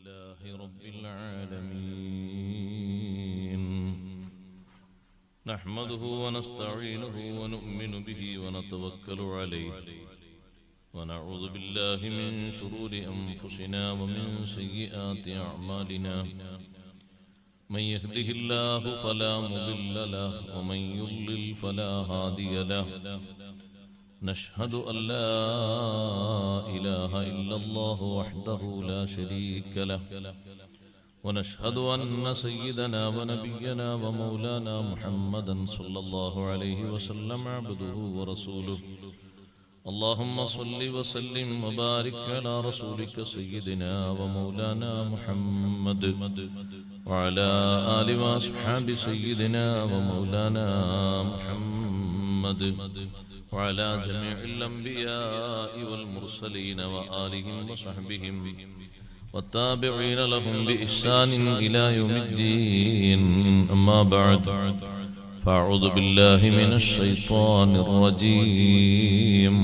لله رب العالمين نحمده ونستعينه ونؤمن به ونتوكل عليه ونعوذ بالله من شرور أنفسنا ومن سيئات أعمالنا من يهده الله فلا مضل له ومن يضلل فلا هادي له نشهد أن لا إله إلا الله وحده لا شريك له ونشهد أن سيدنا ونبينا ومولانا محمدا صلى الله عليه وسلم عبده ورسوله اللهم صل وسلم وبارك على رسولك سيدنا ومولانا محمد وعلى آل وأصحاب سيدنا ومولانا محمد وعلى جميع الأنبياء والمرسلين وآلهم وصحبهم والتابعين لهم بإحسان إلى يوم الدين أما بعد فأعوذ بالله من الشيطان الرجيم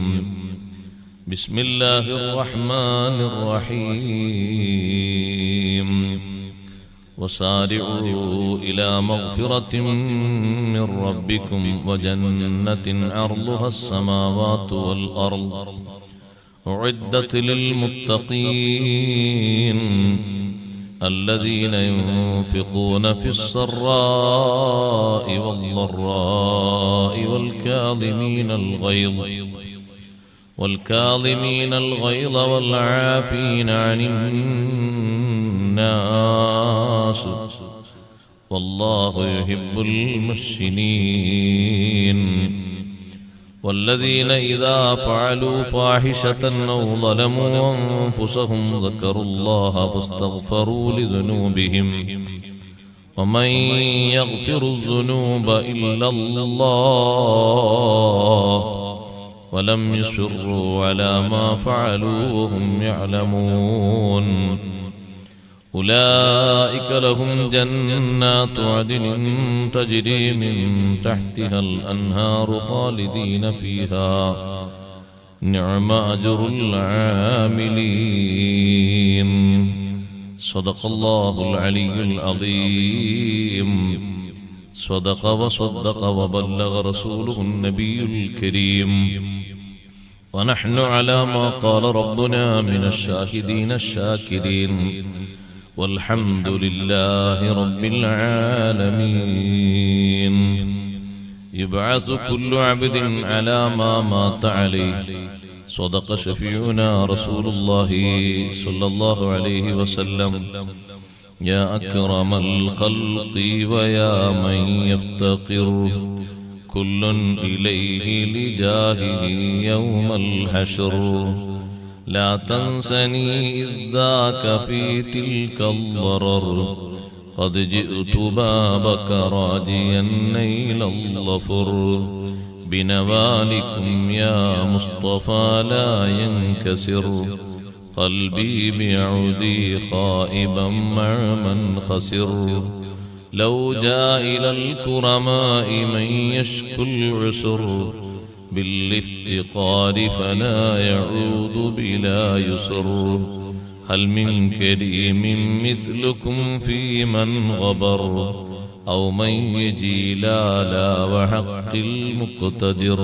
بسم الله الرحمن الرحيم وسارعوا إلى مغفرة من ربكم وجنة عرضها السماوات والأرض أعدت للمتقين الذين ينفقون في السراء والضراء والكاظمين الغيظ والعافين عن الناس والله يحب المحسنين والذين إذا فعلوا فاحشة أو ظلموا أنفسهم ذكروا الله فاستغفروا لذنوبهم ومن يغفر الذنوب إلا الله ولم يصروا على ما فعلوا وهم يعلمون أولئك لهم جنات عدن تجري من تحتها الأنهار خالدين فيها نعم أجر العاملين صدق الله العلي العظيم صدق وصدق وبلغ رسوله النبي الكريم ونحن على ما قال ربنا من الشاهدين الشاكرين والحمد لله رب العالمين يبعث كل عبد على ما مات عليه صدق شفيعنا رسول الله صلى الله عليه وسلم يا أكرم الخلق ويا من يفتقر كل إليه لجاهه يوم الحشر لا تنسني إذ ذاك في تلك الضرر قد جئت بابك راجيا نيل الظفر بنوالكم يا مصطفى لا ينكسر قلبي بعودي خائبا مع من خسر لو جاء إلى الكرماء من يشكو العسر بالافتقار فلا يعود بلا يسر هل من كريم مثلكم في من غبر أو من يجي لا وحق المقتدر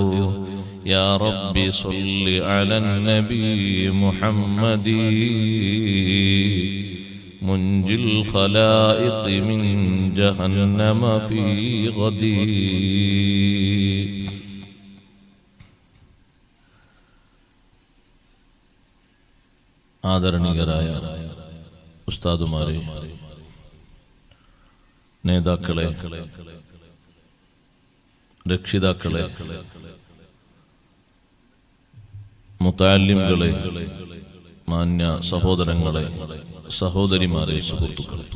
يا رب صل على النبي محمد منجي الخلائق من جهنم في غدي ആദരണീയരായ ഉസ്താദുമാരെ, നേതാക്കളെ, രക്ഷിതാക്കളെ, മുതഅല്ലിംകളെ, മാന്യ സഹോദരങ്ങളെ, സഹോദരിമാരെ, സുഹൃത്തുക്കളെ,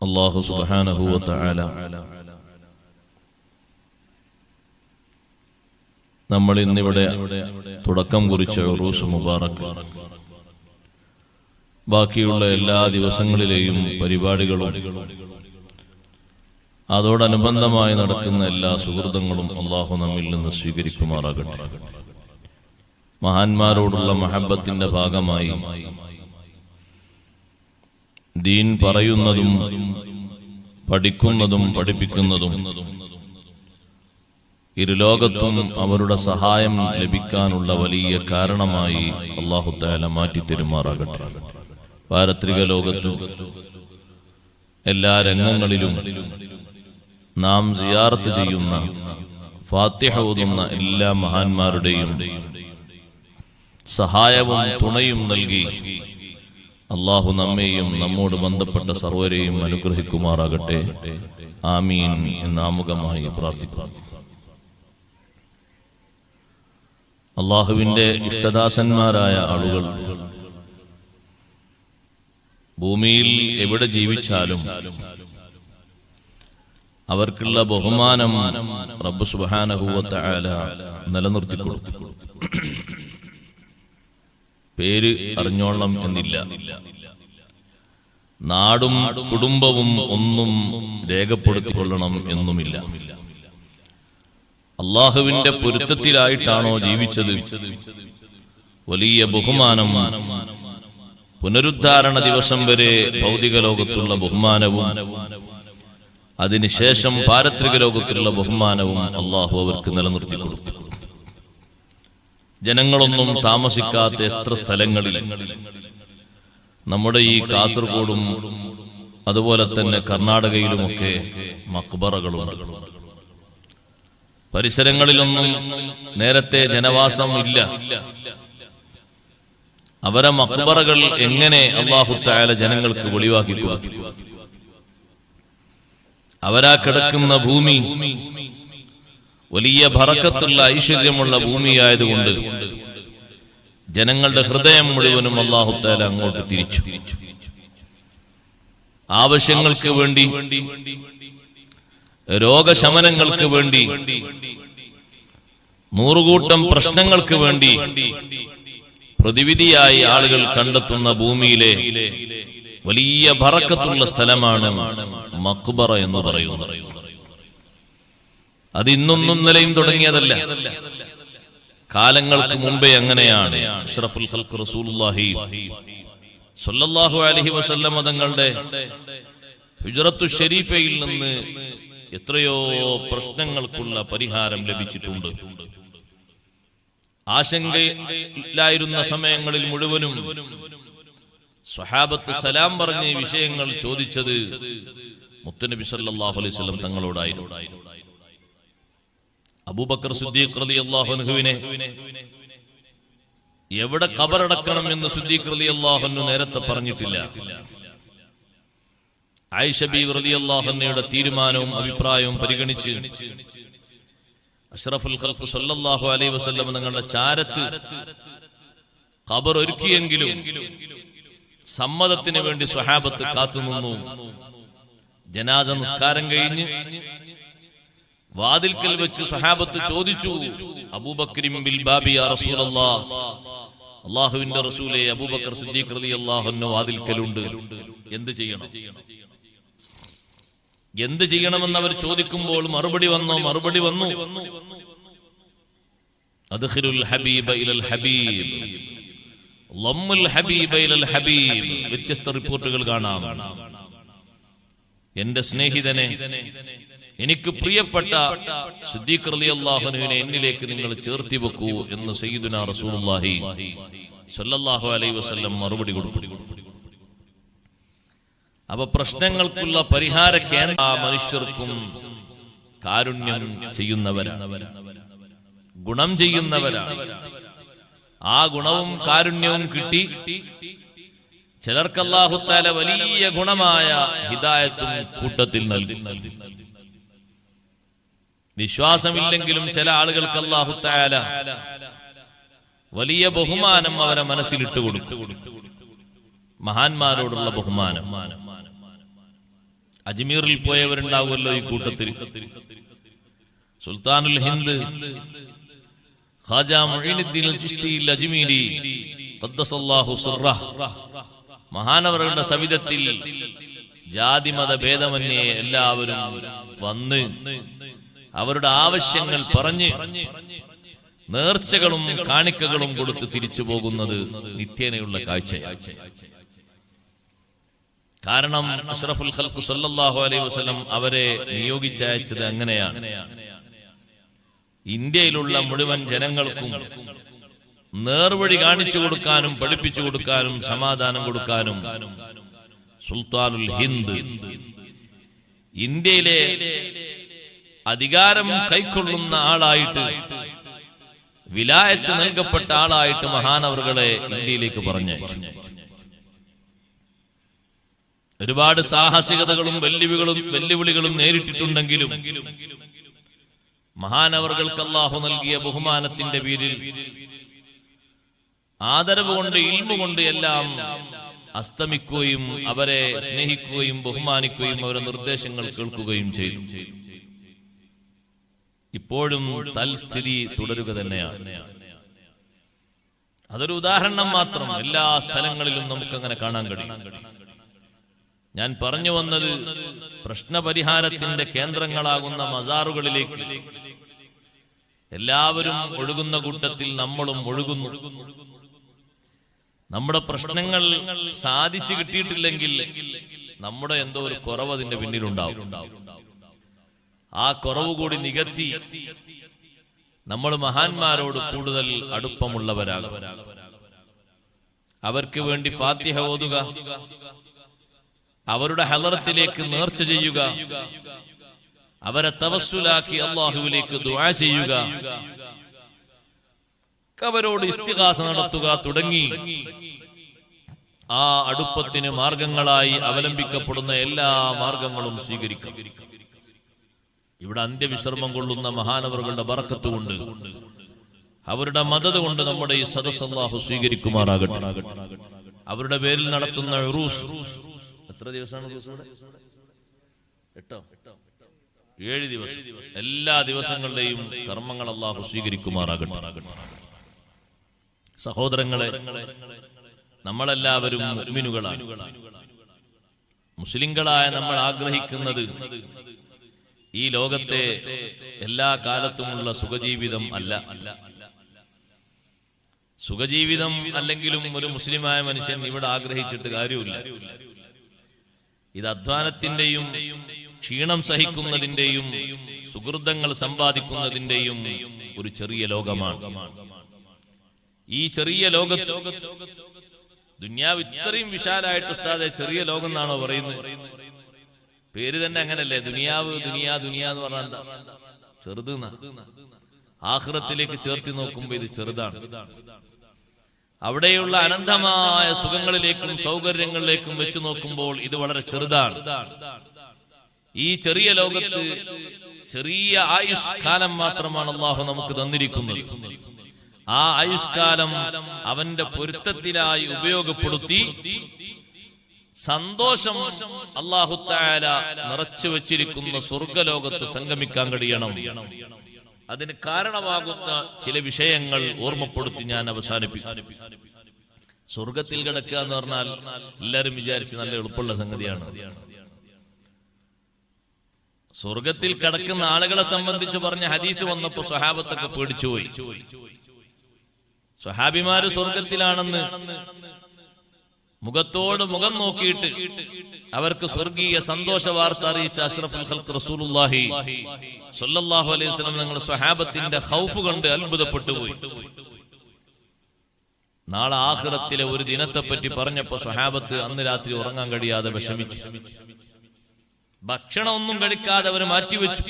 അല്ലാഹു സുബ്ഹാനഹു വ തആല നമ്മൾ ഇന്നിവിടെ തുടക്കം കുറിച്ച ഉറൂസ് മുബാറക് ബാക്കിയുള്ള എല്ലാ ദിവസങ്ങളിലെയും പരിപാടികളും അതോടനുബന്ധമായി നടക്കുന്ന എല്ലാ സുഹൃത്തുക്കളും അല്ലാഹു നമ്മിൽ നിന്ന് സ്വീകരിക്കുമാറാകട്ടെ. മഹാന്മാരോടുള്ള മഹബത്തിന്റെ ഭാഗമായി ദീൻ പറയുന്നതും പഠിക്കുന്നതും പഠിപ്പിക്കുന്നതും ഇരുലോകത്തും അവരുടെ സഹായം ലഭിക്കാനുള്ള വലിയ കാരണമായി അല്ലാഹു തആല മാറ്റി തരുമാറാകട്ടെ. പാരത്രിക ലോകത്ത് എല്ലാ രംഗങ്ങളിലും നാം സിയാറത്ത് ചെയ്യുന്ന, ഫാത്തിഹ ഓതുന്ന എല്ലാ മഹാന്മാരുടെയും സഹായവും തുണയും നൽകി അല്ലാഹു നമ്മെയും നമ്മോട് ബന്ധപ്പെട്ട സർവരെയും അനുഗ്രഹിക്കുമാറാകട്ടെ. ആമീൻ എന്ന് ആമുഖമായി പ്രാർത്ഥിക്കുന്നു. അല്ലാഹുവിന്റെ ഇഷ്ടദാസന്മാരായ ആളുകൾ ഭൂമിയിൽ എവിടെ ജീവിച്ചാലും അവർക്കുള്ള ബഹുമാനം റബ്ബ് സുബ്ഹാനഹു വ തആല നിലനിർത്തിക്കൊടുത്തു. പേര് അറിഞ്ഞോളണം എന്നില്ല, നാടും കുടുംബവും ഒന്നും രേഖപ്പെടുത്തിക്കൊള്ളണം എന്നുമില്ല. അള്ളാഹുവിന്റെ പൊരുത്തത്തിലായിട്ടാണോ ജീവിച്ചത്, വലിയ ബഹുമാനം, പുനരുദ്ധാരണ ദിവസം വരെ ഭൗതിക ലോകത്തുള്ള ബഹുമാനവും അതിനുശേഷം പാരത്രിക ലോകത്തുള്ള ബഹുമാനവും അള്ളാഹു അവർക്ക് നിലനിർത്തി കൊടുത്തു. ജനങ്ങളൊന്നും താമസിക്കാത്ത എത്ര സ്ഥലങ്ങളിൽ നമ്മുടെ ഈ കാസർഗോഡും അതുപോലെ തന്നെ കർണാടകയിലുമൊക്കെ മഖ്ബറകളുണ്ട്. പരിസരങ്ങളിലൊന്നും നേരത്തെ ജനവാസം ഇല്ല. അവരെ മഖ്ബറകൾ എങ്ങനെ അല്ലാഹു തആല ജനങ്ങൾക്ക് വെളിവാക്കി കൊടുത്തു. അവരാ കിടക്കുന്ന ഭൂമി വലിയ ബറക്കത്തുള്ള ഐശ്വര്യമുള്ള ഭൂമിയായതുകൊണ്ട് ജനങ്ങളുടെ ഹൃദയം മുഴുവനും അല്ലാഹു തആല അങ്ങോട്ട് തിരിച്ചു. ആവശ്യങ്ങൾക്ക് വേണ്ടി, രോഗശമനങ്ങൾക്ക് വേണ്ടി, നൂറുകൂട്ടം പ്രശ്നങ്ങൾക്ക് വേണ്ടി പ്രതിവിധിയായി ആളുകൾ കണ്ടെത്തുന്ന ഭൂമിയിലെ വലിയ ബറക്കത്തുള്ള സ്ഥലമാണ് മഖ്ബറ എന്ന് പറയുന്നത്. അത് ഇന്നൊന്നും നിലയും തുടങ്ങിയതല്ല, കാലങ്ങൾക്ക് മുമ്പേ അങ്ങനെയാണ്. അഷ്റഫുൽ ഖൽഖ് റസൂലുള്ളാഹി സ്വല്ലല്ലാഹു അലൈഹി വസല്ലം തങ്ങളുടെ ഹിജ്റത്തു ശരീഫയിൽ നിന്ന് എത്രയോ പ്രശ്നങ്ങൾക്കുള്ള പരിഹാരം ലഭിച്ചിട്ടുണ്ട്. ആശങ്കയിലായിരുന്ന സമയങ്ങളിൽ മുഴുവനും സ്വഹാബത്ത് സലാം പറഞ്ഞ് വിഷയങ്ങൾ ചോദിച്ചത് മുത്തുനബി സല്ലല്ലാഹു അലൈഹി വസല്ലം തങ്ങളോടായിരുന്നു. അബൂബക്കർ സിദ്ദീഖ് റളിയല്ലാഹു അൻഹുവിനെ എവിടെ ഖബറടക്കണം എന്ന് സിദ്ദീഖ് റളിയല്ലാഹു അൻഹു നേരത്തെ പറഞ്ഞിട്ടില്ല. ആയിഷ ബീവി റളിയല്ലാഹു അൻഹയുടെ തീരുമാനവും അഭിപ്രായവും പരിഗണിച്ച് അഷ്റഫുൽ ഖൽഖ് സല്ലല്ലാഹു അലൈഹി വസല്ലം തങ്ങളുടെ ചാരത്ത് ഖബർ ഒരുക്കിയെങ്കിലും സമ്മതത്തിന് വേണ്ടി സ്വഹാബത്ത് കാത്തുനിന്നു. ജനാസ നിസ്കാരം കഴിഞ്ഞ് വാതിൽക്കൽ വെച്ച് സ്വഹാബത്ത് ചോദിച്ചു, അബൂബക്രിൻ ബിൽ ബാബി യാ റസൂലല്ലാഹ്, അല്ലാഹുവിന്റെ റസൂലേ, അബൂബക്കർ സിദ്ദീഖ് റളിയല്ലാഹു അൻഹു വാതിൽക്കലുണ്ട്, എന്ത് ചെയ്യണം? എന്ത് ചെയ്യണമെന്ന് അവർ ചോദിക്കുമ്പോൾ മറുപടി വന്നു, അദ്ഖിലുൽ ഹബീബ ഇലൽ ഹബീബ്, ലമ്മുൽ ഹബീബ ഇലൽ ഹബീബ്. വ്യത്യസ്ത റിപ്പോർട്ടുകൾ കാണാം. എന്റെ സ്നേഹിതനെ, എനിക്ക് പ്രിയപ്പെട്ട സിദ്ദീഖ് റളിയല്ലാഹു അൻഹുവിനെ എന്നിലേക്ക് നിങ്ങൾ ചേർത്തി വെക്കൂ എന്ന് സയ്യിദുനാ റസൂലുള്ളാഹി സ്വല്ലല്ലാഹു അലൈഹി വസല്ലം മറുപടി കൊടുത്തു. അപ്പൊ പ്രശ്നങ്ങൾക്കുള്ള പരിഹാര കേന്ദ്ര മനുഷ്യർക്കും കാരുണ്യം ചെയ്യുന്നവരാണ്, ഗുണം ചെയ്യുന്നവരാണ്. ആ ഗുണവും കാരുണ്യവും കിട്ടി ചിലർക്ക് അല്ലാഹു തആല വലിയ ഗുണമായ ഹിദായത്തും കൂട്ടത്തിൽ നൽകും. വിശ്വാസമില്ലെങ്കിലും ചില ആളുകൾക്ക് അല്ലാഹു തആല വലിയ ബഹുമാനം അവരെ മനസ്സിലിട്ട് കൊടുക്കും. മഹാന്മാരോടുള്ള ബഹുമാനം. അജ്മീറിൽ പോയവരുണ്ടാവുമല്ലോ ഈ കൂട്ടത്തിൽ. സുൽത്താനുൽ ഹിന്ദ് ഖാജ മുഈനുദ്ദീൻ അൽ ചിശ്തി അൽ അജ്മീരി ഖദ്ദസല്ലാഹു സിർറഹ്, മഹാനവറുടെ സവിധത്തിൽ ജാതിമത ഭേദമന്യേ എല്ലാവരും വന്ന് അവരുടെ ആവശ്യങ്ങൾ പറഞ്ഞ് നേർച്ചകളും കാണിക്കകളും കൊടുത്ത് തിരിച്ചു പോകുന്നത് നിത്യേനയുള്ള കാഴ്ചയാണ്. കാരണം അഷ്റഫുൽ ഖൽഖ് സല്ലല്ലാഹു അലൈഹി വസല്ലം അവരെ നിയോഗിച്ചയച്ചത് അങ്ങനെയാണ്. ഇന്ത്യയിലുള്ള മുഴുവൻ ജനങ്ങൾക്കും നേർവഴി കാണിച്ചു കൊടുക്കാനും പഠിപ്പിച്ചു കൊടുക്കാനും സമാധാനം കൊടുക്കാനും സുൽത്താനുൽ ഹിന്ദ്, ഇന്ത്യയിലെ അധികാരം കൈക്കൊള്ളുന്ന ആളായിട്ട്, വിലായത്ത് നൽകപ്പെട്ട ആളായിട്ട് മഹാനവറുകളെ ഇന്ത്യയിലേക്ക് പറഞ്ഞയച്ചു. ഒരുപാട് സാഹസികതകളും വെല്ലുവിളികളും നേരിട്ടിട്ടുണ്ടെങ്കിലും മഹാനവറുകൾക്ക് അല്ലാഹു നൽകിയ ബഹുമാനത്തിന്റെ പേരിൽ ആദരവ് കൊണ്ട് ഇൽമു കൊണ്ട് എല്ലാം അസ്തമിക്കുകയും അവരെ സ്നേഹിക്കുകയും ബഹുമാനിക്കുകയും അവരുടെ നിർദ്ദേശങ്ങൾ കേൾക്കുകയും ചെയ്തു. ഇപ്പോഴും തൽസ്ഥിതി തുടരുക തന്നെയാണ്. അതൊരു ഉദാഹരണം മാത്രം. എല്ലാ സ്ഥലങ്ങളിലും നമുക്കങ്ങനെ കാണാൻ കഴിയും. ഞാൻ പറഞ്ഞു വന്നത് പ്രശ്നപരിഹാരത്തിന്റെ കേന്ദ്രങ്ങളാകുന്ന മസാറുകളിലേക്ക് എല്ലാവരും ഒഴുകുന്ന കൂട്ടത്തിൽ നമ്മളും ഒഴുകുന്നു. നമ്മുടെ പ്രശ്നങ്ങൾ സാധിച്ചു കിട്ടിയിട്ടില്ലെങ്കിൽ നമ്മുടെ എന്തോ ഒരു കുറവ് അതിന്റെ പിന്നിലുണ്ടാവും. ആ കുറവ് കൂടി നികത്തി നമ്മൾ മഹാന്മാരോട് കൂടുതൽ അടുപ്പമുള്ളവരാകും. അവർക്ക് വേണ്ടി ഫാത്തിഹ ഓതുക, അവരുടെ ഹളറത്തിലേക്ക് നേർച്ച ചെയ്യുക, അവരെ തവസ്സുലാക്കി അല്ലാഹുവിലേക്ക് ദുആ ചെയ്യുക, അവരോട് ഇസ്തിഗാസ നടത്തുക തുടങ്ങി ആ അടുപ്പത്തിന് മാർഗങ്ങളായി അവലംബിക്കപ്പെടുന്ന എല്ലാ മാർഗങ്ങളും സ്വീകരിക്കും. ഇവിടെ അന്ത്യവിശ്രമം കൊള്ളുന്ന മഹാനവറുകളുടെ ബറക്കത്ത് കൊണ്ട്, അവരുടെ മദദ് കൊണ്ട് നമ്മുടെ ഈ സദസ്സ് അല്ലാഹു സ്വീകരിക്കുമാറാകട്ടെ. അവരുടെ പേരിൽ നടത്തുന്ന ഉറൂസ് എത്ര ദിവസമാണ്? 7 ദിവസം. എല്ലാ ദിവസങ്ങളുടെയും കർമ്മങ്ങൾ അല്ലാഹു സ്വീകരിക്കുമാറാകട്ടെ. സഹോദരങ്ങളെ, നമ്മളെല്ലാവരും മുഅ്മിനുകളാണ്. മുസ്ലിങ്ങളായ നമ്മൾ ആഗ്രഹിക്കുന്നത് ഈ ലോകത്തെ എല്ലാ കാലത്തുമുള്ള സുഖജീവിതം അല്ല. സുഖജീവിതം അല്ലെങ്കിലും ഒരു മുസ്ലിമായ മനുഷ്യൻ ഇവിടെ ആഗ്രഹിച്ചിട്ട് കാര്യമില്ല. ഇത് അധ്വാനത്തിന്റെയും ക്ഷീണം സഹിക്കുന്നതിന്റെയും സുഹൃതങ്ങൾ സമ്പാദിക്കുന്നതിന്റെയും ഒരു ചെറിയ ലോകമാണ്. ഈ ചെറിയ ലോകത്ത് ദുനിയാവ് ഇത്രയും വിശാലായിട്ട് ഉസ്താദെ ചെറിയ ലോകം എന്നാണോ പറയുന്നത്? പേര് തന്നെ അങ്ങനല്ലേ, ദുനിയാവ് ദുനിയാ ദുനിയാ എന്ന് പറഞ്ഞാൽ എന്താ? ചെറുത്. ആഖിറത്തിലേക്ക് ചേർത്തി നോക്കുമ്പോ ഇത് ചെറുതാണ്. അവിടെയുള്ള അനന്തമായ സുഖങ്ങളിലേക്കും സൗകര്യങ്ങളിലേക്കും വെച്ച് നോക്കുമ്പോൾ ഇത് വളരെ ചെറുതാണ്. ഈ ചെറിയ ലോകത്ത് ചെറിയ ആയുഷ് കാലം മാത്രമാണ് അല്ലാഹു നമുക്ക് തന്നിരിക്കുന്നത്. ആ ആയുഷ്കാലം അവന്റെ പൊരുത്തത്തിനായി ഉപയോഗപ്പെടുത്തി സന്തോഷം അല്ലാഹു തആല നിറച്ചു വെച്ചിരിക്കുന്ന സ്വർഗ്ഗലോകത്ത് സംഗമിക്കാൻ കഴിയണം. അതിന് കാരണമാകുന്ന ചില വിഷയങ്ങൾ ഓർമ്മപ്പെടുത്തി ഞാൻ അവസാനിപ്പിക്കും. സ്വർഗത്തിൽ കിടക്കുക എന്ന് പറഞ്ഞാൽ എല്ലാരും വിചാരിച്ച് നല്ല എളുപ്പമുള്ള സംഗതിയാണ്. സ്വർഗത്തിൽ കിടക്കുന്ന ആളുകളെ സംബന്ധിച്ച് പറഞ്ഞ ഹദീസ് വന്നപ്പോ സ്വഹാബത്തൊക്കെ പേടിച്ചുപോയി. സ്വഹാബിമാര് സ്വർഗത്തിലാണെന്ന് മുഖത്തോട് മുഖം നോക്കിയിട്ട് അവർക്ക് സ്വർഗീയ സന്തോഷ വാർത്ത അറിയിച്ച അഷ്റഫുൽ ഖൽഖ് റസൂലുള്ളാഹി സ്വല്ലല്ലാഹു അലൈഹി വസല്ലം തങ്ങൾ സ്വഹാബത്തിന്റെ ഖൗഫ് കൊണ്ട് അത്ഭുതപ്പെട്ടു പോയി. നാളെ ആഖിറത്തിലെ ഒരു ദിനത്തെ പറ്റി പറഞ്ഞപ്പോ സ്വഹാബത്ത് അന്ന് രാത്രി ഉറങ്ങാൻ കഴിയാതെ വിഷമിച്ചു. ഭക്ഷണം ഒന്നും കഴിക്കാതെ അവർ മാറ്റിവെച്ചു.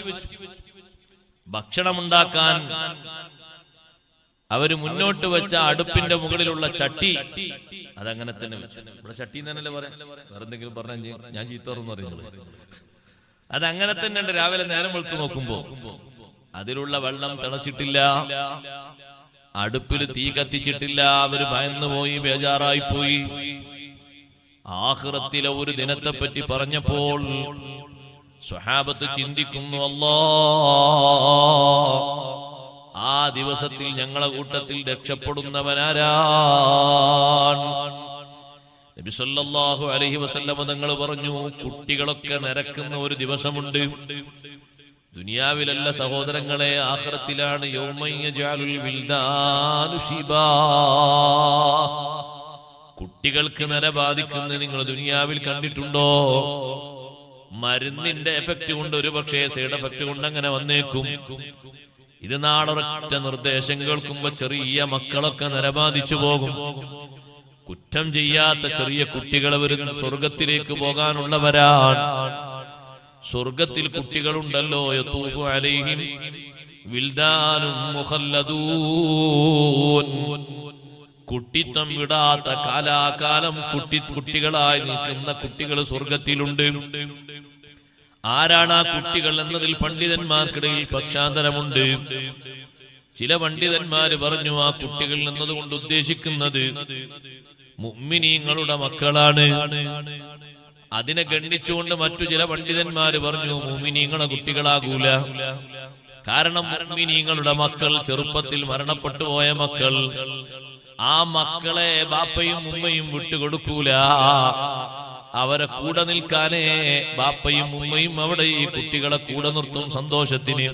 ഭക്ഷണം ഉണ്ടാക്കാൻ അവര് മുന്നോട്ട് വെച്ച അടുപ്പിന്റെ മുകളിലുള്ള ചട്ടി അതങ്ങനെ തന്നെ വെച്ചു. ഇവിടെ ചട്ടി തന്നെയല്ലേ പറയാം, വേറെ എന്തെങ്കിലും പറഞ്ഞാൽ ഞാൻ ചീത്തോറെന്ന് പറയുന്നത്. അതങ്ങനെ തന്നെ ഉണ്ട്. രാവിലെ നേരം വെളുത്തു നോക്കുമ്പോ അതിലുള്ള വെള്ളം തിളച്ചിട്ടില്ല, അടുപ്പിൽ തീ കത്തിച്ചിട്ടില്ല. അവര് ഭയന്നുപോയി, ബേജാറായി പോയി. ആഖിറത്തിലെ ഒരു ദിനത്തെ പറ്റി പറഞ്ഞപ്പോൾ സ്വഹാബത്ത് ചിന്തിക്കുന്നു, അല്ലാഹ് ആ ദിവസത്തിൽ ഞങ്ങളെ കൂട്ടത്തിൽ രക്ഷപ്പെടുന്നവനാരാണ്? നബി സല്ലല്ലാഹു അലൈഹി വസല്ലം തങ്ങൾ പറഞ്ഞു, കുട്ടികളൊക്കെ നിരക്കുന്ന ഒരു ദിവസമുണ്ട്. ദുനിയാവിലല്ല സഹോദരങ്ങളെ, ആഖിറത്തിലാണ്. യൗമൻ യജഅലുൽ വിൽദാനു ശിബാ. കുട്ടികൾക്ക് നര ബാധിക്കുന്നത് നിങ്ങൾ ദുനിയാവിൽ കണ്ടിട്ടുണ്ടോ? മരുന്നിന്റെ എഫക്ട് കൊണ്ട്, ഒരു പക്ഷേ സൈഡ് എഫക്ട് കൊണ്ട് അങ്ങനെ വന്നേക്കും. ഇത് നാളൊരൊറ്റ നിർദ്ദേശം കേൾക്കുമ്പോ ചെറിയ മക്കളൊക്കെ നരബാധിച്ചു പോകും. കുറ്റം ചെയ്യാത്ത ചെറിയ കുട്ടികൾ വരുന്ന സ്വർഗത്തിലേക്ക് പോകാനുള്ളവരാണ്. സ്വർഗത്തിൽ കുട്ടികളുണ്ടല്ലോ, യതൂഫു അലൈഹിം വിൽദാനും മുഖല്ലദൂൻ. കുട്ടിത്തം വിടാത്ത കാലാകാലം കുട്ടികളായി നിൽക്കുന്ന കുട്ടികൾ സ്വർഗത്തിലുണ്ട്. ആരാണ് ആ കുട്ടികൾ എന്നതിൽ പണ്ഡിതന്മാർക്കിടയിൽ പക്ഷാന്തരമുണ്ട്. ചില പണ്ഡിതന്മാര് പറഞ്ഞു ആ കുട്ടികൾ എന്നതുകൊണ്ട് ഉദ്ദേശിക്കുന്നത് മുഅ്മിനീങ്ങളുടെ മക്കളാണ്. അതിനെ ഗണ്ണിച്ചുകൊണ്ട് മറ്റു ചില പണ്ഡിതന്മാര് പറഞ്ഞു മുഅ്മിനീങ്ങളെ കുട്ടികളാകൂല. കാരണം മുഅ്മിനീങ്ങളുടെ മക്കൾ ചെറുപ്പത്തിൽ മരണപ്പെട്ടു പോയ മക്കൾ, ആ മക്കളെ ബാപ്പയും ഉമ്മയും വിട്ടുകൊടുക്കൂല. അവരെ കൂടെ നിൽക്കാനേ ബാപ്പയും ഉമ്മയും അവിടെ ഈ കുട്ടികളെ കൂടെ നിർത്തും സന്തോഷത്തിന്.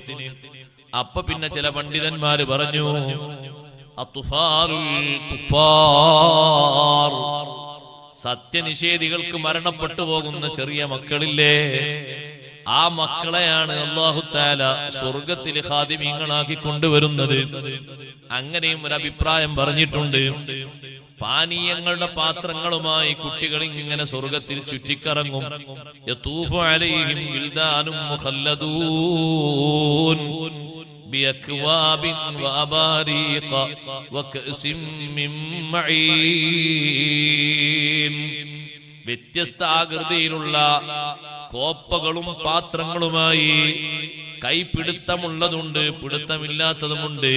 അപ്പൊ പിന്നെ ചില പണ്ഡിതന്മാര് പറഞ്ഞു അത്ഫാലുൽ കുഫാർ, സത്യനിഷേധികൾക്ക് മരണപ്പെട്ടു പോകുന്ന ചെറിയ മക്കളില്ലേ, ആ മക്കളെയാണ് അല്ലാഹു തആല സ്വർഗത്തിൽ ഖാദിമീങ്ങളാക്കി കൊണ്ടുവരുന്നത്. അങ്ങനെയും ഒരു അഭിപ്രായം പറഞ്ഞിട്ടുണ്ട്. പാനീയങ്ങളുടെ പാത്രങ്ങളുമായി കുട്ടികൾ ഇങ്ങനെ സ്വർഗത്തിൽ ചുറ്റിക്കറങ്ങും. യതൂഫു അലൈഹിം വിൽദാനും മുഖല്ലദൂൻ ബിഅക്വാബിൻ വഅബാരീഖ വകഅസിൻ മിൻ മഈൻ. വ്യത്യസ്ത ആകൃതിയിലുള്ള കോപ്പകളും പാത്രങ്ങളുമായി, കൈപിടുത്തമുള്ളതുണ്ട്, പിടുത്തമില്ലാത്തതുമുണ്ട്.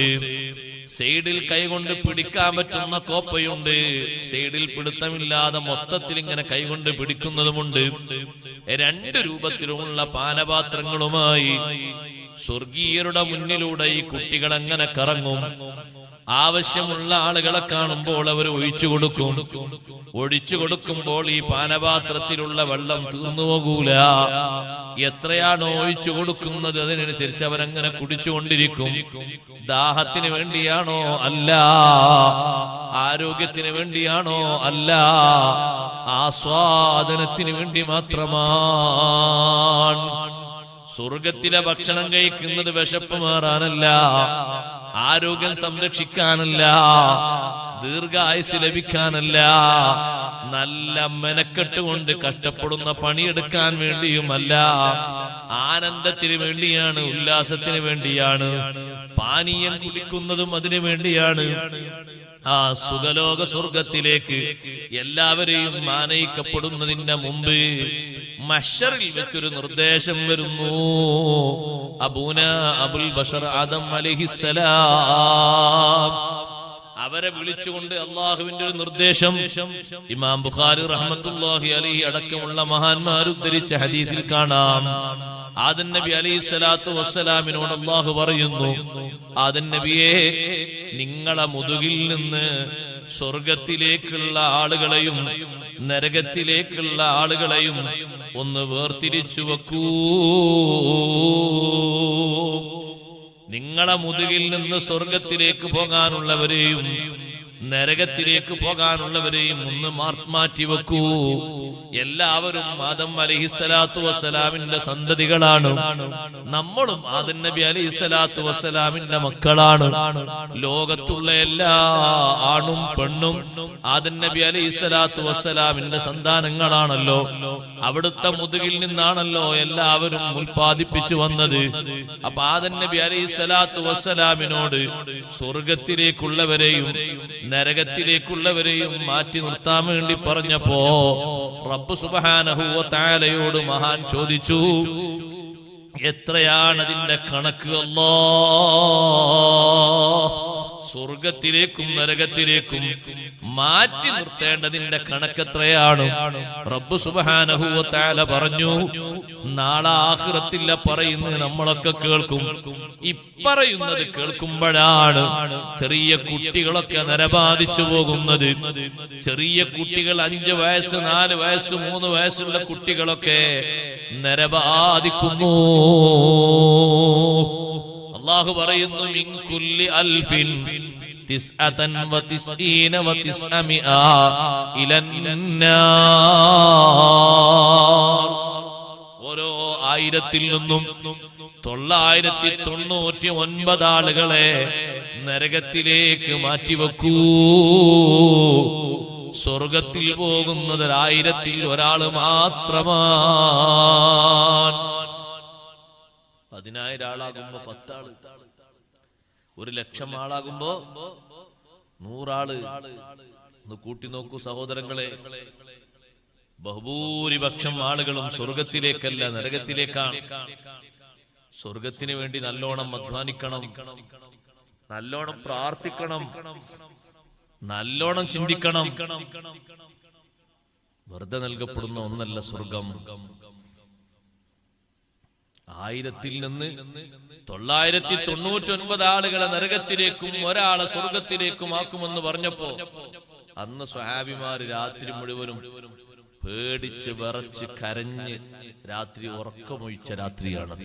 സൈഡിൽ കൈകൊണ്ട് പിടിക്കാൻ പറ്റുന്ന കോപ്പയുണ്ട്, സൈഡിൽ പിടുത്തമില്ലാതെ മൊത്തത്തിൽ ഇങ്ങനെ കൈകൊണ്ട് പിടിക്കുന്നതുമുണ്ട്. രണ്ട് രൂപത്തിലുമുള്ള പാനപാത്രങ്ങളുമായി സ്വർഗീയരുടെ മുന്നിലൂടെ ഈ കുട്ടികൾ അങ്ങനെ കറങ്ങും. ആവശ്യമുള്ള ആളുകളെ കാണുമ്പോൾ അവർ ഒഴിച്ചു കൊടുക്കും. ഒഴിച്ചു കൊടുക്കുമ്പോൾ ഈ പാനപാത്രത്തിലുള്ള വെള്ളം തീർന്നു പോകൂല. എത്രയാണോ ഒഴിച്ചു കൊടുക്കുന്നത് അതിനനുസരിച്ച് അവരങ്ങനെ കുടിച്ചുകൊണ്ടിരിക്കും. ദാഹത്തിന് വേണ്ടിയാണോ? അല്ല. ആരോഗ്യത്തിന് വേണ്ടിയാണോ? അല്ല. ആസ്വാദനത്തിന് വേണ്ടി മാത്രമാണ്. സ്വർഗത്തിലെ ഭക്ഷണം കഴിക്കുന്നത് വിശപ്പ് മാറാനല്ല, ആരോഗ്യം സംരക്ഷിക്കാനല്ല, ദീർഘായുസ് ലഭിക്കാനല്ല, നല്ല മെനക്കെട്ട് കൊണ്ട് കഷ്ടപ്പെടുന്ന പണിയെടുക്കാൻ വേണ്ടിയുമല്ല, ആനന്ദത്തിന് വേണ്ടിയാണ്, ഉല്ലാസത്തിന് വേണ്ടിയാണ്. പാനീയം കുടിക്കുന്നതും അതിനു വേണ്ടിയാണ്. ആ സുഖലോക സ്വർഗത്തിലേക്ക് എല്ലാവരെയും ആനയിക്കപ്പെടുന്നതിന്റെ മുമ്പ് മഹ്ശറിൽ വെച്ചൊരു നിർദ്ദേശം വരുന്നു. അബൂന അബുൽ ബശർ ആദം അലൈഹിസ്സലാം അവരെ വിളിച്ചുകൊണ്ട് അള്ളാഹുവിന്റെ ഒരു നിർദ്ദേശം ഇമാം ബുഖാരി റഹ്മത്തുള്ളാഹി അലൈഹി അടക്കമുള്ള മഹാന്മാർ ഉദ്ധരിച്ച ഹദീസിൽ കാണാം. ആദം നബി അലൈഹിസ്സലാത്തു വസ്സലാമിനോട് അള്ളാഹു പറയുന്നു, ആദം നബിയെ, നിങ്ങളെ മുതുകിൽ നിന്ന് സ്വർഗത്തിലേക്കുള്ള ആളുകളെയും നരകത്തിലേക്കുള്ള ആളുകളെയും ഒന്ന് വേർതിരിച്ചു വെക്കൂ. നിങ്ങളെ മുതുകിൽ നിന്ന് സ്വർഗത്തിലേക്ക് പോകാനുള്ളവരെയും നരകത്തിലേക്ക് പോകാനുള്ളവരെയും ഒന്ന് മാറ്റി വെക്കൂ. എല്ലാവരും ആദം അലൈഹിസ്സലാത്തു വസ്സലാമിന്റെ സന്തതികളാണ്. നമ്മളും ആദം നബി അലൈഹിസ്സലാത്തു വസ്സലാമിന്റെ മക്കളാണ്. ലോകത്തുള്ള എല്ലാ ആണും പെണ്ണും ആദം നബി അലൈഹിസ്സലാത്തു വസ്സലാമിന്റെ സന്താനങ്ങളാണല്ലോ. അവിടുത്തെ മുതുകിൽ നിന്നാണല്ലോ എല്ലാവരും ഉൽപ്പാദിപ്പിച്ചു വന്നത്. അപ്പൊ ആദം നബി അലൈഹിസ്സലാത്തു വസ്സലാമിനോട് സ്വർഗത്തിലേക്കുള്ളവരെയും നരകത്തിലേക്കുള്ളവരെയും മാറ്റി നിർത്താൻ വേണ്ടി പറഞ്ഞപ്പോ റബ്ബ് സുബ്ഹാനഹു വ തആലയോട് മഹാൻ ചോദിച്ചു, എത്രയാണ് അതിന്റെ കണക്ക്? അല്ലാഹ് സ്വർഗത്തിലേക്കും നരകത്തിലേക്കും മാറ്റി നിർത്തേണ്ടതിന്റെ കണക്കെത്രയാണ്? റബ്ബ് സുബ്ഹാനഹു വ തആല പറഞ്ഞു, നാളെ ആഖിറത്തിൽ പറയുന്നത് നമ്മളൊക്കെ കേൾക്കും. ഇപ്പറയുന്നത് കേൾക്കുമ്പോഴാണ് ചെറിയ കുട്ടികളൊക്കെ നരബാധിച്ചു പോകുന്നത്. ചെറിയ കുട്ടികൾ 5 വയസ്സ് 4 വയസ്സ് 3 വയസ്സുള്ള കുട്ടികളൊക്കെ നരബാധിക്കുന്നു. അല്ലാഹു പറയുന്നു, മിൻ കുല്ലി അൽഫിൻ തിസ്അതൻ വതിസ്ഈന വതിസ്അമിഅ ഇലന്നാർ. ഓരോ 1000-ൽ നിന്നും 999 ആളുകളെ നരകത്തിലേക്ക് മാറ്റിവെക്കൂ. സ്വർഗത്തിൽ പോകുന്നത് 1000-ൽ ഒരാൾ മാത്രമാണ്. 10,000 ആളാകുമ്പോ 10 ആള്, 1,00,000 ആളാകുമ്പോ 100 ആള്. ഒന്ന് കൂട്ടി നോക്കൂ സഹോദരങ്ങളെ. ബഹുഭൂരിപക്ഷം ആളുകളും സ്വർഗത്തിലേക്കല്ല നരകത്തിലേക്കാണ്. സ്വർഗത്തിന് വേണ്ടി നല്ലോണം അധ്വാനിക്കണം, നല്ലോണം പ്രാർത്ഥിക്കണം, നല്ലോണം ചിന്തിക്കണം. വെറുതെ നൽകപ്പെടുന്ന ഒന്നല്ല സ്വർഗം. 1000-ൽ നിന്ന് 999 ആളുകളെ നരകത്തിലേക്കും ഒരാളെ സ്വർഗത്തിലേക്കും ആക്കുമെന്ന് പറഞ്ഞപ്പോ അന്ന് സ്വഹാബിമാര് രാത്രി മുഴുവനും പേടിച്ച് വിറച്ച് കരഞ്ഞ് രാത്രി ഉറക്കമൊഴിച്ച രാത്രിയാണ്.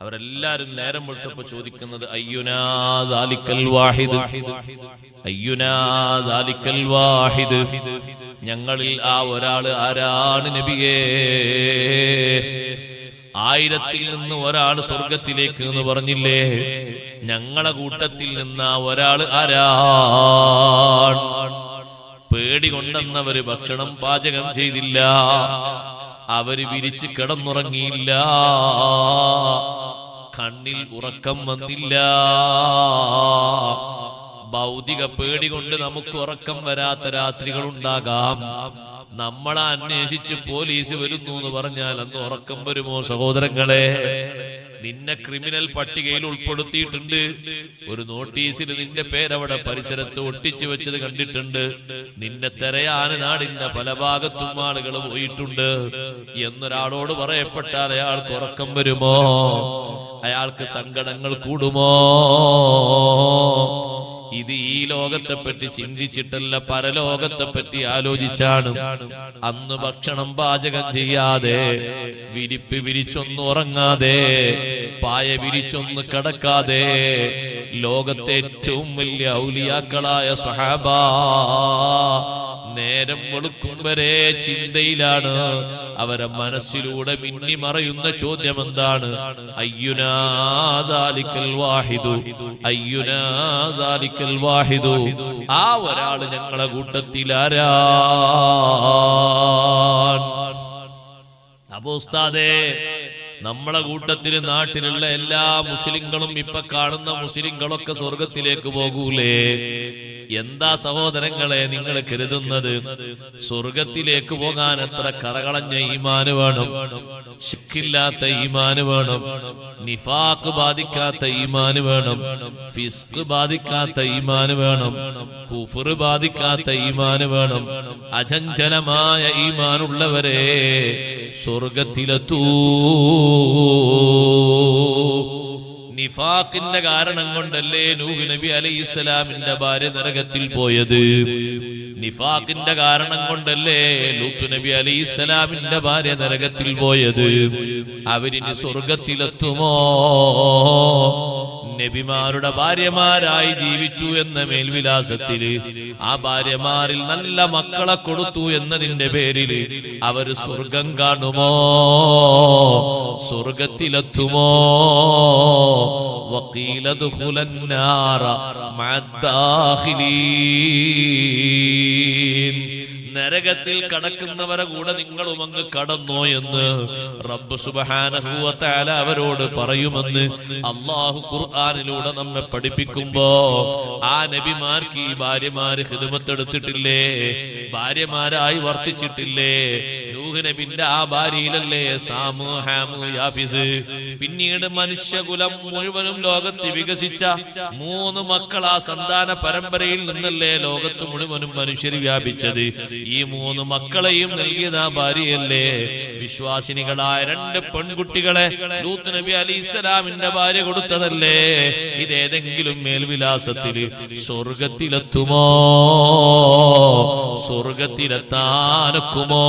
അവരെല്ലാരും നേരം വെളുത്തപ്പോ ചോദിക്കുന്നത്, അയ്യുനാ ദാലിക്കൽ വാഹിദ്, അയ്യുനാ ദാലിക്കൽ വാഹിദ്, ഞങ്ങളിൽ ആ ഒരാള് ആരാണ് നബിയേ? 1000-ൽ നിന്ന് ഒരാൾ സ്വർഗത്തിലേക്ക് എന്ന് പറഞ്ഞില്ലേ, ഞങ്ങളെ കൂട്ടത്തിൽ നിന്ന് ആ ഒരാൾ ആരാണ്? പേടി കൊണ്ടെന്നവര് ഭക്ഷണം പാചകം ചെയ്തില്ല, അവര് വിരിച്ച് കിടന്നുറങ്ങിയില്ല, കണ്ണിൽ ഉറക്കം വന്നില്ല. ഭൗതിക പേടി കൊണ്ട് നമുക്ക് ഉറക്കം വരാത്ത രാത്രികൾ ഉണ്ടാകാം. നമ്മളെ അന്വേഷിച്ച് പോലീസ് വരുന്നു എന്ന് പറഞ്ഞാൽ അന്ന് ഉറക്കം വരുമോ സഹോദരങ്ങളെ? നിന്നെ ക്രിമിനൽ പട്ടികയിൽ ഉൾപ്പെടുത്തിയിട്ടുണ്ട്. ഒരു നോട്ടീസിൽ നിന്റെ പേരവിടെ പരിസരത്ത് ഒട്ടിച്ചു വെച്ചത് കണ്ടിട്ടുണ്ട്. നിന്നെ തെരയാൻ നാടിന്റെ പല ഭാഗത്തും ആളുകൾ പോയിട്ടുണ്ട് എന്നൊരാളോട് പറയപ്പെട്ടാൽ അയാൾക്ക് ഉറക്കം വരുമോ? അയാൾക്ക് സങ്കടങ്ങൾ കൂടുമോ? ഇത് ഈ ലോകത്തെ പറ്റി ചിന്തിച്ചിട്ടല്ല, പരലോകത്തെ പറ്റി ആലോചിച്ചാണ്. അന്ന് ഭക്ഷണം പാചകം ചെയ്യാതെ, വിരിപ്പ് വിരിച്ചൊന്ന് ഉറങ്ങാതെ, പായ വിരിച്ചൊന്ന് കിടക്കാതെ ലോകത്തെ ഏറ്റവും വലിയ ഔലിയാക്കളായ സ്വഹാബ നേരം വെളുക്കും വരെ ചിന്തയിലാണ്. അവരെ മനസ്സിലൂടെ മിന്നി മറയുന്ന ചോദ്യം എന്താണ്? അയ്യുനാ ദാലിക്കൽ വാഹിദു, അയ്യുനാ ദാലിക്കൽ വാഹിദു, ആ ഒരാള് ഞങ്ങളെ കൂട്ടത്തിൽ ആരാണ്? അപ്പോ ഉസ്താദേ, നമ്മളെ കൂട്ടത്തില് നാട്ടിലുള്ള എല്ലാ മുസ്ലിങ്ങളും ഇപ്പൊ കാണുന്ന മുസ്ലിങ്ങളൊക്കെ സ്വർഗത്തിലേക്ക് പോകൂലേ? എന്താ സഹോദരങ്ങളെ നിങ്ങൾ കരുതുന്നത്? സ്വർഗത്തിലേക്ക് പോകാൻ എത്ര കറകളഞ്ഞ ഈമാന് വേണം, ശിക്കില്ലാത്ത ഈമാന് വേണം, നിഫാഖ് ബാധിക്കാത്ത ഈമാന് വേണം, ഫിസ്ക് ബാധിക്കാത്ത ഈമാന് വേണം, കുഫ്ർ ബാധിക്കാത്ത ഈമാന് വേണം. അചഞ്ചലമായ ഈമാനുള്ളവരെ സ്വർഗത്തിലെത്തൂ. നിഫാഖിന്റെ കാരണം കൊണ്ടല്ലേ നൂഹ് നബി അലൈഹിസ്സലാമിന്റെ ഭാര്യ നരകത്തിൽ പോയത്? നിഫാഖിന്റെ കാരണം കൊണ്ടല്ലേ ലൂത്ത് നബി അലൈഹിസ്സലാമിന്റെ ഭാര്യ നരകത്തിൽ പോയത്? അവരിനി സ്വർഗത്തിലെത്തുമോ? നബിമാരുടെ ഭാര്യമാരായി ജീവിച്ചു എന്ന മേൽവിലാസത്തില് ആ ഭാര്യമാരിൽ നല്ല മക്കളെ കൊടുത്തു എന്നതിന്റെ പേരില് അവര് സ്വർഗം കാണുമോ? സ്വർഗത്തിലെത്തുമോ? വഖീല ദുഖുലൻ നാറ മഅദ്ദാഖിലീൻ, നരകത്തിൽ കടക്കുന്നവരെ കൂടെ നിങ്ങളും അങ്ങ് കടന്നോ എന്ന് റബ്ബ് സുബ്ഹാനഹു വ തആല അവരോട് പറയുമെന്ന് അല്ലാഹു ഖുർആനിലൂടെ നമ്മെ പഠിപ്പിക്കുമ്പോ ആ നബിമാർക്ക് ഈ ഭാര്യമാര് ഖിദ്മത്ത് എടുത്തിട്ടില്ലേ? ഭാര്യമാരായി വർത്തിച്ചിട്ടില്ലേ? നൂഹ് നൂഹ് നബിന്റെ ആ ഭാര്യയിലല്ലേ സാമു ഹാമു യാഫിസ്. പിന്നീട് മനുഷ്യകുലം മുഴുവനും ലോകത്ത് വികസിച്ച 3 മക്കൾ ആ സന്താന പരമ്പരയിൽ നിന്നല്ലേ ലോകത്ത് മുഴുവനും മനുഷ്യർ വ്യാപിച്ചത്. ഈ 3 മക്കളെയും നൽകിയത് ആ ഭാര്യയല്ലേ. വിശ്വാസിനികളായ 2 പെൺകുട്ടികളെ ലൂത്ത് നബി അലൈഹിസ്സലാമിന്റെ ഭാര്യ കൊടുത്തതല്ലേ. ഇതേതെങ്കിലും മേൽവിലാസത്തിൽ സ്വർഗത്തിലെത്തുമോ? സ്വർഗത്തിലെത്താനൊക്കുമോ?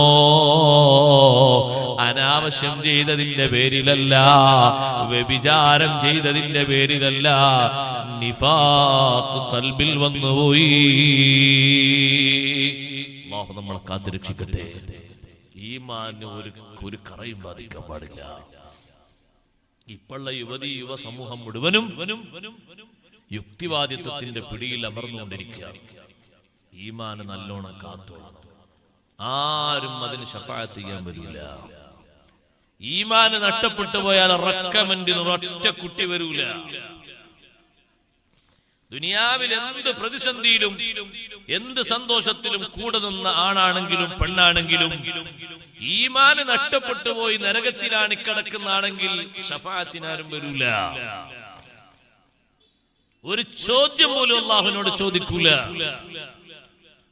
അനാവശ്യം ചെയ്തതിന്റെ പേരിലല്ല, വ്യഭിചാരം ചെയ്തതിന്റെ പേരിലല്ല, നിഫാഖ് ഖൽബിൽ വന്നുപോയി. അല്ലാഹു നമ്മളെ കാത്തുരക്ഷിക്കട്ടെ. ഈമാന് ഒരു കറയും ബാധിക്കാൻ പാടില്ല. ഇപ്പോഴുള്ള യുവ സമൂഹം മുഴുവനും യുക്തിവാദിത്വത്തിന്റെ പിടിയിൽ അമർന്നുകൊണ്ടിരിക്കുകയാണ്. ഈമാന് നല്ലോണം കാത്തോളണം. ആരും അതിന് ശഫാഅത്ത് ചെയ്യാൻ വരില്ല. ഈമാന് നഷ്ടപ്പെട്ടു പോയാൽ റെക്കമെൻഡിന് ഒരൊറ്റ കുട്ടി വരൂല. ദുനിയാവിൽ എന്ത് പ്രതിസന്ധിയിലും എന്ത് സന്തോഷത്തിലും കൂടെ നിന്ന ആണാണെങ്കിലും പെണ്ണാണെങ്കിലും ഈമാന് നഷ്ടപ്പെട്ടു പോയി നരകത്തിലാണ് കിടക്കുന്നതാണെങ്കിൽ ശഫാഅത്തിനാരും വരൂല. ഒരു ചോദ്യം പോലും അല്ലാഹുവിനോട് ചോദിക്കൂല.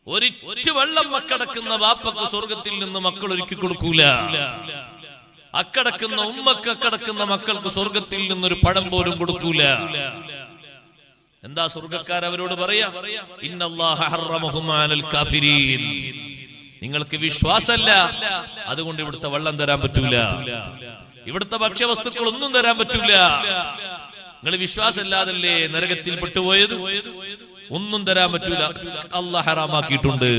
ഒരിറ്റു വെള്ളം അക്കടക്കുന്ന വാപ്പക്ക് സ്വർഗത്തിൽ നിന്ന് മക്കൾ ഒരുക്കി കൊടുക്കൂല. അക്കടക്കുന്ന ഉമ്മക്ക് അക്കടക്കുന്ന മക്കൾക്ക് സ്വർഗത്തിൽ നിന്നൊരു പഴം പോലും കൊടുക്കൂല. എന്താ സ്വർഗക്കാർ അവരോട് പറയാ? ഇന്നല്ലാഹ ഹറമഹും അലൽ കാഫിരീൻ. നിങ്ങൾക്ക് വിശ്വാസമല്ല, അതുകൊണ്ട് ഇവിടുത്തെ വെള്ളം തരാൻ പറ്റൂല, ഇവിടുത്തെ ഭക്ഷ്യവസ്തുക്കൾ ഒന്നും തരാൻ പറ്റൂല. നിങ്ങൾ വിശ്വാസമില്ലാതല്ലേ നരകത്തിൽ പെട്ടുപോയത്, ഒന്നും തരാൻ പറ്റൂല, അല്ലാഹു ഹറാമാക്കിയിട്ടുണ്ട്.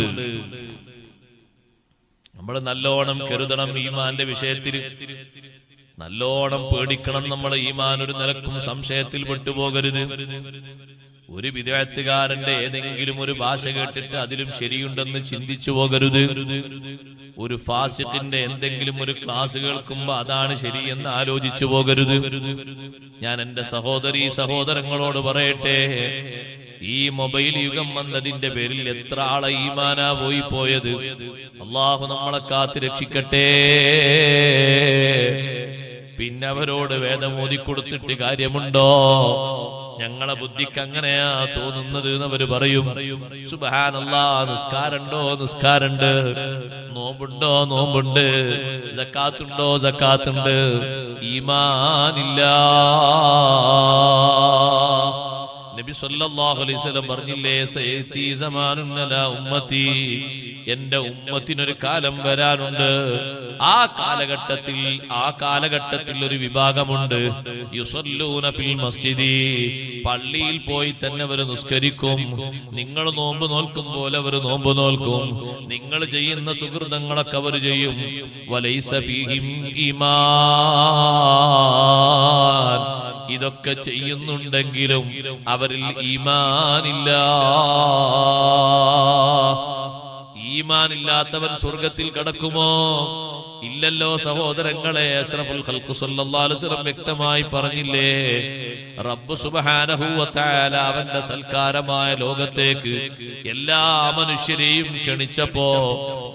നമ്മൾ നല്ലോണം കരുതണം ഈമാന്റെ വിഷയത്തിൽ, നല്ലോണം പേടിക്കണം. നമ്മൾ ഈമാൻ ഒരു നിലക്കും സംശയത്തിൽ പെട്ടുപോകരുത്. ഒരു വിദഗ്ധകാരന്റെ ഏതെങ്കിലും ഒരു ഭാഷ കേട്ടിട്ട് അതിലും ശരിയുണ്ടെന്ന് ചിന്തിച്ചു പോകരുത്. ഒരു ഫാസിഖിന്റെ എന്തെങ്കിലും ഒരു ക്ലാസ് കേൾക്കുമ്പോ അതാണ് ശരിയെന്ന് ആലോചിച്ചു പോകരുത്. ഞാൻ എന്റെ സഹോദരീ സഹോദരങ്ങളോട് പറയട്ടെ, ഈ മൊബൈൽ യുഗം വന്നതിന്റെ പേരിൽ എത്ര ആളെ ഈമാനാ പോയത്. അല്ലാഹു നമ്മളെ കാത്ത് രക്ഷിക്കട്ടെ. പിന്നെ അവരോട് വേദം ഓതിക്കൊടുത്തിട്ട് കാര്യമുണ്ടോ? ഞങ്ങളെ ബുദ്ധിക്ക് അങ്ങനെയാ തോന്നുന്നത് എന്നവര് പറയും. സുബ്ഹാനല്ലാഹ്, നിസ്കാരമുണ്ടോ? നിസ്കാരമുണ്ട്. നോമ്പുണ്ടോ? നോമ്പുണ്ട്. സക്കാത്തുണ്ടോ? സക്കാത്തുണ്ട്. ഈമാനില്ല. നബി സല്ലല്ലാഹു അലൈഹി വസല്ലം പറഞ്ഞില്ലേ, സയതി സമാനുൻ അലാ ഉമ്മത്തി, എന്റെ ഉമ്മത്തിനൊരു കാലം വരാനുണ്ട്. ആ കാലഘട്ടത്തിൽ ഒരു വിഭാഗമുണ്ട്. യുസല്ലൂന ഫിൽ മസ്ജിദി, പള്ളിയിൽ പോയി തന്നെ അവർ നിസ്കരിക്കും. നിങ്ങൾ നോമ്പ് നോൽക്കും പോലെ അവർ നോമ്പ് നോൽക്കും. നിങ്ങൾ ചെയ്യുന്ന സുഹൃതങ്ങളൊക്കെ അവർ ചെയ്യും. വലൈസ ഫീഹിം ഈമാൻ, ഇതൊക്കെ ചെയ്യുന്നുണ്ടെങ്കിലും അവരിൽ ഈമാനില്ല. ഈമാനില്ലാത്തവൻ സ്വർഗത്തിൽ കടക്കുമോ? ഇല്ലല്ലോ സഹോദരങ്ങളെ. അഷ്റഫുൽ ഖൽഖ് സല്ലല്ലാഹു അലൈഹി വസല്ലം വ്യക്തമായി പറഞ്ഞില്ലേ, റബ്ബ് സുബ്ഹാനഹു വ തആല അവന്റെ സൽക്കാരമായ ലോകത്തേക്ക് എല്ലാ മനുഷ്യരെയും ക്ഷണിച്ചപ്പോ,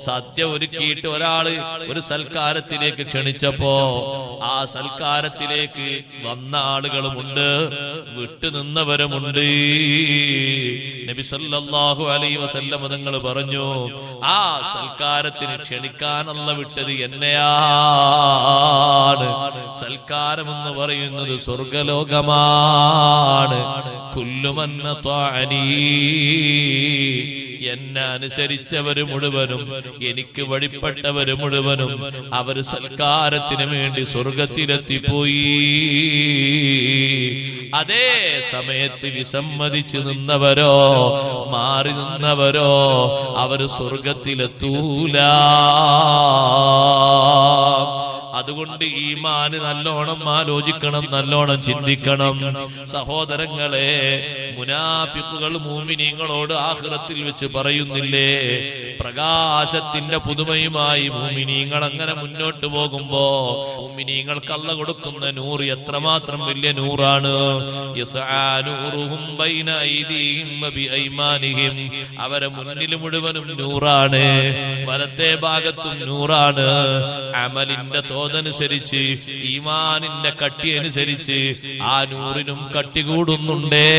സദ്യ ഒരുക്കിയിട്ട് ഒരാള് ഒരു സൽക്കാരത്തിലേക്ക് ക്ഷണിച്ചപ്പോ ആ സൽക്കാരത്തിലേക്ക് വന്ന ആളുകളുമുണ്ട്, വിട്ടുനിന്നവരുമുണ്ട്. നബി സല്ലല്ലാഹു അലൈഹി വസല്ലം തങ്ങൾ പറഞ്ഞു, ആ സൽക്കാരത്തിന് ക്ഷണിക്കാൻ അല്ലാഹു വിട്ടത് എന്നെയാണ്. സൽക്കാരം എന്ന് പറയുന്നത് സ്വർഗലോകമാണ്. കുല്ലുമൻ അത്വഅനി, എന്നെ അനുസരിച്ചവര് മുഴുവനും, എനിക്ക് വഴിപ്പെട്ടവര് മുഴുവനും അവർ സൽക്കാരത്തിന് വേണ്ടി സ്വർഗത്തിലെത്തിപ്പോയി. അതേ സമയത്ത് വിസമ്മതിച്ചു നിന്നവരോ മാറി നിന്നവരോ അവർ സ്വർഗത്തിലെത്തൂല. അതുകൊണ്ട് ഈമാന് നല്ലോണം ആലോചിക്കണം, നല്ലോണം ചിന്തിക്കണം. സഹോദരങ്ങളെ, മുനാഫിഖുകൾ മുഅ്മിനീങ്ങളോട് ആഖിറത്തിൽ വെച്ച് പറയുന്നില്ലേ, പ്രകാശത്തിന്റെ പുതുമയുമായി മുഅ്മിനീങ്ങൾ അങ്ങനെ മുന്നോട്ട് പോകുമ്പോ മുഅ്മിനീങ്ങൾക്ക് അല്ലാഹു കൊടുക്കുന്ന നൂറ് എത്രമാത്രം വലിയ നൂറാണ്. യസ്ആ നൂറുഹും ബൈന ഐദീഹിം വബിഐമാനിഹിം, അവരെ മുന്നിൽ മുഴുവനും നൂറാണ്, വലത്തെ ഭാഗത്തും നൂറാണ്. അമലിന്റെ തോതനുസരിച്ച്, ഈമാനിന്റെ കട്ടി അനുസരിച്ച് ആ നൂറിനും കട്ടി കൂടുന്നുണ്ടേ.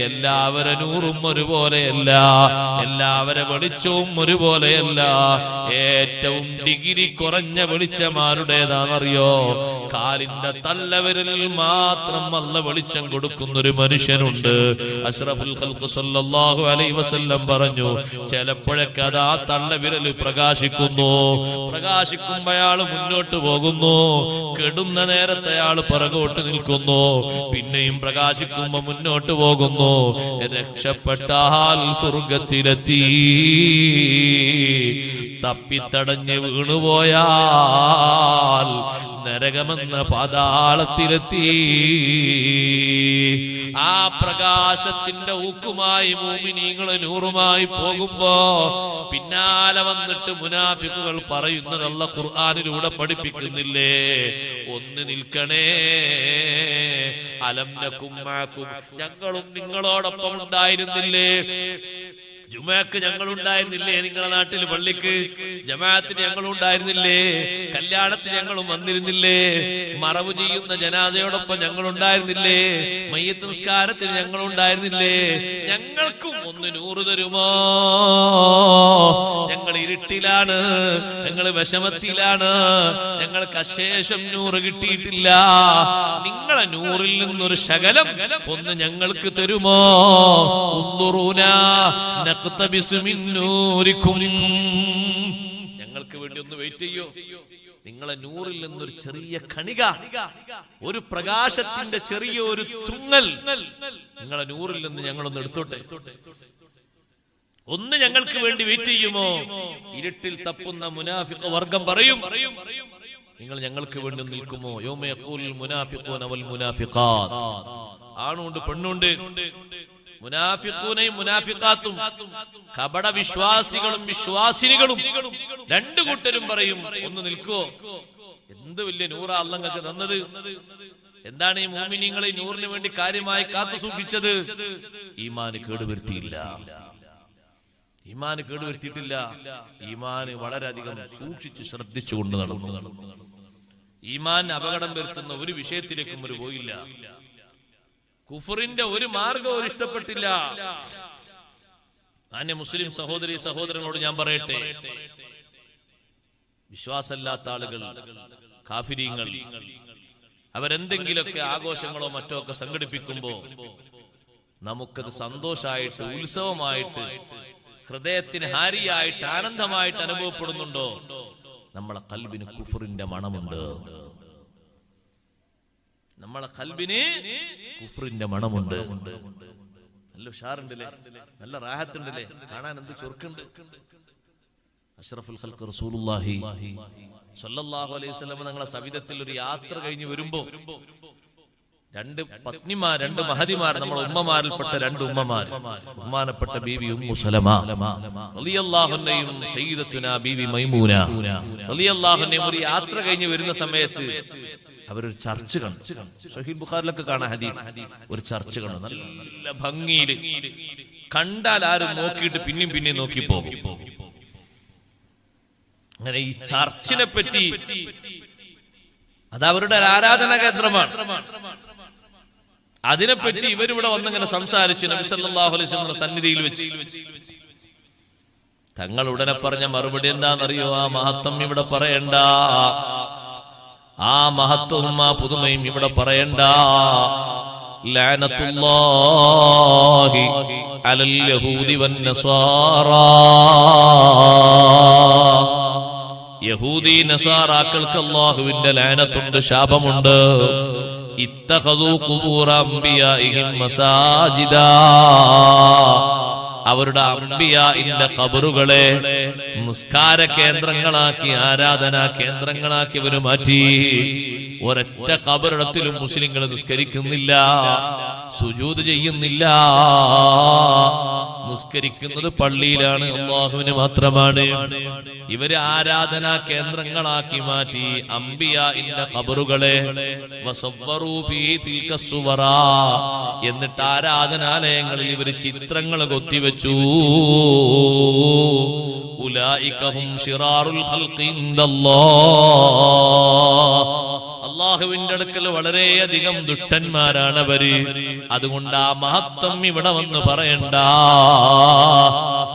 എല്ലാവരെ നൂറും ഒരുപോലെയല്ല, എല്ലാവരെ വെളിച്ചവും ഒരുപോലെയല്ല. ഏറ്റവും ഡിഗ്രി കുറഞ്ഞ വെളിച്ചമാരുടേതാണെന്നറിയോ? കാലിന്റെ തള്ളവിരലിൽ മാത്രം അല്ലാഹു വെളിച്ചം കൊടുക്കുന്ന ഒരു മനുഷ്യനുണ്ട്. അഷ്റഫുൽ ഖൽഖ് സല്ലല്ലാഹു അലൈഹി വസല്ലം പറഞ്ഞു, ചിലപ്പോഴൊക്കെ അതാ തള്ളവിരൽ പ്രകാശിക്കുന്നു. പ്രകാശിക്കുമ്പോൾ അയാൾ മുന്നോട്ട് പോകുന്നു, കെടുന്ന നേരത്തെ അയാൾ പിറകോട്ട് നിൽക്കുന്നു, പിന്നെയും പ്രകാശിക്കുമ്പോ മുന്നോട്ട് പോകുന്നു. രക്ഷപ്പെട്ടാൽ സ്വർഗത്തിലെത്തി, തപ്പിത്തടഞ്ഞ് വീണുപോയാൽ നരകമെന്ന പാതാളത്തിലെത്തി. ആ പ്രകാശത്തിന്റെ ഊക്കുമായി മുഅ്മിനീങ്ങൾ നൂറുമായി പോകുമ്പോ പിന്നാലെ വന്നിട്ട് മുനാഫിഖുകൾ പറയുന്നത് അല്ലാഹു ഖുർആനിലൂടെ പഠിപ്പിക്കുന്നില്ലേ? ഒന്ന് നിൽക്കണേ, അലം നകും മഅകും, ഞങ്ങളും നിങ്ങളോടൊപ്പം ഉണ്ടായിരുന്നില്ലേ? ജുമഅക്ക് ഞങ്ങൾ ഉണ്ടായിരുന്നില്ലേ? നിങ്ങളുടെ നാട്ടിൽ പള്ളിക്ക് ജമാഅത്തിന് ഞങ്ങൾ ഉണ്ടായിരുന്നില്ലേ? കല്യാണത്തിന് ഞങ്ങളും വന്നിരുന്നില്ലേ? മറവ് ചെയ്യുന്ന ജനാസയോടൊപ്പം ഞങ്ങൾ ഉണ്ടായിരുന്നില്ലേ? മയ്യിത്ത് നിസ്കാരത്തിന് ഞങ്ങൾ ഉണ്ടായിരുന്നില്ലേ? ഞങ്ങൾക്കും ഒന്ന് നൂറ് തരുമോ? ഞങ്ങൾ ഇരുട്ടിലാണ്, ഞങ്ങൾ വിഷമത്തിലാണ്, ഞങ്ങൾക്ക് അശേഷം നൂറ് കിട്ടിയിട്ടില്ല. നിങ്ങളെ നൂറിൽ നിന്നൊരു ശകലം ഒന്ന് ഞങ്ങൾക്ക് തരുമോ? ഞങ്ങൾക്ക് വേണ്ടി ഒന്ന് വെയിറ്റ് ചെയ്യോ? നിങ്ങളെ നൂറിൽ നിന്നൊരു ചെറിയ കണിക, ഒരു പ്രകാശത്തിന്റെ ചെറിയ ഒരു തുങ്ങൽ നിങ്ങളെ നൂറിൽ നിന്ന് ഞങ്ങളൊന്ന് എടുത്തോട്ടെ. ഒന്ന് ഞങ്ങൾക്ക് വേണ്ടി വെയിറ്റ് ചെയ്യുമോ? ഇരുട്ടിൽ തപ്പുന്ന മുനാഫിഖ് വർഗം പറയും, നിങ്ങൾ ഞങ്ങൾക്ക് വേണ്ടി നിൽക്കുമോ? യൗമ യഖൂലുൽ മുനാഫിഖൂന വൽ മുനാഫിഖാത്ത്, ആണുണ്ട് പെണ്ണുണ്ട്. മുനാഫിഖൂനയും മുനാഫിഖാത്തും, കപട വിശ്വാസികളും വിശ്വാസിനികളും, രണ്ടു കൂട്ടരും പറയും, ഒന്ന് നിൽക്കുവോ? എന്ത് വലിയ നൂറാ അല്ലാഹു നിങ്ങൾക്ക് തന്നത്. എന്താണ് ഈ മുഅ്മിനീങ്ങളെ നൂറിന് വേണ്ടി കാര്യമായി കാത്തു സൂക്ഷിച്ചത്? ഈമാന് കേടുവരുത്തിയില്ല, ഈമാന് കേടുവരുത്തിയിട്ടില്ല. ഈമാന് വളരെയധികം സൂക്ഷിച്ച് ശ്രദ്ധിച്ചുകൊണ്ട് നടന്നു. ഈമാൻ അപകടം വരുത്തുന്ന ഒരു വിഷയത്തിലേക്കും ഒരു പോയില്ല. കുഫറിന്റെ ഒരു മാർഗവും ഇഷ്ടപ്പെട്ടില്ല. അന്യ മുസ്ലിം സഹോദരി സഹോദരങ്ങളോട് ഞാൻ പറയട്ടെ, വിശ്വാസമില്ലാത്ത ആളുകൾ, കാഫിരീങ്ങൾ, അവരെന്തെങ്കിലുമൊക്കെ ആഘോഷങ്ങളോ മറ്റോ ഒക്കെ സംഘടിപ്പിക്കുമ്പോ നമുക്കത് സന്തോഷമായിട്ട്, ഉത്സവമായിട്ട്, ഹൃദയത്തിന് ഹാരിയായിട്ട്, ആനന്ദമായിട്ട് അനുഭവപ്പെടുന്നുണ്ടോ? നമ്മളെ ഖൽബിന് കുഫറിന്റെ മണമുണ്ട്. നമ്മളെ ഖൽബിന് കുഫറിന്റെ മണമുണ്ട്. നല്ല ഉഷാറുണ്ടല്ലേ, നല്ല റാഹത്തുണ്ടല്ലേ, കാണാൻ എന്ത് ചൊറുക്കുണ്ട്. അഷ്റഫുൽ ഖൽഖ് റസൂലുള്ളാഹി സ്വല്ലല്ലാഹു അലൈഹി വസല്ലം ഞങ്ങളെ സവിധത്തിൽ ഒരു യാത്ര കഴിഞ്ഞ് വരുമ്പോ രണ്ട് പത്നിമാർ, രണ്ട് മഹദിമാർ, നമ്മുടെ ഉമ്മമാരിൽപ്പെട്ട രണ്ട് ഉമ്മമാർ, ബഹുമാനപ്പെട്ട ബീവി ഉമ്മു സലമ റളിയല്ലാഹു അൻഹയും സയ്യിദത്തുനാ ബീവി മൈമൂന റളിയല്ലാഹു അൻഹയും ഒരു യാത്ര കഴിഞ്ഞ് വരുന്ന സമയത്ത് അവരൊരു ചർച്ച് കണ്ടു. സഹീഹ് ബുഖാരിലൊക്കെ കാണാം ഹദീസ്. ഒരു ചർച്ച് കണ്ടു, നല്ല ഭംഗിയിൽ, കണ്ടാൽ ആരും നോക്കിയിട്ട് പിന്നെയും പിന്നെയും നോക്കി പോകും. അങ്ങനെ ഈ ചർച്ചിനെ പറ്റി, അത് അവരുടെ ഒരു ആരാധനാ കേന്ദ്രമാണ്. അതിനെപ്പറ്റി ഇവരിവിടെ വന്നിങ്ങനെ സംസാരിച്ചു നബി സല്ലല്ലാഹു അലൈഹി വസല്ലം സന്നിധിയിൽ വെച്ച്. തങ്ങൾ ഉടനെ പറഞ്ഞ മറുപടി എന്താണെന്നറിയോ? ആ മഹത്വം ഇവിടെ പറയണ്ട, ആ മഹത്വവും ആ പുതുമയും ഇവിടെ പറയണ്ട. ലഅനത്തുല്ലാഹി അലൽ യഹൂദി വൻ നസാറാ, യഹൂദി നസാറാക്കൾക്ക് അല്ലാഹുവിന്റെ ലഅനത്തുണ്ട്, ശാപമുണ്ട്. ഇത്തഖദൂ ഖുബൂറ അംബിയാഇഹിം മസാജിദാ, അവരുടെ അംബിയാഇന്റെ ഖബറുകളെ നിസ്കാര കേന്ദ്രങ്ങളാക്കി ആരാധനാ കേന്ദ്രങ്ങളാക്കി അവര് മാറ്റി. ഒരൊറ്റ ഖബറിടത്തിലും മുസ്ലിങ്ങൾ നിസ്കരിക്കുന്നില്ല, സുജൂദ് ചെയ്യുന്നില്ല. നിസ്കരിക്കുന്നത് പള്ളിയിലാണ്, അല്ലാഹുവിന് മാത്രമാണ്. ഇവര് ആരാധനാ കേന്ദ്രങ്ങളാക്കി മാറ്റി അംബിയാഇന്റെ ഖബറുകളെ. വസവ്വറൂ ഫീ തിൽക സുവറ, എന്നിട്ട് ആരാധനാലയങ്ങളിൽ ഇവർ ചിത്രങ്ങൾ കൊത്തിവെച്ചു. ഉലൈക ഹും ശിറാറുൽ ഖൽഖി ഇൻദല്ലാഹ്, അല്ലാഹുവിന്റെ അടുക്കൽ വളരെയധികം ദുഷ്ടന്മാരാണ് അവര്. അതുകൊണ്ട് ആ മഹത്വം ഇവിടെ വന്ന് പറയണ്ട.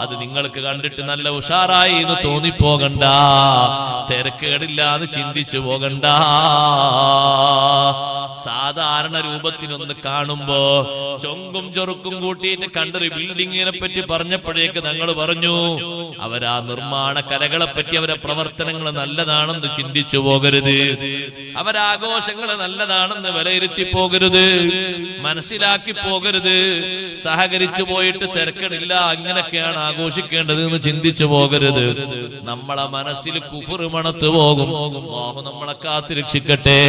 അത് നിങ്ങൾക്ക് കണ്ടിട്ട് നല്ല ഉഷാറായി എന്ന് തോന്നിപ്പോകണ്ട, തിരക്കേടില്ല എന്ന് ചിന്തിച്ചു പോകണ്ട. സാധാരണ രൂപത്തിനൊന്ന് കാണുമ്പോ ചൊങ്കും ചൊറുക്കും കൂട്ടിയിട്ട് കണ്ടൊരു ബിൽഡിങ്ങിനെ പറ്റി പറഞ്ഞപ്പോഴേക്ക് ഞങ്ങൾ പറഞ്ഞു, അവരാ നിർമ്മാണ കലകളെ പറ്റി അവരെ പ്രവർത്തനങ്ങൾ നല്ലതാണെന്ന് ചിന്തിച്ചു പോകരുത്, അവരാഘോഷങ്ങൾ നല്ലതാണെന്ന് വിലയിരുത്തി പോകരുത്, മനസ്സിലാക്കി പോകരുത്. സഹകരിച്ചു പോയിട്ട് തിരക്കടില്ല, അങ്ങനെയൊക്കെയാണ് ആഘോഷിക്കേണ്ടത് എന്ന് ചിന്തിച്ചു പോകരുത്. നമ്മളെ മനസ്സിൽ കുഫർ മണത്തു പോകും. അല്ലാഹു നമ്മളെ കാത്ത് രക്ഷിക്കട്ടെ.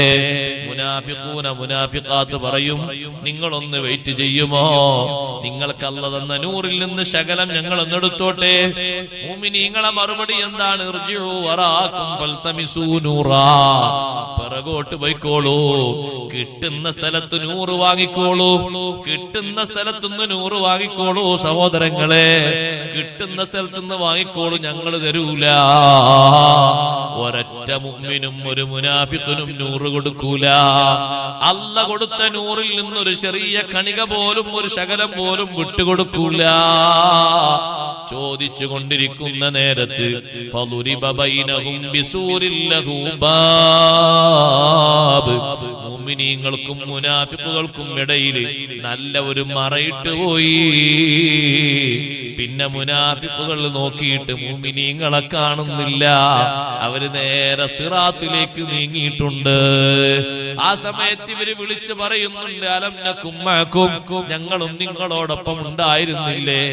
മുനാഫിഖാത്ത് പറയും, നിങ്ങളൊന്ന് വെയിറ്റ് ചെയ്യുമോ? നിങ്ങൾക്ക് അല്ലാഹു തന്ന നൂറിൽ നിന്ന് ശകലം ഞങ്ങൾ ഒന്നെടുത്തോട്ടെ. മുഅ്മിനീങ്ങളെ മറുപടി എന്താണ്? ഇർജിഉ വറാഅകും ഫൽതമിസൂ നൂറാ, പിറകോട്ട് പോയിക്കോളൂ, കിട്ടുന്ന സ്ഥലത്ത് 100 വാങ്ങിക്കോളൂ, കിട്ടുന്ന സ്ഥലത്തുനിന്ന് 100 വാങ്ങിക്കോളൂ. സഹോദരങ്ങളെ, കിട്ടുന്ന സ്ഥലത്തുനിന്ന് വാങ്ങിക്കോളൂ, ഞങ്ങൾ തരൂല. ഒരൊറ്റ മുഅ്മിനും ഒരു മുനാഫിഖിനും 100 കൊടുക്കൂല. അല്ലാഹു കൊടുത്ത 100ൽ നിന്നൊരു ചെറിയ കണിക പോലും, ഒരു ശകലം പോലും വിട്ടുകൊടുക്കൂല. ചോദിച്ചു കൊണ്ടിരിക്കുന്ന നേരത്ത് ഫളുരിബ ബൈനഹും ബിസൂരിൻ ലഹു ബാബ്, മുഅ്മിനീങ്ങൾക്കും മുനാഫിഖുകൾക്കും ഇടയിൽ നല്ല ഒരു മറയിട്ട് പോയി. പിന്നെ മുനാഫിഖുകൾ നോക്കിയിട്ട് മുഅ്മിനീങ്ങളെ കാണുന്നില്ല, അവര് നേരെ സിറാത്തിലേക്ക് നീങ്ങിയിട്ടുണ്ട്. ആ സമയത്ത് ഇവര് വിളിച്ചു പറയുന്നുണ്ട്, അലം നകും മഅകും, ഞങ്ങളും നിങ്ങളോടൊപ്പം ഉണ്ടായിരുന്നില്ലേ?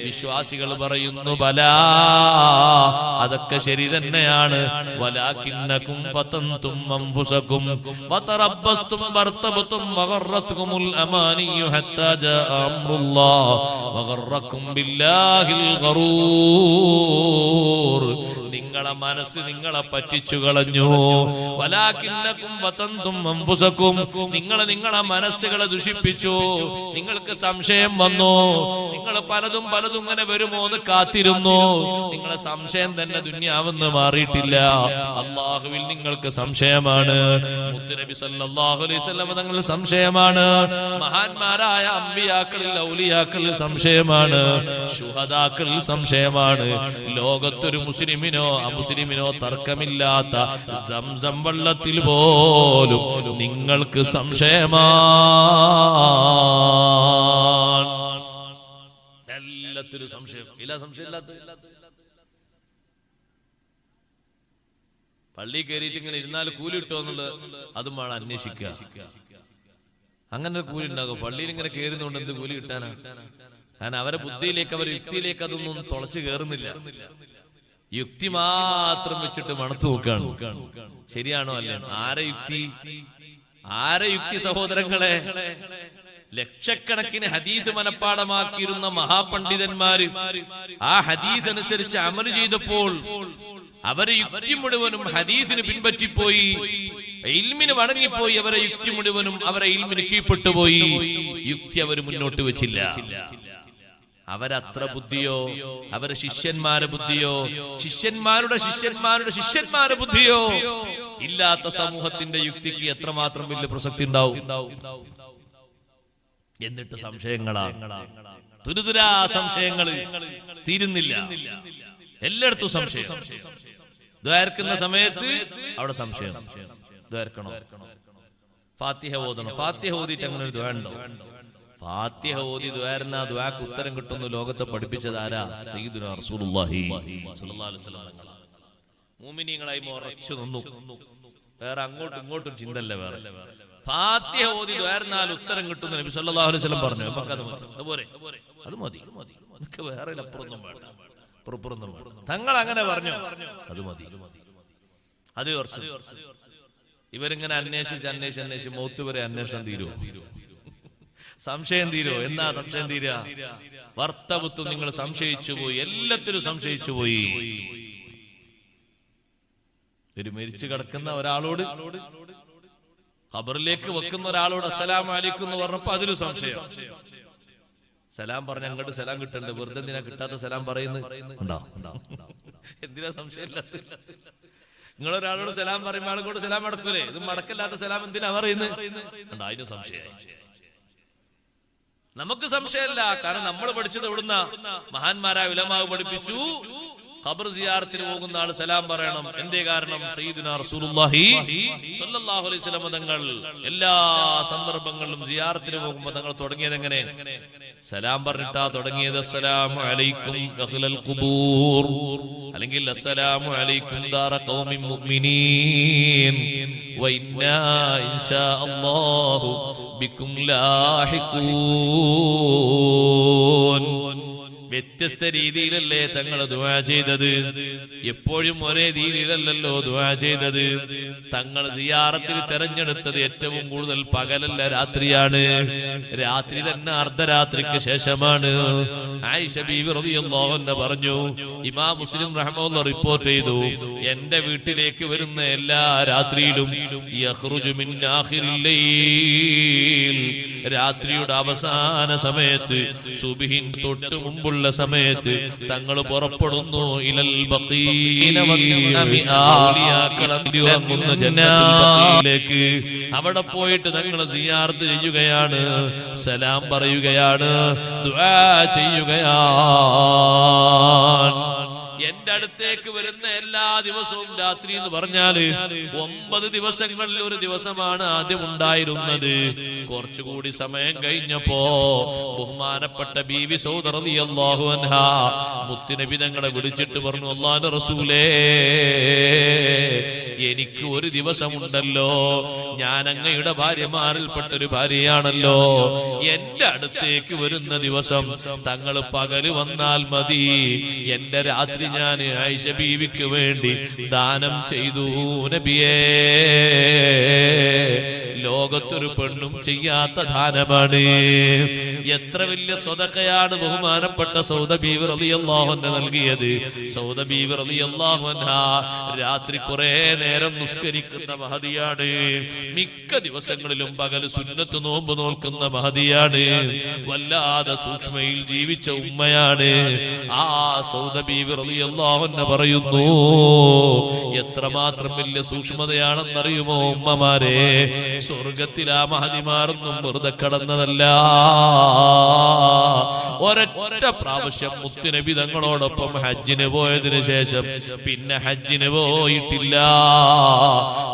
വിശ്വാസികൾ പറയുന്നു, ബലാ, അതൊക്കെ ശരി തന്നെയാണ്. വലാകിന്നകും ഫതൻതും അൻഫുസകും വതറബ്ബസ്തും വർതബതും വഗറത്കുമുൽ അമാനിയു ഹത്താ ജാഅ അംറുല്ലാഹ് വഗറക്കും ബില്ലാഹിൽ ഗറൂർ. നിങ്ങളെ മനസ്സ് നിങ്ങളെ പറ്റിച്ചു കളഞ്ഞു. വലാകിന്നകും ഫതൻതും അൻഫുസകും, നിങ്ങളെ മനസ്സുകളെ ദുഷിപ്പിച്ചു. നിങ്ങൾക്ക് സംശയം വന്നു, നിങ്ങൾ പലതും ഇങ്ങനെ വരുമോ എന്ന് കാത്തിരുന്നു. നിങ്ങളെ സംശയം തന്നെ ദുനിയാവെന്ന് മാറിയിട്ടില്ല. അല്ലാഹുവിൽ നിങ്ങൾക്ക് സംശയമാണ്. മുത്തുനബി സല്ലല്ലാഹു അലൈഹി വസല്ലം തങ്ങൾ സംശയമാണ്. മഹാന്മാരായ അമ്പിയാക്കളിൽ ഔലിയാക്കളിൽ സംശയമാണ്. ശുഹദാക്കളിൽ സംശയമാണ്. ലോകത്തൊരു മുസ്ലിമിനോ അമുസ്ലിമിനോ തർക്കമില്ലാത്ത സംസം വെള്ളത്തിൽ പോലും നിങ്ങൾക്ക് സംശയമാണ്. എല്ലാത്തിനും സംശയം ഇല്ല, സംശയമില്ലാത്ത. പള്ളി കയറിയിട്ട് ഇങ്ങനെ ഇരുന്നാൽ കൂലി കിട്ടുമോ എന്നുള്ളത് അതും വേണം അന്വേഷിക്കുക. അങ്ങനെ കൂലി ഉണ്ടാകും? പള്ളിയിൽ ഇങ്ങനെ കയറുന്നതുകൊണ്ട് എന്ത് കൂലി കിട്ടാനാ? കാരണം അവരെ ബുദ്ധിയിലേക്ക്, അവരുടെ യുക്തിയിലേക്ക് അതൊന്നും തുളച്ചു കയറുന്നില്ല. യുക്തി മാത്രം വെച്ചിട്ട് മണത്തു നോക്കാണ്. ശരിയാണോ അല്ലേ? ആരെ യുക്തി സഹോദരങ്ങളെ? ലക്ഷക്കണക്കിന് ഹദീസ് മനപ്പാടമാക്കിയിരുന്ന മഹാപണ്ഡിതന്മാര് ആ ഹദീസ് അനുസരിച്ച് അമല് ചെയ്തപ്പോൾ അവരെ യുക്തി മുഴുവനും ഹദീസിന് പിൻപറ്റിപ്പോയി, ഇൽമിന് വണങ്ങിപ്പോയി. അവരെ യുക്തി മുഴുവനും അവരെ ഇൽമിന് കീഴ്പ്പെട്ടുപോയി. യുക്തി അവർ മുന്നോട്ട് വെച്ചില്ല. അവരത്ര ബുദ്ധിയോ, അവരെ ശിഷ്യന്മാരെ ബുദ്ധിയോ, ശിഷ്യന്മാരുടെ ശിഷ്യന്മാരുടെ ശിഷ്യന്മാരെ ബുദ്ധിയോ ഇല്ലാത്ത സമൂഹത്തിന്റെ യുക്തിക്ക് എത്രമാത്രം വലിയ പ്രസക്തി ഉണ്ടാവും? എന്നിട്ട് സംശയങ്ങളാ, തുരുതുരാ സംശയങ്ങള് തീരുന്നില്ല. എല്ലായിടത്തും സംശയം. ദ്വാരക്കുന്ന സമയത്ത് അവിടെ സംശയം. ദ്വാരക്കണോ? ഫാത്തിഹ ഓതണം. ഫാത്തിഹ ഓതിയിട്ട് അങ്ങനെ ഒരു ദ്വാ ഉണ്ടോ? ഫാത്തിഹ ഓതി ദ്വാരുന്ന ദ്വാക്ക് ഉത്തരം കിട്ടുന്നു ലോകത്തെ പഠിപ്പിച്ചത് ആരാ? സയ്യിദുനാ റസൂലുള്ളാഹി സ്വല്ലല്ലാഹു അലൈഹി വസല്ലം. മുഅ്മിനീങ്ങളായി ഉറച്ചു നിന്നു. വേറെ അങ്ങോട്ടും ഇങ്ങോട്ടും ചിന്തല്ല. വേറെ ഫാത്തിഹ ഓതി ദ്വാരുന്നാൽ ഉത്തരം കിട്ടുന്നു നബി സല്ലല്ലാഹു അലൈഹി വസല്ലം പറഞ്ഞു. നമുക്കത് അതുപോലെ അത് മതി, നമുക്ക് വേറെ അപ്പുറമൊന്നും വേണ്ട. തങ്ങൾ അങ്ങനെ പറഞ്ഞു, അത് മതി. അത് കുറച്ച് ഇവരിങ്ങനെ അന്വേഷിച്ച് മൗത്ത് വരെ അന്വേഷണം തീരുമോ? സംശയം തീരുമോ? എന്നാ സംശയം തീരുക? വർത്തവത്വം നിങ്ങൾ സംശയിച്ചു പോയി, എല്ലാത്തിലും സംശയിച്ചു പോയി. ഒരു മരിച്ചു കിടക്കുന്ന ഒരാളോട്, ഖബറിലേക്ക് വെക്കുന്ന ഒരാളോട് അസ്സലാമു അലൈക്കും എന്ന് പറഞ്ഞപ്പോ അതിലും സംശയം. സലാം പറഞ്ഞ അങ്ങോട്ട് സലാം കിട്ടണ്ടേ? വെറുതെ എന്തിനാ കിട്ടാത്ത സലാം പറയുന്നത്? എന്തിനാ സംശയമില്ലാത്ത? നിങ്ങളൊരാളോട് സലാം പറയുമ്പോൾ ആളോട് സലാം മടക്കൂലേ? ഇത് മടക്കല്ലാത്ത സലാം എന്തിനാ പറയുന്നത്? അതിന് സംശയം. നമുക്ക് സംശയമല്ല, കാരണം നമ്മൾ പഠിച്ചത് എവിടുന്ന? മഹാന്മാരായ ഉലമാവ് പഠിപ്പിച്ചു, ഖബർ സിയാറത്തിന് പോകുന്ന ആൾ സലാം പറയണം. എന്തേ കാരണം? സയ്യിദുനാ റസൂലുള്ളാഹി സ്വല്ലല്ലാഹു അലൈഹി വസല്ലം തങ്ങൾ എല്ലാ സന്ദർഭങ്ങളിലും സിയാറത്തിന് പോകുമ്പോൾ തങ്ങൾ തുടങ്ങിയത് എങ്ങനെ? സലാം പറഞ്ഞിട്ടാ തുടങ്ങിയത്. അസ്സലാമു അലൈക്കും അഹ്ലൽ ഖുബൂർ, അല്ലെങ്കിൽ അസ്സലാമു അലൈക്കും ദാറ ഖൗമിൻ മുഅ്മിനീൻ വ ഇന്നാ ഇൻഷാ അല്ലാഹു ബിക്കും ലാഹിഖൂൻ. വ്യത്യസ്ത രീതിയിലല്ലേ തങ്ങൾ ദുആ ചെയ്തത്? എപ്പോഴും ഒരേ രീതിയിലല്ലല്ലോ ദുആ ചെയ്തത്. തങ്ങൾ സിയാറത്തിൽ തെരഞ്ഞെടുത്തത് ഏറ്റവും കൂടുതൽ പകലല്ല, രാത്രിയാണ്. രാത്രി തന്നെ അർദ്ധരാത്രിക്ക് ശേഷമാണ്. ആയിഷ ബീവി റളിയല്ലാഹു അൻഹ പറഞ്ഞു, ഇമാം മുസ്ലിം റഹ്മത്തുള്ളാഹി റിപ്പോർട്ട് ചെയ്തു, എന്റെ വീട്ടിലേക്ക് വരുന്ന എല്ലാ രാത്രിയിലും യഖ്റുജു മിൻ ആഖിറിൽ ലൈൽ, രാത്രിയുടെ അവസാന സമയത്ത് സുബ്ഹിൻ തൊട്ട് മുമ്പുള്ള സമയത്ത് തങ്ങൾ പുറപ്പെടുന്നു. ഇലൽ ബഖീന ജന്നത്തിലേക്ക്, അവിടെ പോയിട്ട് തങ്ങൾ സിയാറത്ത് ചെയ്യുകയാണ്, സലാം പറയുകയാണ്, ദുആ ചെയ്യുകയാണ്. എന്റെ അടുത്തേക്ക് വരുന്ന എല്ലാ ദിവസവും രാത്രി എന്ന് പറഞ്ഞാല് 9 ദിവസങ്ങളിൽ ഒരു ദിവസമാണ് ആദ്യം ഉണ്ടായിരുന്നത്. കുറച്ചുകൂടി സമയം കഴിഞ്ഞപ്പോ ബഹുമാനപ്പെട്ട ബീവി സൗദ റളിയല്ലാഹു അൻഹാ മുത്തുനബി തങ്ങളെ വിളിച്ചിട്ട് പറഞ്ഞു, അല്ലാഹുവിന്റെ റസൂലേ, എനിക്ക് ഒരു ദിവസമുണ്ടല്ലോ, ഞാൻ അങ്ങയുടെ ഭാര്യമാരിൽപ്പെട്ട ഒരു ഭാര്യയാണല്ലോ, എന്റെ അടുത്തേക്ക് വരുന്ന ദിവസം തങ്ങൾ പകല് വന്നാൽ മതി, എന്റെ രാത്രി ഞാൻ ആയിഷ ബീവിക്ക് വേണ്ടി ദാനം ചെയ്തു നബിയേ. ലോകത്തൊരു പെണ്ണും ചെയ്യാത്ത ദാനമാണ്. എത്ര വലിയ സ്വതക്കയാണ് ബഹുമാനപ്പെട്ട സൗദ ബീവി റളിയല്ലാഹു അൻഹ നൽകിയത്. സൗദ ബീവി റളിയല്ലാഹു അൻഹ രാത്രി കുറെ നേരം നിസ്കരിക്കുന്ന മഹതിയാണ്. മിക്ക ദിവസങ്ങളിലും പകൽ സുന്നത്ത് നോമ്പ് നോൽക്കുന്ന മഹതിയാണ്. വല്ലാതെ സൂക്ഷ്മയിൽ ജീവിച്ച ഉമ്മയാണ്. ആ സൗദ ബീവി റളിയല്ലാഹു അൻഹ പറയുന്നു, എത്രമാത്രം വലിയ സൂക്ഷ്മതയാണെന്നറിയുമോ ഉമ്മമാരെ? സ്വർഗത്തിൽ ആ മഹതിമാരൊന്നും വെറുതെ കടന്നതല്ല. ഒരൊറ്റ പ്രാവശ്യം മുത്തുനബി തങ്ങളോടൊപ്പം ഹജ്ജിന് പോയതിനു ശേഷം പിന്നെ ഹജ്ജിന് പോയിട്ടില്ല,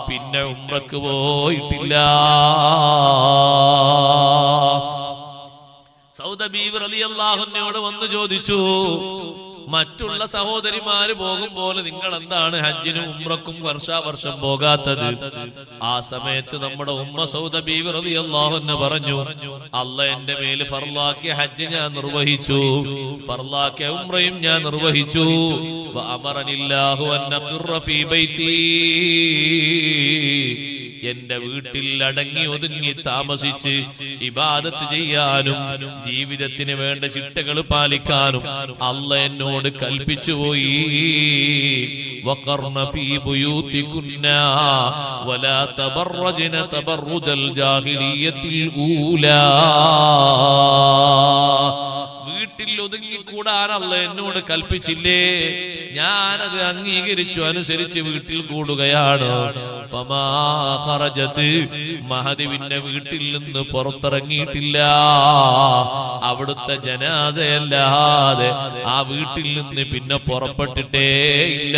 പിന്നെ ഉംറക്ക് പോയിട്ടില്ല. സൗദ ബീവി റളിയല്ലാഹു അൻഹയോട് വന്ന് ചോദിച്ചു, മറ്റുള്ള സഹോദരിമാര് പോകുമ്പോൾ നിങ്ങൾ എന്താണ് ഹജ്ജിനും ഉംറക്കും വർഷാവർഷം പോകാത്തത്? ആ സമയത്ത് നമ്മുടെ ഉമ്മ സൗദ ബീവി റളിയല്ലാഹു അൻഹ പറഞ്ഞു, അല്ലാഹ് എന്റെ മേൽ ഫർളാക്കിയ ഹജ്ജ് ഞാൻ നിർവഹിച്ചു, ഫർളാക്കിയ ഉംറയും ഞാൻ നിർവഹിച്ചു. വഅമറനില്ലാഹു അൻ അഖിറ ഫീ ബൈതി, എന്റെ വീട്ടിൽ അടങ്ങി ഒതുങ്ങി താമസിച്ച് ഇബാദത്ത് ചെയ്യാനും ജീവിതത്തിന് വേണ്ട ചിട്ടകൾ പാലിക്കാനും അല്ലാഹ് എന്നോട് കൽപ്പിച്ചുപോയി. വഖർന ഫീ ബുയൂതികുന്നാ വലാ തബറജ്ന തബറുജൽ ജാഹിലിയ്യത്തിൽ ഊലാ, വീട്ടിൽ ഒതുങ്ങിക്കൂടാൻ അല്ലാഹ് എന്നോട് കൽപ്പിച്ചില്ലേ, ഞാനത് അംഗീകരിച്ചു, അനുസരിച്ച് വീട്ടിൽ കൂടുകയാണ്. ഫമാ ഖറജത്, മഹദി പിന്നെ വീട്ടിൽ നിന്ന് പുറത്തിറങ്ങിയിട്ടില്ല. അവിടുത്തെ ജനാസയല്ലാതെ ആ വീട്ടിൽ നിന്ന് പിന്നെ പുറപ്പെട്ടിട്ടേ ഇല്ല.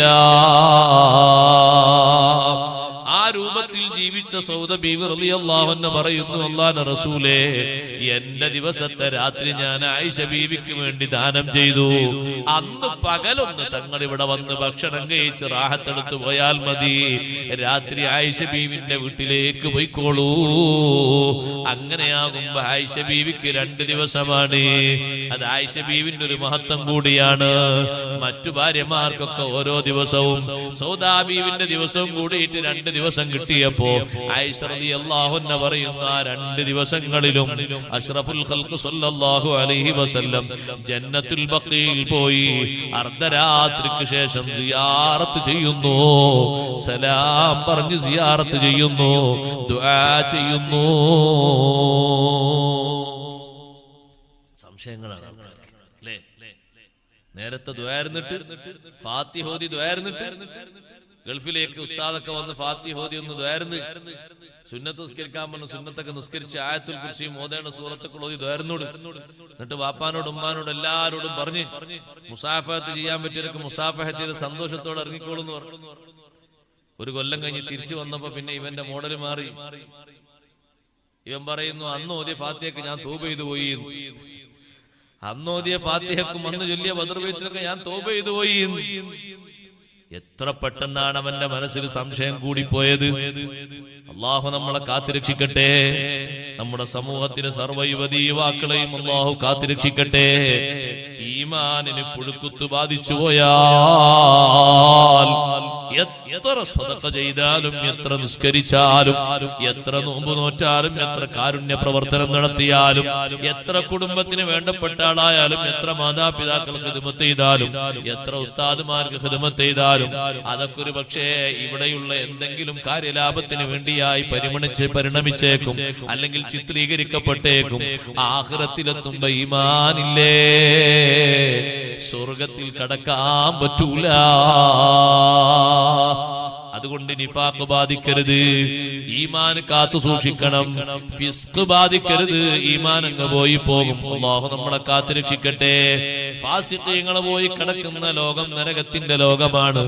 ആ രൂപത്തിൽ ജീവിച്ച സൗദ ബീവി റളിയല്ലാഹു അൻഹ പറയുന്നു, അല്ലാഹുവിന്റെ റസൂലേ, എന്റെ ദിവസത്തെ രാത്രി ഞാൻ ആയിഷ ബീവിക്ക് വേണ്ടി ദാനം ചെയ്തു. അന്ന് പകലൊന്ന് തങ്ങൾ ഇവിടെ വന്ന് ഭക്ഷണം കഴിച്ച് റാഹത്തെടുത്ത് പോയാൽ മതി, രാത്രി ആയിഷ ബീവിന്റെ വീട്ടിലേക്ക് പോയിക്കോളൂ. അങ്ങനെയാകുമ്പോ ആയിഷ ബീവിക്ക് 2 ദിവസമാണ്. അത് ആയിഷ ബീവിന്റെ ഒരു മഹത്വം കൂടിയാണ്. മറ്റു ഭാര്യമാർക്കൊക്കെ ഓരോ ദിവസവും, സൗദാ ബീവിന്റെ ദിവസവും കൂടിയിട്ട് 2 ദിവസം കിട്ടിയപ്പോ ആയിഷ റളിയല്ലാഹു അൻഹ പറയുന്ന 2 ദിവസങ്ങളിലും അഷ്റഫുൽ ഖൽഖ് സല്ലല്ലാഹു അലൈഹി വസല്ലം ജന്നത്തുൽ ബഖീൽ പോയി അർദ്ധരാത്രിക്ക് ശേഷം സിയാറത്ത് ചെയ്യുന്നു, സലാം പറഞ്ഞ് സിയാറത്ത് ചെയ്യുന്നു, ദുആ ചെയ്യുന്നു. സംശയങ്ങളാണ് അല്ലേ? നേരത്തെ ദുആയിരുന്നിട്ട് ഫാത്തിഹ ഓതി ദുആയിരുന്നിട്ട് ഗൾഫിലേക്ക് ഉസ്താദൊക്കെ വന്ന് ഫാത്തിഹ ഓതി ഒന്ന് ദുആയിരുന്ന് സുന്നത്ത് നിസ്കരിക്കാൻ പറഞ്ഞ സുന്നത്തൊക്കെ നിസ്കരിച്ച് ആയത്തുൽ കുർസിയും ഓതേണ്ട സൂറത്തൊക്കെ ഓതി ദുആയിരുന്നോട്. എന്നിട്ട് വാപ്പാനോട് ഉമ്മാനോട് എല്ലാരോടും പറഞ്ഞ് മുസാഫഹത്ത് ചെയ്യാൻ പറ്റിയവർക്ക് മുസാഫഹത്ത് ചെയ്ത് സന്തോഷത്തോടെ ഇറങ്ങിക്കോളൂന്ന് പറഞ്ഞു. 1 കൊല്ലം കഴിഞ്ഞ് തിരിച്ചു വന്നപ്പോ പിന്നെ ഇവന്റെ മോഡൽ മാറി. ഇവൻ പറയുന്നു, അന്ന് ഓതിയ ഫാത്തിഹയ്ക്ക് ഞാൻ തൗബ ചെയ്തു പോയി, അന്നോദിയ ഫാത്തിഹക്കും അന്ന് ചൊല്ലിയ ബദർ ബൈത്തിലൊക്കെ ഞാൻ തൗബ ചെയ്തു പോയി. എത്ര പെട്ടെന്നാണ് അവന്റെ മനസ്സിൽ സംശയം കൂടിപ്പോയത്. അള്ളാഹു നമ്മളെ കാത്തുരക്ഷിക്കട്ടെ. നമ്മുടെ സമൂഹത്തിന് സർവ്വ യുവതീ യുവാക്കളെയും അള്ളാഹു കാത്തുരക്ഷിക്കട്ടെ. ഈമാനിന് പുഴുക്കുത്തു ബാധിച്ചു പോയാൽ എത്ര സദഖ ചെയ്താലും, എത്ര നിസ്കരിച്ചാലും, എത്ര നോമ്പ് നോറ്റാലും, എത്ര കാരുണ്യ പ്രവർത്തനം നടത്തിയാലും, എത്ര കുടുംബത്തിന് വേണ്ടപ്പെട്ട ആളായാലും, എത്ര മാതാപിതാക്കൾക്ക് ഖിദ്മത്ത് ചെയ്താലും, എത്ര ഉസ്താദുമാർക്ക് ഖിദ്മത്ത് ചെയ്താലും, അതൊക്കെ ഒരു പക്ഷേ ഇവിടെയുള്ള എന്തെങ്കിലും കാര്യലാഭത്തിന് വേണ്ടിയായി പരിണമിച്ചേക്കും, അല്ലെങ്കിൽ ചിത്രീകരിക്കപ്പെട്ടേക്കും. ആഖിറത്തിലെത്തുമ്പോ ഈമാനില്ലേ, സ്വർഗത്തിൽ കടക്കാൻ പറ്റൂല. അതുകൊണ്ട് നിഫാഖ് ബാധിക്കരുത്, ഈമാൻ കാത്തു സൂക്ഷിക്കണം. ഫിസ്ഖ് ബാധിക്കരുത്, ഈമാൻ അങ്ങ് പോയി പോകും. അല്ലാഹു നമ്മളെ കാത്തു രക്ഷിക്കട്ടെ. ഫാസിഖീങ്ങളെ പോയി കിടക്കുന്ന ലോകം നരകത്തിന്റെ ലോകമാണ്.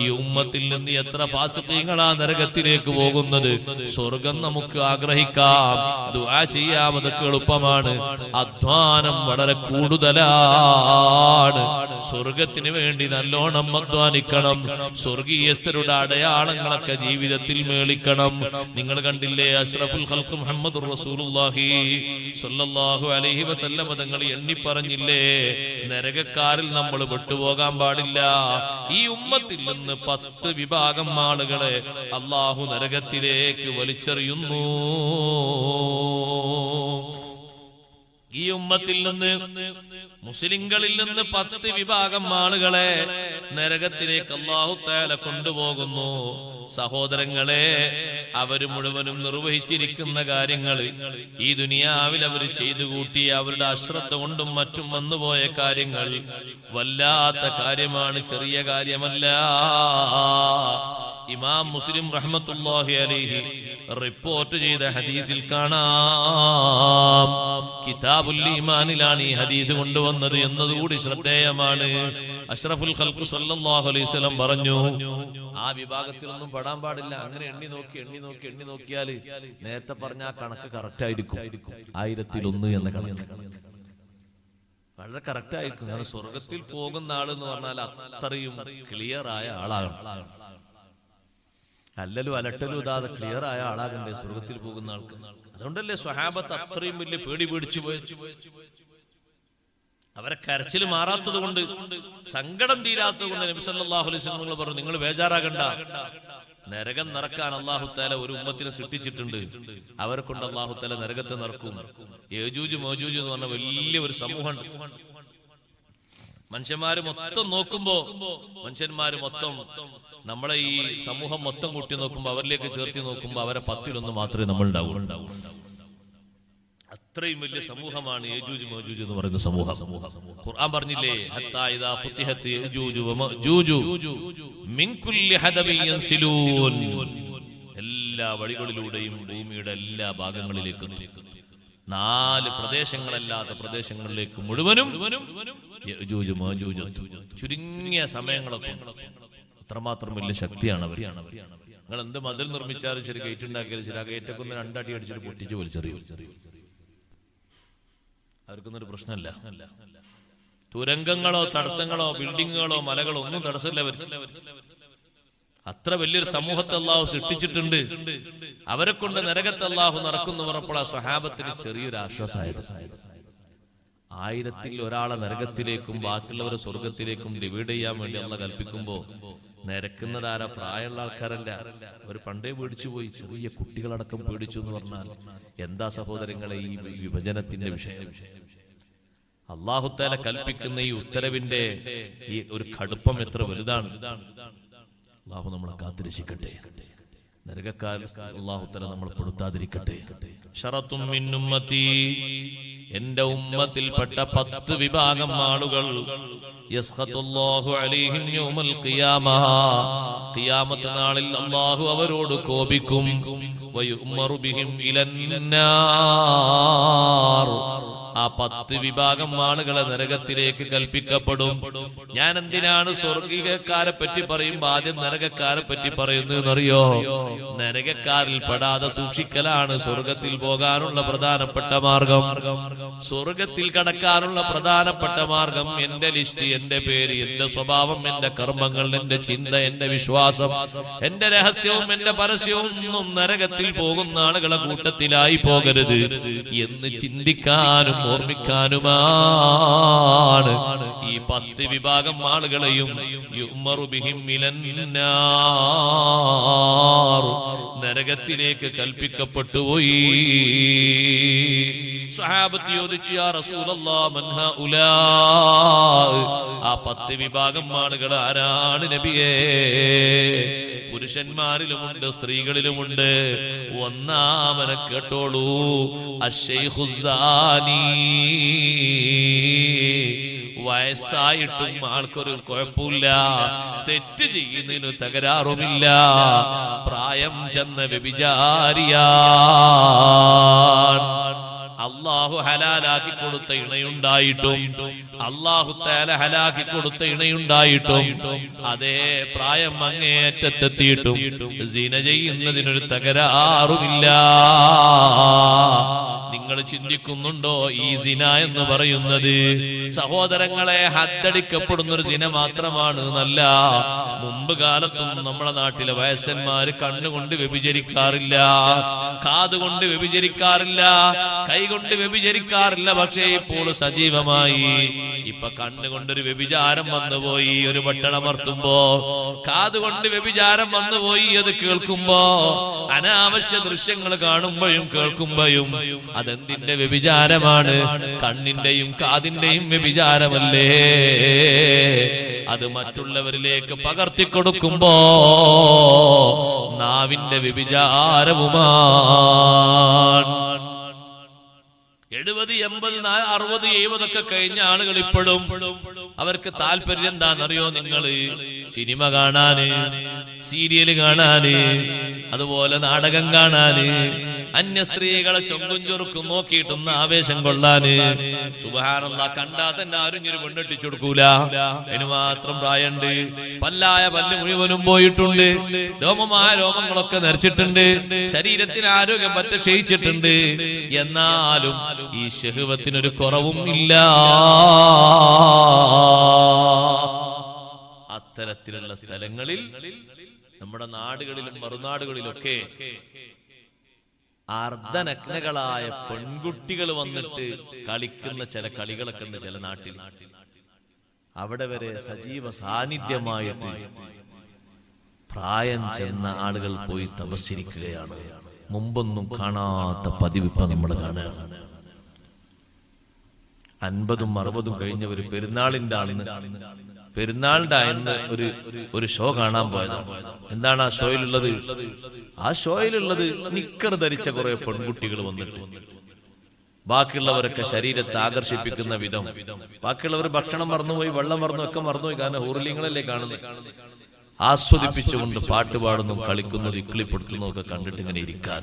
ഈ ഉമ്മത്തിൽ നിന്ന് എത്ര ഫാസിഖീങ്ങളാ നരകത്തിലേക്ക് പോകുന്നത്. സ്വർഗം നമുക്ക് ആഗ്രഹിക്കാം, ദുആ ചെയ്യാം, അതൊക്കെ എളുപ്പമാണ്. അധ്വാനം വളരെ കൂടുതലാണ്. സ്വർഗത്തിന് വേണ്ടി നല്ലോണം അധ്വാനിക്കണം. സ്വർഗീയസ്ഥരുടെ അടയാളങ്ങളൊക്കെ ജീവിതത്തിൽ മേളിക്കണം. നിങ്ങൾ കണ്ടില്ലേ, അഷ്റഫുൽ ഖൽഖ് മുഹമ്മദുർ റസൂലുള്ളാഹി സ്വല്ലല്ലാഹു അലൈഹി വസല്ലം തങ്ങൾ എണ്ണി പറഞ്ഞില്ലേ, നരകക്കാരിൽ നമ്മൾ വിട്ടുപോകാൻ പാടില്ല. ഈ ഉമ്മത്തിൽ നിന്ന് 10 വിഭാഗം ആളുകളെ അല്ലാഹു നരകത്തിലേക്ക് വലിച്ചെറിയുന്നു. ഈ ഉമ്മത്തിൽ നിന്ന്, മുസ്ലിങ്ങളിൽ നിന്ന് 10 വിഭാഗം ആളുകളെ നരകത്തിലേക്ക് അല്ലാഹു തആല കൊണ്ടുപോകുന്നു. സഹോദരങ്ങളെ, അവര് മുഴുവനും നിർവഹിച്ചിരിക്കുന്ന കാര്യങ്ങൾ, ഈ ദുനിയാവിൽ അവർ ചെയ്തു കൂട്ടിയ അവരുടെ അശ്രദ്ധ കൊണ്ടും മറ്റും വന്നുപോയ കാര്യങ്ങൾ വല്ലാത്ത കാര്യമാണ്, ചെറിയ കാര്യമല്ല. ഇമാം മുസ്ലിം റഹ്മത്തുള്ളാഹി അലൈഹി റിപ്പോർട്ട് ചെയ്ത ഹദീസിൽ കാണാം, കിതാബുൽ ഈമാനിലാണ് ഈ ഹദീസ് കൊണ്ടുവന്നത് എന്നതുകൂടി ശ്രദ്ധേയമാണ്. അഷ്റഫുൽ ഖൽഖ് സല്ലല്ലാഹു അലൈഹി വസല്ലം പറഞ്ഞു, ആ വിഭാഗത്തിലൊന്നും പെടാൻ പാടില്ല. അങ്ങനെ എണ്ണി നോക്കിയാൽ നേരത്തെ പറഞ്ഞ ആ കണക്ക് കറക്റ്റ് ആയിരിക്കും. 1001 എന്ന കണക്ക് വളരെ കറക്റ്റ് ആയിരിക്കും. കാരണം സ്വർഗത്തിൽ പോകുന്ന ആളെന്ന് പറഞ്ഞാൽ അത്രയും ക്ലിയർ ആയ ആളാണ്. അല്ലലും അലട്ടലും ഇതാതെ ക്ലിയർ ആയ ആളാകണ്ടേ സ്വർഗത്തിൽ പോകുന്ന ആൾക്ക്. അതുകൊണ്ടല്ലേ സ്വഹാബത്ത് അത്രയും വലിയ പേടി പേടിച്ചു പോയത്. അവരെ കരച്ചിൽ മാറാത്തത് കൊണ്ട്, സങ്കടം തീരാത്തത് കൊണ്ട് നബി സല്ലല്ലാഹു അലൈഹി വസല്ലം പറഞ്ഞു, നിങ്ങൾ ബേജാറാകണ്ട, നരകം നിറക്കാൻ അല്ലാഹു തആല ഒരു ഉമ്മത്തിനെ സൃഷ്ടിച്ചിട്ടുണ്ട്. അവരെ കൊണ്ട് അല്ലാഹു തആല നരകത്തെ നിറക്കും. യജൂജ് മൗജൂജ് എന്ന് പറഞ്ഞ വലിയ ഒരു സമൂഹം. മനുഷ്യന്മാര് മൊത്തം നോക്കുമ്പോ, മനുഷ്യന്മാര് മൊത്തം നമ്മളെ ഈ സമൂഹം മൊത്തം കൂട്ടി നോക്കുമ്പോ, അവരിലേക്ക് ചേർത്തി നോക്കുമ്പോ അവരെ 10-1 മാത്രമേ നമ്മൾ ഉണ്ടാവൂ. അത്രയും വലിയ സമൂഹമാണ് യജൂജ് മൗജൂജ് എന്ന് പറയുന്ന സമൂഹം. ഖുർആൻ പറഞ്ഞില്ലേ, ഹത്താ ഇദാ ഫുതിഹത് യജൂജു വമഅജൂജു മിൻ കുല്ലി ഹദബിൻ യൻസിലൂൻ. എല്ലാ വഴികളിലൂടെയും ഭൂമിയുടെ എല്ലാ ഭാഗങ്ങളിലേക്കും 4 പ്രദേശങ്ങളല്ലാത്ത പ്രദേശങ്ങളിലേക്ക് മുഴുവനും യജൂജ് മൗജൂജ് ചുരുങ്ങിയ സമയങ്ങളൊക്കെ. അത്രമാത്രം വലിയ ശക്തിയാണ് അവർ. നിങ്ങൾ എന്ത് മതിൽ നിർമ്മിച്ചാലും ശരി, ഗേറ്റ് ഉണ്ടാക്കിയാലും ശരി, ആ ഗേറ്റൊക്കെ ഒന്ന് രണ്ടടി അടിച്ചിട്ട് പൊട്ടിച്ച് വലിച്ചെറിയും. അവർക്കൊന്നൊരു പ്രശ്നമല്ല. തുരങ്കങ്ങളോ തടസ്സങ്ങളോ ബിൽഡിങ്ങുകളോ മലകളോ ഒന്നും തടസ്സമില്ല. അത്ര വലിയൊരു സമൂഹത്തെ അല്ലാഹു സൃഷ്ടിച്ചിട്ടുണ്ട്. അവരെ കൊണ്ട് നരകത്തെ അല്ലാഹു നടക്കുന്നു പറഞ്ഞപ്പോൾ ആ സ്വഹാബത്തിന് ചെറിയൊരു ആശ്വാസമായത്. 1000-ൽ ഒരാളെ നരകത്തിലേക്കും ബാക്കിയുള്ളവരെ സ്വർഗത്തിലേക്കും ഡിവൈഡ് ചെയ്യാൻ വേണ്ടി അല്ലാഹു കൽപ്പിക്കുമ്പോ നിരക്കുന്നത് ആരാ? പ്രായമുള്ള ആൾക്കാരല്ല. അവർ പണ്ടേ പേടിച്ചു പോയി. ചെറിയ കുട്ടികളടക്കം പേടിച്ചു എന്ന് പറഞ്ഞാൽ എന്താ സഹോദരങ്ങളെ ഈ വിഭജനത്തിന്റെ വിഷയം? അല്ലാഹു തആല കൽപ്പിക്കുന്ന ഈ ഉത്തരവിന്റെ ഈ ഒരു കടുപ്പം എത്ര വലുതാണ്! അല്ലാഹു നമ്മളെ കാത്തുരക്ഷിക്കട്ടെ. നരകക്കാരിൽ അല്ലാഹു തആല നമ്മളെ പെടുത്താതിരിക്കട്ടെ. ശറത്തും മിൻ ഉമ്മത്തി, എന്റെ ഉമ്മത്തിൽപ്പെട്ട 10 വിഭാഗം ആളുകൾ യസ്ഖത്തുല്ലാഹു അലൈഹിം യൗമൽ ഖിയാമ, ഖിയാമത്ത് നാളിൽ അല്ലാഹു അവരോട് കോപിക്കും. വയുമറു ബിഹിം ഇലന്നാർ, ആ 10 വിഭാഗം ആളുകളെ നരകത്തിലേക്ക് കൽപ്പിക്കപ്പെടും. ഞാൻ എന്തിനാണ് സ്വർഗീയക്കാരെ പറ്റി പറയുമ്പോ ആദ്യം നരകക്കാരെ പറ്റി പറയുന്നതെന്നറിയോ? നരകക്കാരിൽ പെടാതെ സൂക്ഷിക്കലാണ് സ്വർഗത്തിൽ പോകാനുള്ള പ്രധാനപ്പെട്ട മാർഗം. സ്വർഗത്തിൽ കടക്കാനുള്ള പ്രധാനപ്പെട്ട മാർഗം എന്റെ ലിസ്റ്റ്, എന്റെ പേര്, എന്റെ സ്വഭാവം, എന്റെ കർമ്മങ്ങൾ, എന്റെ ചിന്ത, എന്റെ വിശ്വാസം, എന്റെ രഹസ്യവും എന്റെ പരസ്യവും ഒന്നും നരകത്തിൽ പോകുന്ന ആളുകളെ കൂട്ടത്തിലായി പോകരുത് എന്ന് ചിന്തിക്കാനും ഓർമ്മിക്കാനുമാണ് ഈ 10 വിഭാഗം ആളുകളെയും യുമറു ബിഹിം ഇലന്നാർ, നരകത്തിലേക്ക് കൽപ്പിക്കപ്പെട്ടു പോയി. സ്വഹാബത്ത് ചോദിച്ചു, യാ റസൂലല്ലാഹ് മൻ ഹഉലാ, ആ 10 വിഭാഗം ആളുകൾ ആരാണ് നബിയേ? പുരുഷന്മാരിലുമുണ്ട് സ്ത്രീകളിലുമുണ്ട്. ഒന്നാമനെ കേട്ടോളൂ, അശ്ശൈഖുസ്സാനി, വയസ്സായിട്ടും ആൾക്കൊരു കുഴപ്പമില്ല, തെറ്റ് ചെയ്യുന്നതിന് തകരാറുമില്ല, പ്രായം ചെന്ന വ്യഭിചാരിയാണ്. അല്ലാഹു ഹലാലാക്കി കൊടുത്ത ഇണയുണ്ടായിട്ടും, അല്ലാഹു തആല ഹലാക്കി കൊടുത്ത ഇണയുണ്ടായിട്ടും, അതേ പ്രായം അങ്ങേയറ്റത്തെത്തിയിട്ടും സിന ചെയ്യുന്നതിനൊരു തകരാറുമില്ല. നിങ്ങൾ ചിന്തിക്കുന്നുണ്ടോ ഈ സിന എന്ന് പറയുന്നത് സഹോദരങ്ങളെ ഹദ്ദടിക്കപ്പെടുന്ന ഒരു സിന മാത്രമാണ് എന്നല്ല. മുമ്പ് കാലത്തും നമ്മുടെ നാട്ടിലെ വയസ്സന്മാര് കണ്ണുകൊണ്ട് വ്യഭിചരിക്കാറില്ല, കാതുകൊണ്ട് വ്യഭിചരിക്കാറില്ല, കൈകൊണ്ട് വ്യഭിചരിക്കാറില്ല. പക്ഷേ ഇപ്പോൾ സജീവമായി ഇപ്പൊ കണ്ണുകൊണ്ടൊരു വ്യഭിചാരം വന്നുപോയി. ഒരു ബട്ടണമർത്തുമ്പോ കാതുകൊണ്ട് വ്യഭിചാരം വന്നുപോയി. അത് കേൾക്കുമ്പോ അനാവശ്യ ദൃശ്യങ്ങൾ കാണുമ്പോഴും കേൾക്കുമ്പോഴും അതെന്തിന്റെ വ്യഭിചാരമാണ്? കണ്ണിന്റെയും കാതിന്റെയും വ്യഭിചാരമല്ലേ? അത് മറ്റുള്ളവരിലേക്ക് പകർത്തി കൊടുക്കുമ്പോ നാവിന്റെ വ്യഭിചാരവുമാണ്. 70, 80, 60, 70 ഒക്കെ കഴിഞ്ഞ ആളുകൾ ഇപ്പോഴും അവർക്ക് താല്പര്യം എന്താണെന്നറിയോ? നിങ്ങള് സിനിമ കാണാന്, സീരിയല് കാണാന്, അതുപോലെ നാടകം കാണാന്, അന്യ സ്ത്രീകളെ ചൊങ്കും ചൊറുക്കും നോക്കിയിട്ടൊന്ന് ആവേശം കൊള്ളാന്. സുബ്ഹാനല്ലാഹ്, കണ്ടാ തന്നെ ആരും ഇങ്ങനെ പെണ്ണെട്ടിച്ചു കൊടുക്കൂല. അതിന് മാത്രം പ്രായമുണ്ട്. പല്ലായ പല്ല് മുഴുവനും പോയിട്ടുണ്ട്, രോമമായ രോമങ്ങളൊക്കെ നരച്ചിട്ടുണ്ട്, ശരീരത്തിന് ആരോഗ്യം പറ്റ ക്ഷയിച്ചിട്ടുണ്ട്. എന്നാലും ഈ ശഹവത്തിനൊരു കുറവും ഇല്ല. അത്തരത്തിലുള്ള സ്ഥലങ്ങളിൽ നമ്മുടെ നാടുകളിലും മറുനാടുകളിലൊക്കെ അർദ്ധനഗ്നകളായ പെൺകുട്ടികൾ വന്നിട്ട് കളിക്കുന്ന ചില കളികളൊക്കെ ഉണ്ട് ചില നാട്ടിൽ. അവിടെ വരെ സജീവ സാന്നിധ്യമായിട്ട് പ്രായം ചെന്ന ആളുകൾ പോയി തപസ്സിരിക്കുകയാണ്. മുമ്പൊന്നും കാണാത്ത പതിവിപ്പ നമ്മൾ കാണുകയാണ്. 50ഉം 60ഉം കഴിഞ്ഞവര് പെരുന്നാളിന്റെ അന്ന് ഒരു ഷോ കാണാൻ പോയതാണ്. എന്താണ് ആ ഷോയിലുള്ളത്? ആ ഷോയിലുള്ളത് നിക്കർ ധരിച്ച കുറെ പെൺകുട്ടികൾ വന്നിട്ട് ബാക്കിയുള്ളവരൊക്കെ ശരീരത്തെ ആകർഷിപ്പിക്കുന്ന വിധം, ബാക്കിയുള്ളവർ ഭക്ഷണം മറന്നുപോയി, വെള്ളം ഒക്കെ മറന്നുപോയി. കാരണം ഊർലിങ്ങളല്ലേ കാണുന്നത്. ആസ്വദിപ്പിച്ചുകൊണ്ട് പാട്ട് പാടുന്നു, കളിക്കുന്നു, ഇക്കിളിപ്പെടുത്തുന്നു ഒക്കെ കണ്ടിട്ട് ഇങ്ങനെ ഇരിക്കാൻ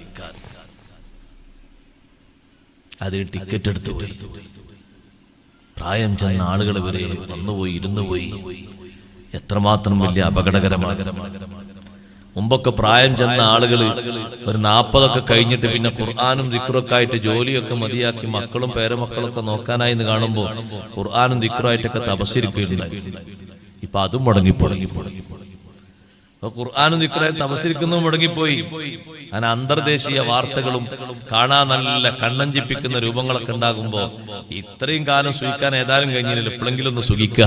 അതിന് ടിക്കറ്റ് എടുത്തു പോയി. പ്രായം ചെന്ന ആളുകൾ വരെ വന്നുപോയി, ഇരുന്നുപോയി. എത്രമാത്രം വലിയ അപകടകരമാണ്. മുമ്പൊക്കെ പ്രായം ചെന്ന ആളുകൾ ഒരു 40 കഴിഞ്ഞിട്ട് പിന്നെ ഖുർആനും ദിക്റൊക്കെ ആയിട്ട് ജോലിയൊക്കെ മതിയാക്കി മക്കളും പേരമക്കളൊക്കെ നോക്കാനായി എന്ന് കാണുമ്പോൾ ഖുർആനും ദിക്റായിട്ടൊക്കെ തപസ്സിരിക്കുകയുണ്ടായി. ഇപ്പൊ അതും മുടങ്ങിപ്പോയി. ഖുർആനും ദിക്റായി തപസ്സിരിക്കുന്നതും മുടങ്ങിപ്പോയി. അങ്ങനെ അന്തർദേശീയ വാർത്തകളും കാണാൻ നല്ല കണ്ണഞ്ചിപ്പിക്കുന്ന രൂപങ്ങളൊക്കെ ഉണ്ടാകുമ്പോ ഇത്രയും കാലം സുഖിക്കാൻ ഏതായാലും കഴിഞ്ഞില്ല, ഇപ്പോഴെങ്കിലും ഒന്ന് സുഖിക്കുക,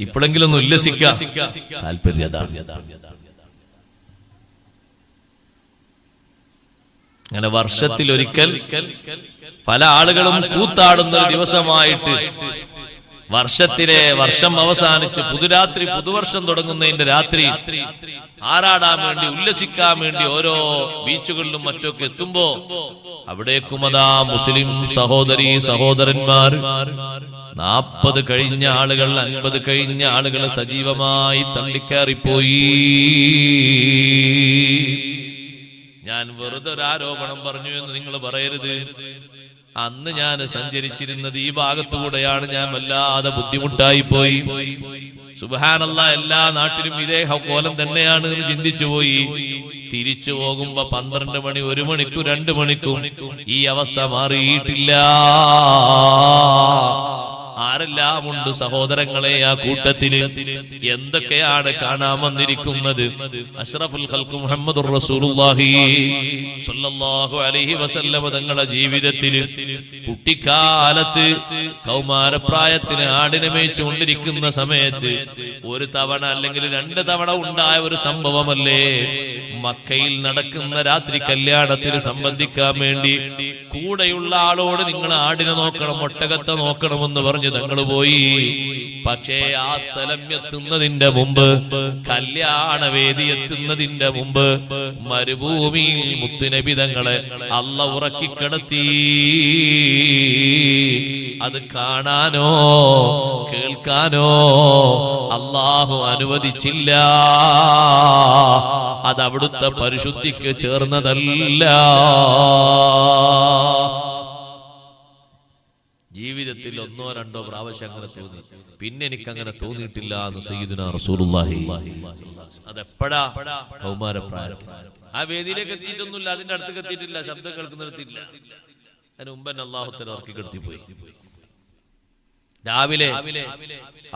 ഇപ്പോഴെങ്കിലും ഒന്ന് ഉല്ലസിക്കുക. താല്പര്യം അങ്ങനെ വർഷത്തിലൊരിക്കൽ പല ആളുകളും കൂത്താടുന്ന ഒരു ദിവസമായിട്ട് വർഷം അവസാനിച്ച് പുതുരാത്രി, പുതുവർഷം തുടങ്ങുന്നതിന്റെ രാത്രി ആറാടാൻ വേണ്ടി ഉല്ലസിക്കാൻ വേണ്ടി ഓരോ ബീച്ചുകളിലും മറ്റൊക്കെ എത്തുമ്പോ അവിടേക്കുമതാ മുസ്ലിം സഹോദരീ സഹോദരന്മാർ 40 കഴിഞ്ഞ ആളുകൾ, 50 കഴിഞ്ഞ ആളുകൾ സജീവമായി തള്ളിക്കയറിപ്പോയി. ഞാൻ വെറുതെ ഒരു ആരോപണം പറഞ്ഞു എന്ന് നിങ്ങൾ പറയരുത്. അന്ന് ഞാൻ സഞ്ചരിച്ചിരുന്നത് ഈ ഭാഗത്തുകൂടെയാണ്. ഞാൻ വല്ലാതെ ബുദ്ധിമുട്ടായി പോയി. സുബ്ഹാനല്ലാഹ്, എല്ലാ നാട്ടിലും ഇതേ കോലം തന്നെയാണ് എന്ന് ചിന്തിച്ചു പോയി. തിരിച്ചു പോകുമ്പോ 12 മണി, 1 മണിക്കും 2 മണിക്കും ഈ അവസ്ഥ മാറിയിട്ടില്ല. ആരെല്ലാം ഉണ്ട് സഹോദരങ്ങളെ ആ കൂട്ടത്തില്? എന്തൊക്കെയാണ് കാണാൻ വന്നിരിക്കുന്നത്? അഷ്റഫുൽ ഖൽഖ് മുഹമ്മദുർ റസൂലുള്ളാഹി സ്വല്ലല്ലാഹു അലൈഹി വസല്ലം തങ്ങളുടെ ജീവിതത്തിൽ കുട്ടിക്കാലത്ത് കൗമാരപ്രായത്തിന് ആടിനെ മേച്ചുകൊണ്ടിരിക്കുന്ന സമയത്ത് ഒരു തവണ അല്ലെങ്കിൽ 2 തവണ ഉണ്ടായ ഒരു സംഭവമല്ലേ? മക്കയിൽ നടക്കുന്ന രാത്രി കല്യാണത്തിന് സംബന്ധിക്കാൻ വേണ്ടി കൂടെയുള്ള ആളോട് നിങ്ങൾ ആടിനെ നോക്കണം, ഒട്ടകത്തെ നോക്കണമെന്ന് പറഞ്ഞു തങ്ങൾ പോയി. പക്ഷേ ആ സ്ഥലം എത്തുന്നതിന്റെ മുമ്പ്, കല്യാണവേദി എത്തുന്നതിന്റെ മുമ്പ് മരുഭൂമിയിൽ മുത്തുനബി തങ്ങളെ അല്ലാഹു ഉറക്കിക്കിടത്തി. അത് കാണാനോ കേൾക്കാനോ അല്ലാഹു അനുവദിച്ചില്ല. അത് അവിടുത്തെ പരിശുദ്ധിക്ക് ചേർന്നതല്ല. ജീവിതത്തിൽ 1-2 പ്രാവശ്യം അങ്ങനെ തോന്നി, പിന്നെ എനിക്ക് അങ്ങനെ തോന്നിയിട്ടില്ല എന്ന് സയ്യിദുനാ റസൂലുള്ളാഹി. അതെപ്പോഴാ? കൗമാരപ്രായത്തിൽ. ആ വേദിയിലേക്ക് എത്തിയിട്ടൊന്നുമില്ല, അതിന്റെ അടുത്തേക്ക് എത്തിയിട്ടില്ല, ശബ്ദം കേൾക്കുന്നിടത്തില്ല. അതിന് മുമ്പ് തന്നെ അല്ലാഹു തആല ഇറക്കി കിടത്തി പോയി. രാവിലെ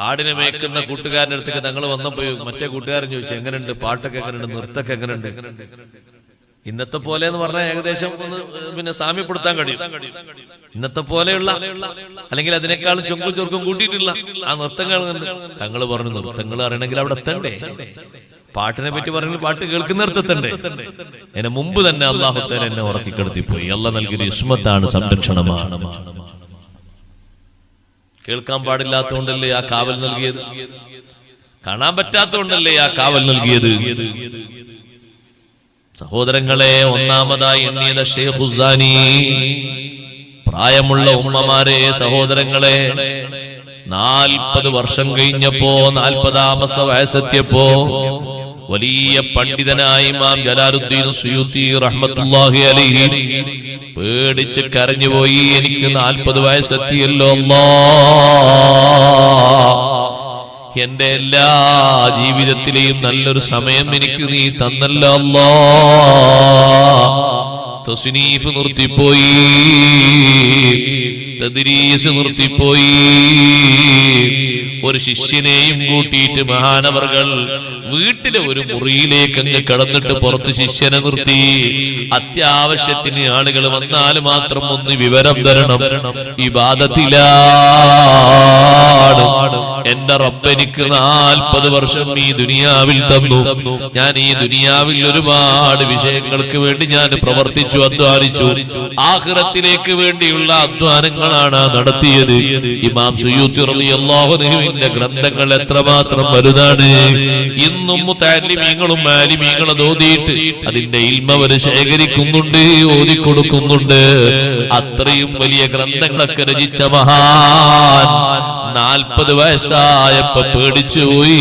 ആടിനെ മേക്കുന്ന കൂട്ടുകാരന്റെ അടുത്തേക്ക് ഞങ്ങൾ വന്നപ്പോ മറ്റേ കൂട്ടുകാരൻ ചോദിച്ചു, എങ്ങനെയുണ്ട് പാട്ടൊക്കെ, എങ്ങനെയുണ്ട് നൃത്തമൊക്കെ എങ്ങനെയുണ്ട്? ഇന്നത്തെ പോലെ എന്ന് പറഞ്ഞാൽ ഏകദേശം പിന്നെ സാമ്യപ്പെടുത്താൻ കഴിയും. ഇന്നത്തെ പോലെയുള്ള അല്ലെങ്കിൽ അതിനേക്കാളും ചൊങ്കും ചൊർക്കും കൂട്ടിയിട്ടില്ല ആ നൃത്തങ്ങൾ. തങ്ങൾ പറഞ്ഞു, നൃത്തങ്ങൾ അറിയണമെങ്കിൽ അവിടെ എത്തണ്ടേ? പാട്ടിനെ പറ്റി പറഞ്ഞെങ്കിൽ പാട്ട് കേൾക്കുന്നിടത്തെത്തണ്ടേ? എന്നെ മുമ്പ് തന്നെ അല്ലാഹു തആല എന്നെ ഉറക്കിക്കിടത്തിപ്പോയി. അല്ലാഹ് നൽകിയ ഇസ്മത്താണ്, സംരക്ഷണമാണ്. കേൾക്കാൻ പാടില്ലാത്തതുകൊണ്ടല്ലേ ആ കാവൽ നൽകിയത്? കാണാൻ പറ്റാത്തതുകൊണ്ടല്ലേ ആ കാവൽ നൽകിയത്? സഹോദരങ്ങളെ, ഒന്നാമതായി എണ്ണിയത് ശൈഖുസ്സാനി, പ്രായമുള്ള ഉമ്മമാരെ, സഹോദരങ്ങളെ. 40 വർഷം കഴിഞ്ഞപ്പോ, 40ാമത്തെ വയസ്സെത്തിയപ്പോ വലിയ പണ്ഡിതനായ ഇമാം ജലാലുദ്ദീൻ സുയൂത്തി റഹ്മത്തുള്ളാഹി അലൈഹി പേടിച്ച് കരഞ്ഞുപോയി. എനിക്ക് 40 വയസ്സെത്തിയല്ലോ അല്ലാഹ്, എന്റെ എല്ലാ ജീവിതത്തിലെയും നല്ലൊരു സമയം എനിക്ക് നീ തന്നല്ലോ അല്ലാഹ്. തസ്നീഫ് നിർത്തിപ്പോയി, തദ്രീസ് നിർത്തിപ്പോയി. ഒരു ശിഷ്യനെയും കൂട്ടിയിട്ട് മഹാനവർകൾ വീട്ടിലെ ഒരു മുറിയിലേക്ക് അങ്ങ് കടന്നിട്ട് പുറത്ത് ശിഷ്യനെ നിർത്തി. അത്യാവശ്യത്തിന് ആളുകൾ വന്നാൽ മാത്രം ഒന്ന് വിവരം തരണം, ഇബാദത്തിലാണ്. എന്റെ റബ്ബ് എനിക്ക് 40 വർഷം ഈ ദുനിയാവിൽ തന്നു. ഞാൻ ഈ ദുനിയാവിൽ ഒരുപാട് വിഷയങ്ങൾക്ക് വേണ്ടി ഞാൻ പ്രവർത്തിച്ചു, അധ്വാനിച്ചു. ആഖിറത്തിലേക്ക് വേണ്ടിയുള്ള അധ്വാനങ്ങളാണ് നടത്തിയത്. ഇമാം സുയൂത്തി റളിയല്ലാഹു അൻഹുവിന്റെ ഗ്രന്ഥങ്ങൾ എത്രമാത്രം വലുതാണ്. ഇന്നും മുതഅല്ലിമീങ്ങളും ആലിമീങ്ങളും ഓതിയിട്ട് അതിന്റെ ഇൽമ അവർ ശേഖരിക്കുന്നുണ്ട്, ഓതിക്കൊടുക്കുന്നുണ്ട്. അത്രയും വലിയ ഗ്രന്ഥങ്ങളൊക്കെ രചിച്ച മഹാൻ 40 വയസ്സായപ്പോ പേടിച്ചുപോയി.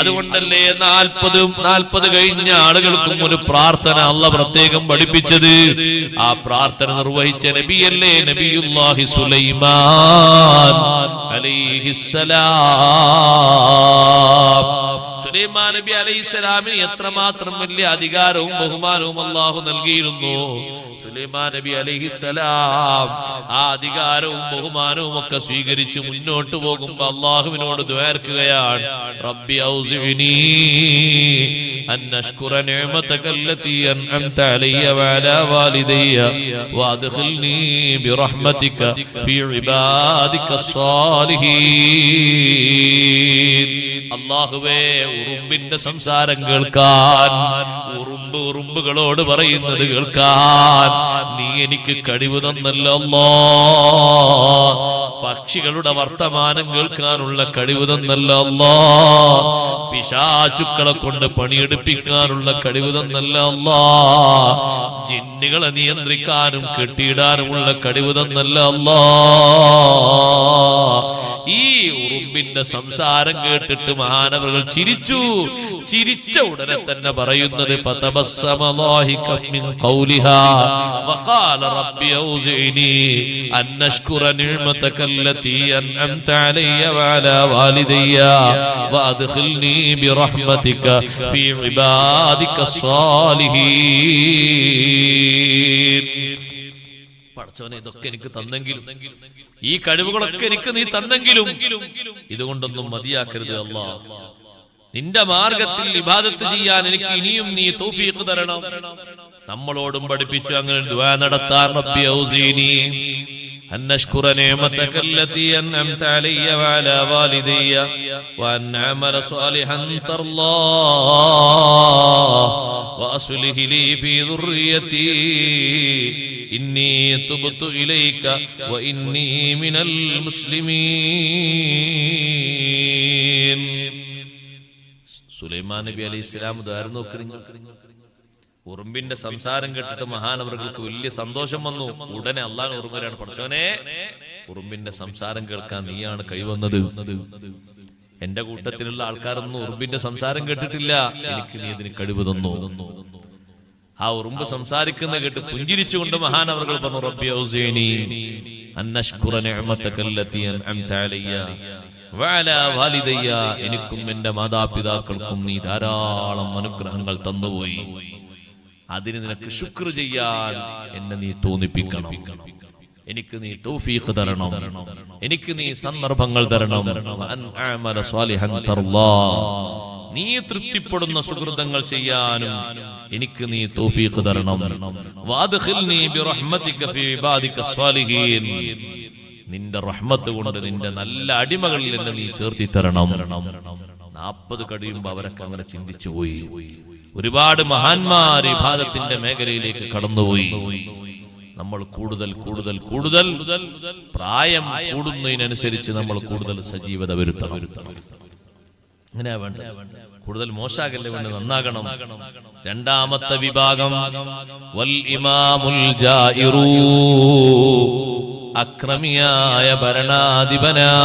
അതുകൊണ്ടല്ലേ 40 കഴിഞ്ഞ ആളുകൾക്കും ഒരു പ്രാർത്ഥന അല്ലാഹ് പ്രത്യേകം പഠിപ്പിച്ചത്. ആ പ്രാർത്ഥന നിർവഹിച്ച നബിയല്ലേ നബിയുല്ലാഹി സുലൈമാൻ അലൈഹിസ്സലാം. സുലൈമാൻ നബി അലൈഹിസ്സലാമിന് എത്രമാത്രം വലിയ അധികാരവും ബഹുമാനവും അല്ലാഹു നൽകിയിരുന്നു. സുലൈമാൻ നബി അലൈഹിസ്സലാം ആ അധികാരവും ബഹുമാനവും ഒക്കെ സ്വീകരിച്ച് മുന്നോട്ട് പോകുമ്പോൾ അല്ലാഹുവിനോട് ദുആർക്കുകയാണ്, റബ്ബി ഔസിഇനി അൻ അഷ്കുറ നിഅമതക അല്ലതി അൻഅംത അലയ്യ വഅലാ വാലിദയ്യ വഅദ്ഖിൽനി ബിറഹ്മതിക ഫീ ഇബാദിക സ്സാലിഹീൻ. അല്ലാഹുവേ, ഉറുമ്പിന്റെ സംസാരം കേൾക്കാൻ, ഉറുമ്പുകളോട് പറയുന്നത് കേൾക്കാൻ നീ എനിക്ക് കഴിവ് തന്നല്ലോ അല്ലാഹ്. പക്ഷികളുടെ വർത്തമാനം കേൾക്കാനുള്ള കഴിവ് തന്നല്ലോ അല്ലാഹ്. പിശാചുക്കളെ കൊണ്ട് പണിയെടുപ്പിക്കാനുള്ള കഴിവ് തന്നല്ലോ അല്ലാഹ്. ജിന്നുകളെ നിയന്ത്രിക്കാനും കെട്ടിയിടാനുമുള്ള കഴിവ് തന്നല്ലോ അല്ലാഹ്. ഈ ഉറുമ്പിന്റെ സംസാരം കേട്ടിട്ട് മഹാനവറുകൾ ചിരിച്ചു. ചിരിച്ച ഉടനെ തന്നെ പറയുന്നത് ഫതബസ്സമ ളാഹികൻ മിൻ ഖൗലിഹാ വഖാല റബ്ബി ഔസിഇനി അൻ അഷ്കുറ നിഅമതക അല്ലതി അൻഅംത അലയ്യ വഅലാ വാലിദയ്യ വഅദ്ഖിൽനി ബിറഹ്മതിക ഫീ ഇബാദിക സ്സാലിഹീൻ. പടച്ചവനെ, ഇതൊക്കെ എനിക്ക് തന്നെങ്കിലും, ഈ കഴിവുകളൊക്കെ എനിക്ക് നീ തന്നെങ്കിലും ഇതുകൊണ്ടൊന്നും മതിയാക്കരുത് അല്ലാഹ്. നിന്റെ മാർഗത്തിൽ ഇബാദത്ത് ചെയ്യാൻ എനിക്ക് ഇനിയും നീ തൗഫീഖ് തരണം. നമ്മളോടും പഠിപ്പിച്ചു അങ്ങനെ ദുആ നടത്താൻ. റബ്ബി ഔസിനി അൻ അഷ്കുറ നിഅമതക അല്ലതി അൻഅംത അലയ്യ വഅലാ വാലിദയ്യ വഅൻ അഅമല സാലിഹൻ തർളാഹ് വഅസ്ലിഹ് ലീ ഫീ ദുർരിയതി ഇന്നി തുബ്തു ഇലൈക വഇന്നി മിനൽ മുസ്ലിമീൻ. സുലൈമാൻ നബി അലൈഹിസ്സലാം ഉദാഹരണം നോക്കി. ഉറുമ്പിന്റെ സംസാരം കേട്ടിട്ട് മഹാനവറുകൾക്ക് വലിയ സന്തോഷം വന്നു. ഉടനെ അള്ളാഹു ഉറുമ്പിനാണ്, പടച്ചോനെ, ഉറുമ്പിന്റെ സംസാരം കേൾക്കാൻ നീയാണ് കഴിവന്നത്. എന്റെ കൂട്ടത്തിലുള്ള ആൾക്കാരൊന്നും ഉറുമ്പിന്റെ സംസാരം കേട്ടിട്ടില്ല, എനിക്ക് നീ ഇതിന് കഴിവ് തന്നു. ആ ഉറുമ്പ് സംസാരിക്കുന്ന കേട്ട് പുഞ്ചിരിച്ചുകൊണ്ട് മഹാനവറുകൾ പറഞ്ഞു, റബ്ബി ഔസിഇനി അൻ അഷ്കുറ നിഅമതക അല്ലതി അൻഅംത അലയ്യ വഅലാ വാലിദയ്യ. എനിക്കും എന്റെ മാതാപിതാക്കൾക്കും നീ ധാരാളം അനുഗ്രഹങ്ങൾ തന്നുപോയി. അതിന് നിനക്ക് ശുക്ർ ചെയ്യാൻ എന്നെ നീ തോന്നിപ്പിക്കണം. എനിക്ക് നീ തൗഫീഖ് തരണം, എനിക്ക് നീ സന്ദർഭങ്ങൾ തരണം. വഅൻ അഅമല സാലിഹൻ തർളാഹ്. നീ തൃപ്തിപ്പെടുന്ന സുകൃതങ്ങൾ ചെയ്യാനും എനിക്ക് നീ തൗഫീഖ് തരണം. വഅദ്ഖിൽനി ബിറഹ്മതിക ഫീ ഇബാദിക സ്വാലിഹീൻ. നിന്റെ റഹ്മത്ത് കൊണ്ട് നിന്റെ നല്ല അടിമകളിൽ എന്നെ നീ ചേർത്തി തരണം. 40 കഴിയുമ്പോ അവരൊക്കെ അങ്ങനെ ചിന്തിച്ചു പോയി. ഒരുപാട് മഹാന്മാർ ഇബാദത്തിന്റെ മേഖലയിലേക്ക് കടന്നുപോയി. നമ്മൾ കൂടുതൽ കൂടുതൽ കൂടുതൽ പ്രായം കൂടുന്നതിനനുസരിച്ച് നമ്മൾ കൂടുതൽ സജീവത വരുത്തണം. അങ്ങനെയാ വേണ്ട. കൂടുതൽ മോശാകല്ലേ വേണ്ട, നന്നാകണം. രണ്ടാമത്തെ വിഭാഗം വൽ ഇമാമുൽ ജായിറൂ. അക്രമിയായ ഭരണാധിപനാണ്.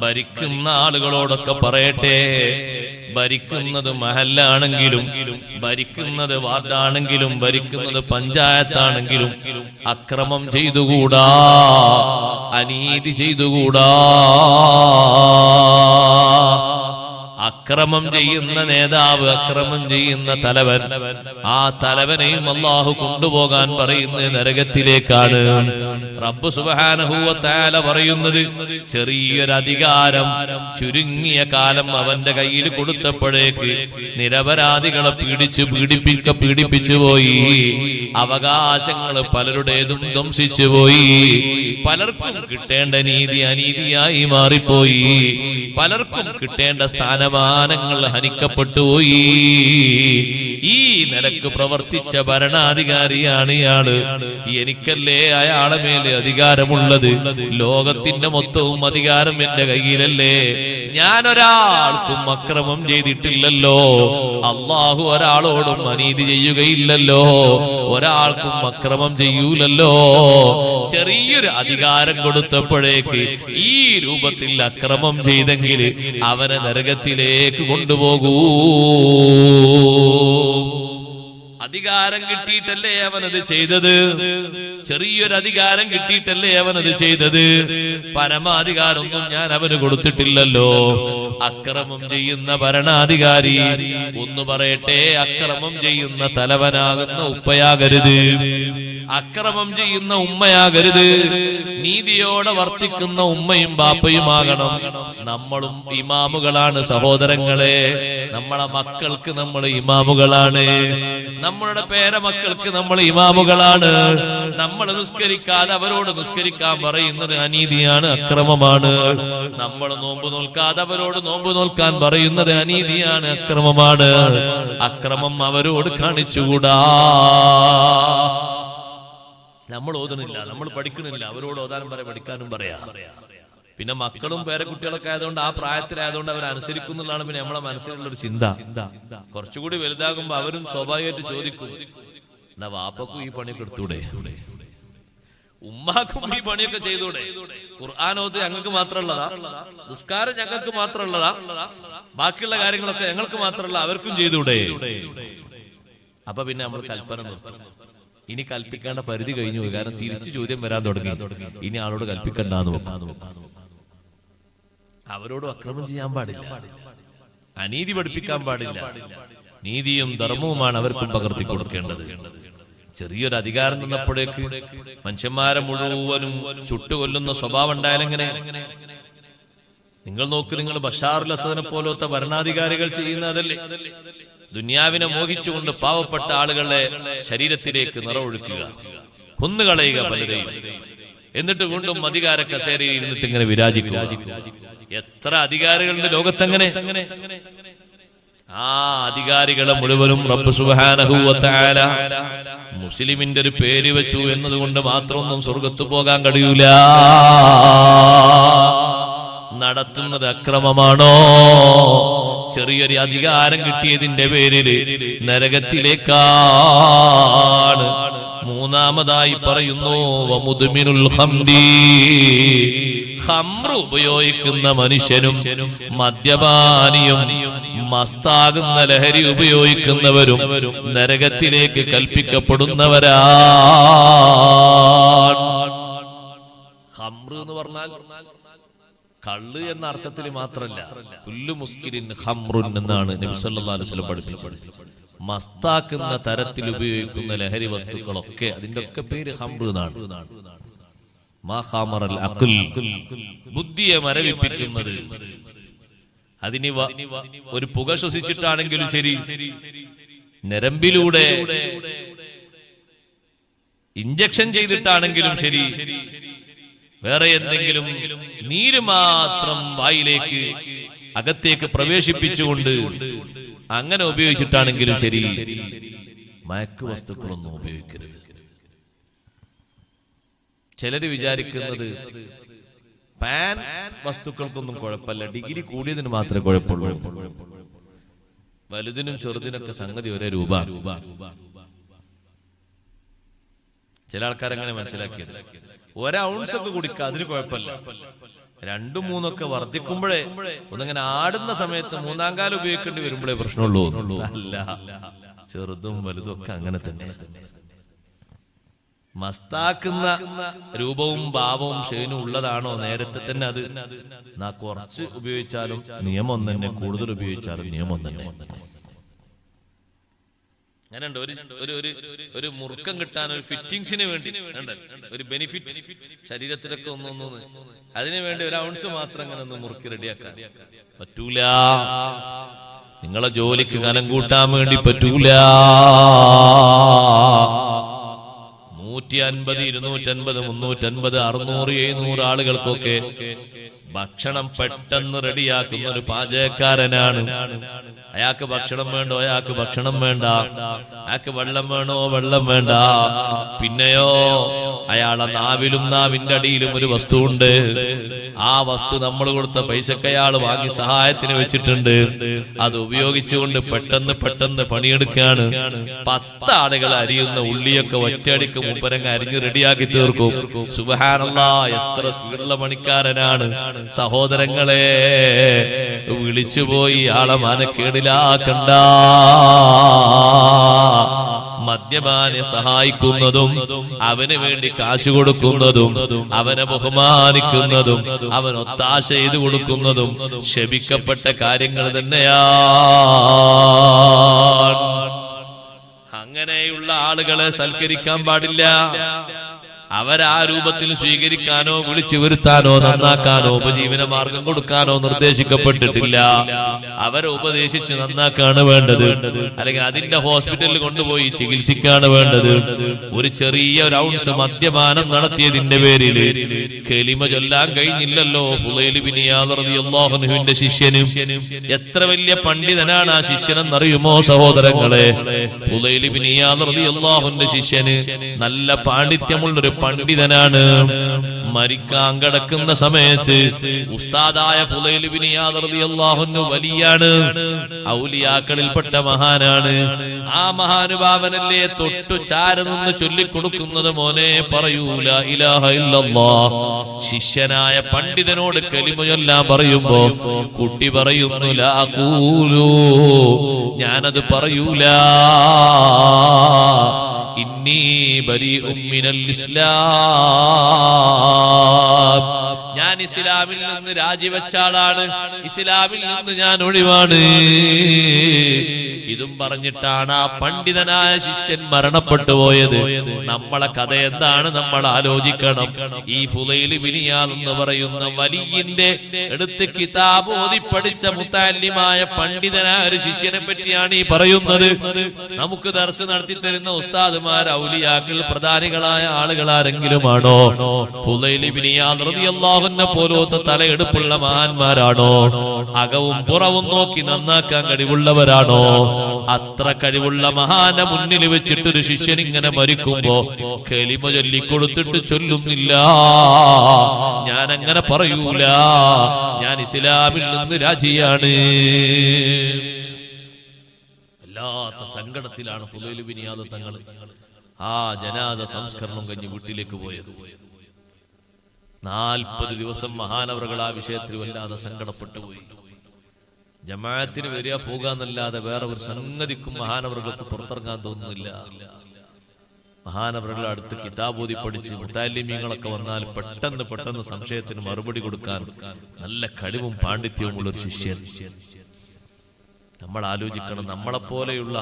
ഭരിക്കുന്ന ആളുകളോടൊക്കെ പറയട്ടെ, ഭരിക്കുന്നത് മഹല്ലാണെങ്കിലും, ഭരിക്കുന്നത് വാർഡാണെങ്കിലും, ഭരിക്കുന്നത് പഞ്ചായത്താണെങ്കിലും അക്രമം ചെയ്തുകൂടാ, അനീതി ചെയ്തുകൂടാ. അക്രമം ചെയ്യുന്ന നേതാവ്, അക്രമം ചെയ്യുന്ന തലവൻ, ആ തലവനെയും അല്ലാഹു കൊണ്ടുപോകാൻ പറയുന്നത് നരകത്തിലേക്കാണ്. റബ്ബ് സുബ്ഹാനഹു വ തആല പറയുന്നത്, ചെറിയൊരു അധികാരം ചുരുങ്ങിയ കാലം അവന്റെ കയ്യിൽ കൊടുത്തപ്പോഴേക്ക് നിരപരാധികളെ പീഡിപ്പിച്ചു പോയി. അവകാശങ്ങൾ പലരുടേതും ധ്വംസിച്ചു പോയി. പലർക്കും കിട്ടേണ്ട നീതി അനീതിയായി മാറിപ്പോയി. പലർക്കും കിട്ടേണ്ട സ്ഥാനമാനങ്ങൾ ഹനിക്കപ്പെട്ടുപോയി. ഈ നിലക്ക് പ്രവർത്തിച്ച ഭരണാധികാരിയാണ് ഇയാള്. എനിക്കല്ലേ അയാളെ മേലെ അധികാരമുള്ളത്? ലോകത്തിന്റെ മൊത്തവും അധികാരം എന്റെ കയ്യിലല്ലേ? ഞാൻ ഒരാൾക്കും അക്രമം ചെയ്തിട്ടില്ലല്ലോ. അള്ളാഹു ഒരാളോടും അനീതി ചെയ്യുകയില്ലല്ലോ. ഒരാൾക്കും അക്രമം ചെയ്യൂലല്ലോ. ചെറിയൊരു അധികാരം കൊടുത്തപ്പോഴേക്ക് ഈ രൂപത്തിൽ അക്രമം ചെയ്തെങ്കിൽ അവനെ നരകത്തിലേക്ക് കൊണ്ടുപോകൂ. അധികാരം കിട്ടിയിട്ടല്ലേ അവനത് ചെയ്തത്, ചെറിയൊരു അധികാരം കിട്ടിയിട്ടല്ലേ അവനത് ചെയ്തത്. പരമാധികാരമൊന്നും ഞാൻ അവന് കൊടുത്തിട്ടില്ലല്ലോ. അക്രമം ചെയ്യുന്ന ഭരണാധികാരി ഒന്ന് പറയട്ടെ, അക്രമം ചെയ്യുന്ന തലവനാകുന്ന ഉപ്പയാകരുത്, അക്രമം ചെയ്യുന്ന ഉമ്മയാകരുത്, നീതിയോടെ വർത്തിക്കുന്ന ഉമ്മയും ബാപ്പയുമാകണം. നമ്മളും ഇമാമുകളാണ് സഹോദരങ്ങളെ. നമ്മളെ മക്കൾക്ക് നമ്മൾ ഇമാമുകളാണ്, നമ്മളുടെ പേരമക്കൾക്ക് നമ്മൾ ഇമാമുകളാണ്. നമ്മൾ നിസ്കരിക്കാതെ അവരോട് നിസ്കരിക്കാൻ പറയുന്നത് അനീതിയാണ്, അക്രമമാണ്. നമ്മൾ നോമ്പ് നോൽക്കാതെ അവരോട് നോമ്പ് നോൽക്കാൻ പറയുന്നത് അനീതിയാണ്, അക്രമമാണ്. അക്രമം അവരോട് കാണിച്ചുകൂടാ. നമ്മൾ ഓതണില്ല, നമ്മൾ പഠിക്കണില്ല, അവരോട് ഓതാനും പറയാം, പഠിക്കാനും പറയാ. പിന്നെ മക്കളും പേരക്കുട്ടികളൊക്കെ ആയതുകൊണ്ട് ആ പ്രായത്തിലായതുകൊണ്ട് അവർ അനുസരിക്കുന്നുള്ളതാണ് പിന്നെ നമ്മളെ മനസ്സിലുള്ള ഒരു ചിന്ത. കുറച്ചുകൂടി വലുതാകുമ്പോ അവരും സ്വാഭാവികമായിട്ട് ചോദിക്കും, എന്നാ വാപ്പക്കും ഈ പണിയൊക്കെ എടുത്തൂടെ, ഉമ്മാക്കും ഈ പണിയൊക്കെ ചെയ്തൂടെ, ഖുർആനോത് ഞങ്ങൾക്ക് മാത്രമുള്ളതാ, നിസ്കാരം ഞങ്ങൾക്ക് മാത്രമുള്ളതാ, ബാക്കിയുള്ള കാര്യങ്ങളൊക്കെ ഞങ്ങൾക്ക് മാത്രമല്ല അവർക്കും ചെയ്തൂടെ. അപ്പൊ പിന്നെ നമ്മൾ കൽപ്പന നിർത്തും. ഇനി കൽപ്പിക്കേണ്ട പരിധി കഴിഞ്ഞു, കാരണം തിരിച്ചു ചോദ്യം വരാൻ തുടങ്ങി. ഇനി ആളോട് കൽപ്പിക്കണ്ടെന്ന് വെക്കാം. അവരോടും അക്രമം ചെയ്യാൻ പാടില്ല, അനീതി പഠിപ്പിക്കാൻ പാടില്ല. നീതിയും ധർമ്മവുമാണ് അവർക്കും പകർത്തി കൊടുക്കേണ്ടത്. ചെറിയൊരു അധികാരം നിന്നപ്പോഴേക്ക് മനുഷ്യന്മാരെ മുഴുവനും ചുട്ടുകൊല്ലുന്ന സ്വഭാവം ഉണ്ടായാലെങ്ങനെ? നിങ്ങൾ നോക്ക്, നിങ്ങൾ ബഷാറുൽ അസദിനെ പോലത്തെ ഭരണാധികാരികൾ ചെയ്യുന്നതല്ലേ? ദുനിയാവിനെ മോഹിച്ചുകൊണ്ട് പാവപ്പെട്ട ആളുകളെ ശരീരത്തിലേക്ക് നിറവൊഴുക്കുക, കൊന്നുകളയുക പലരെയും, എന്നിട്ട് വീണ്ടും അധികാര കസേരയിൽ ഇരുന്നിട്ട് ഇങ്ങനെ വിരാജിക്കുക. എത്ര അധികാരികളുടെ ലോകത്തെങ്ങനെ? ആ അധികാരികളെ മുഴുവനും റബ്ബ് സുബ്ഹാനഹു വ തആല മുസ്ലിമിന്റെ ഒരു പേര് വെച്ചു എന്നതുകൊണ്ട് മാത്രമൊന്നും സ്വർഗത്ത് പോകാൻ കഴിയൂല. നടത്തുന്നത് അക്രമമാണോ? ചെറിയൊരു അധികാരം കിട്ടിയതിന്റെ പേരിൽ നരകത്തിലേക്കാണ്. മൂന്നാമതായി പറയുന്നു, വമുദ്മിനുൽ ഖംരി, ഖംർ ഉപയോഗിക്കുന്ന മനുഷ്യനും മദ്യപാനിയും മസ്താകുന്ന ലഹരി ഉപയോഗിക്കുന്നവരും നരകത്തിലേക്ക് കൽപ്പിക്കപ്പെടുന്നവരാണ്. ഖംർ എന്ന് പറഞ്ഞാൽ കള്ള് എന്ന അർത്ഥത്തിൽ മാത്രമല്ല, കുല്ലു മുസ്കിരിൻ ഖംറുൻ എന്നാണ് നബി സല്ലല്ലാഹു അലൈഹി വസല്ലം പഠിപ്പിച്ചത്. മസ്താക്കുന്ന തരത്തിൽ ഉപയോഗിക്കുന്ന ലഹരി വസ്തുക്കളൊക്കെ അതിന്റെ ഒക്കെ പേര് ഖംർ എന്നാണ്. മാ ഖമറൽ അഖ്ൽ, ബുദ്ധിയെ മരവിപ്പിക്കുന്നത്. അതിന് ഒരു പുക ശ്വസിച്ചിട്ടാണെങ്കിലും ശരി, ഞരമ്പിലൂടെ ഇഞ്ചക്ഷൻ ചെയ്തിട്ടാണെങ്കിലും ശരി, വേറെ എന്തെങ്കിലും നീര് മാത്രം വായിലേക്ക് അകത്തേക്ക് പ്രവേശിപ്പിച്ചുകൊണ്ട് അങ്ങനെ ഉപയോഗിച്ചിട്ടാണെങ്കിലും ശരി, മയക്ക് വസ്തുക്കളൊന്നും ഉപയോഗിക്കരുത്. ചിലര് വിചാരിക്കുന്നത് പാൻ വസ്തുക്കൾക്കൊന്നും കുഴപ്പമില്ല, ഡിഗ്രി കൂടിയതിന് മാത്രമേ കുഴപ്പമുള്ളൂ. വലുതിനും ചെറുതിനൊക്കെ സംഗതി ഒരേ രൂപ. ചില ആൾക്കാരങ്ങനെ മനസ്സിലാക്കിയത്. ഒരൗൺസ് ഒക്കെ കുടിക്കുക, അതിന് കുഴപ്പമില്ല. രണ്ടും മൂന്നൊക്കെ വർദ്ധിക്കുമ്പോഴേ, ഒന്നിങ്ങനെ ആടുന്ന സമയത്ത് മൂന്നാം കാലം ഉപയോഗിക്കേണ്ടി വരുമ്പോഴേ പ്രശ്നമുള്ളൂ. അല്ല, ചെറുതും വലുതും ഒക്കെ അങ്ങനെ തന്നെ. മസ്താക്കുന്ന രൂപവും ഭാവവും ഷെയ്നും ഉള്ളതാണോ നേരത്തെ തന്നെ അത് കുറച്ച് ഉപയോഗിച്ചാലും നിയമം തന്നെ, കൂടുതൽ ഉപയോഗിച്ചാലും നിയമം തന്നെ. അങ്ങനെയുണ്ട്. ഒരു മുറുക്കം കിട്ടാൻ, ഒരു ഫിറ്റിങ്സിന് വേണ്ടി, ഒരു ബെനിഫിറ്റ് ശരീരത്തിലൊക്കെ ഒന്നൊന്ന് അതിനു വേണ്ടി ഒരു ഔൺസ് മാത്രം അങ്ങനെ ഒന്ന് മുറുക്കി റെഡിയാക്കാൻ പറ്റൂല. നിങ്ങളെ ജോലിക്ക് കനം കൂട്ടാൻ വേണ്ടി പറ്റൂല. 150, 250, 350, 600, 700 ആളുകൾക്കൊക്കെ ഭക്ഷണം പെട്ടെന്ന് റെഡിയാക്കുന്ന ഒരു പാചകക്കാരനാണ്. അയാൾക്ക് ഭക്ഷണം വേണ്ടോ? അയാൾക്ക് ഭക്ഷണം വേണ്ട. അയാൾക്ക് വെള്ളം വേണോ? വെള്ളം വേണ്ട. പിന്നെയോ അയാളെ നാവിലും നാവിന്റെ അടിയിലും ഒരു വസ്തു ഉണ്ട്. ആ വസ്തു നമ്മൾ കൊടുത്ത പൈസക്ക് അയാൾ വാങ്ങി സഹായത്തിന് വെച്ചിട്ടുണ്ട്. അത് ഉപയോഗിച്ചുകൊണ്ട് പെട്ടെന്ന് പണിയെടുക്കുകയാണ്. 10 ആളുകൾ അരിയുന്ന ഉള്ളിയൊക്കെ ഒറ്റയടിക്ക് മൂപ്പരങ്ങ് അരിഞ്ഞ് റെഡിയാക്കി തീർക്കും. സുബ്ഹാനല്ലാഹ്, എത്ര സ്പീഡുള്ള പണിക്കാരനാണ്. സഹോദരങ്ങളെ, വിളിച്ചുപോയി ആളെ മാനക്കേടിലാക്കണ്ട. മദ്യപാനെ സഹായിക്കുന്നതും അവന് വേണ്ടി കാശ് കൊടുക്കുന്നതും അവനെ ബഹുമാനിക്കുന്നതും അവൻ ഒത്താശ ചെയ്തു കൊടുക്കുന്നതും ശപിക്കപ്പെട്ട കാര്യങ്ങൾ തന്നെയാണ്. അങ്ങനെയുള്ള ആളുകളെ സൽക്കരിക്കാൻ പാടില്ല. അവരാ രൂപത്തിൽ സ്വീകരിക്കാനോ വിളിച്ചു വരുത്താനോ നന്നാക്കാനോ ഉപജീവന മാർഗം കൊടുക്കാനോ നിർദ്ദേശിക്കപ്പെട്ടിട്ടില്ല. അവരെ ഉപദേശിച്ച് നന്നാക്കാണ് വേണ്ടത്, അല്ലെങ്കിൽ അതിന്റെ ഹോസ്പിറ്റലിൽ കൊണ്ടുപോയി ചികിത്സിക്കാണ് വേണ്ടത്. ഒരു ചെറിയ ഒരു ഔൺസ് മദ്യപാനം നടത്തിയതിന്റെ പേരിൽ കലിമ ചൊല്ലാൻ കഴിഞ്ഞില്ലല്ലോ. ഫുളൈൽ ബിൻ ഇയാദ് റളിയല്ലാഹു അൻഹുവിന്റെ ശിഷ്യനും എത്ര വലിയ പണ്ഡിതനാണ് ആ ശിഷ്യനെന്നറിയുമോ സഹോദരങ്ങളെ? ഫുളൈൽ ബിൻ ഇയാദ് റളിയല്ലാഹു അൻഹുവിന്റെ ശിഷ്യന് നല്ല പാണ്ഡിത്യമുള്ളൊരു പണ്ഡിതനാണ്. മരിക്കാൻ കിടക്കുന്ന സമയത്ത് ഉസ്താദായ ഫുളൈൽ ബിൻ ഇയാദ് റളിയല്ലാഹു അൻഹു വലിയാണ്, ഔലിയാക്കളിൽപ്പെട്ട മഹാനാണ്. ആ മഹാനുഭാവനല്ലേ തൊട്ടു ചാരനിന്ന് ചൊല്ലിക്കൊടുക്കുന്നത്, മോനെ പറയൂ ലാ ഇലാഹ ഇല്ലല്ലാഹ്. ശിഷ്യനായ പണ്ഡിതനോട് കലിമ ചൊല്ലാൻ പറയുമ്പോ കുട്ടി പറയുന്നു ലാ ഖൂലു, ഞാനത് പറയൂല. ഇന്നി ബരീഉം മിനൽ ഇസ്ലാം, ഞാൻ ഇസ്ലാമിൽ നിന്ന് രാജിവെച്ച ആളാണ്, ഇസ്ലാമിൽ നിന്ന് ഞാൻ ഒഴിവാണ്. ഇതും പറഞ്ഞിട്ടാണ് ആ പണ്ഡിതനായ ശിഷ്യൻ മരണപ്പെട്ടു പോയത്. നമ്മളെ കഥ എന്താണ് നമ്മൾ ആലോചിക്കണം. ഈ ഫുളൈൽ ബിൻ ഇയാദ് എന്ന് പറയുന്ന വലിയന്റെ അടുത്ത് കിതാബ് ഓതി പഠിച്ച മുത്തല്ലിമായ പണ്ഡിതനായ ഒരു ശിഷ്യനെ പറ്റിയാണ് ഈ പറയുന്നത്. നമുക്ക് ദർസ് നടത്തി തരുന്ന ഉസ്താദുമാർ ഔലിയാക്കൾ പ്രധാനികളായ ആളുകൾ ആരെങ്കിലും ആണോ? ഫുളൈൽ ബിൻ ഇയാദ് റളിയല്ലാഹു അൻഹു പോലത്തെ തലയെടുപ്പുള്ള മഹാന്മാരാണോ? അകവും പുറവും നോക്കി നന്നാക്കാൻ കഴിവുള്ളവരാണോ? അത്ര കഴിവുള്ള മഹാനെ മുന്നിൽ വെച്ചിട്ടൊരു ശിഷ്യൻ ഇങ്ങനെ മരിക്കുമ്പോ കലിമ ചൊല്ലിക്കൊടുത്തിട്ട് ചൊല്ലുന്നില്ല, ഞാൻ അങ്ങനെ പറയൂല, ഞാൻ ഇസ്ലാമിൽ നിന്ന് രാജിയാണ്. വല്ലാത്ത സങ്കടത്തിലാണ് ഫുളൈൽ ബിൻ ഇയാദ് തങ്ങൾ ആ ജനാസ സംസ്കരണം കഴിഞ്ഞ് വീട്ടിലേക്ക് പോയത്. 40 ദിവസം മഹാനവറുകൾ ആ വിഷയത്തിൽ വല്ലാതെ സങ്കടപ്പെട്ടു പോയി. ജമാഅത്തിന് വരിക പോകാന്നല്ലാതെ വേറെ ഒരു സംഗതിക്കും മഹാനവറുകൾക്ക് പുറത്തിറങ്ങാൻ തോന്നുന്നില്ല. മഹാനവറുകളുടെ അടുത്ത് കിതാബ് ഓതി പഠിച്ച് മുത്തല്ലിമീങ്ങളൊക്കെ വന്നാൽ പെട്ടെന്ന് സംശയത്തിന് മറുപടി കൊടുക്കാൻ നല്ല കഴിവും പാണ്ഡിത്യവും ഉള്ള ഒരു ശിഷ്യൻ. നമ്മൾ ആലോചിക്കണം, നമ്മളെപ്പോലെയുള്ള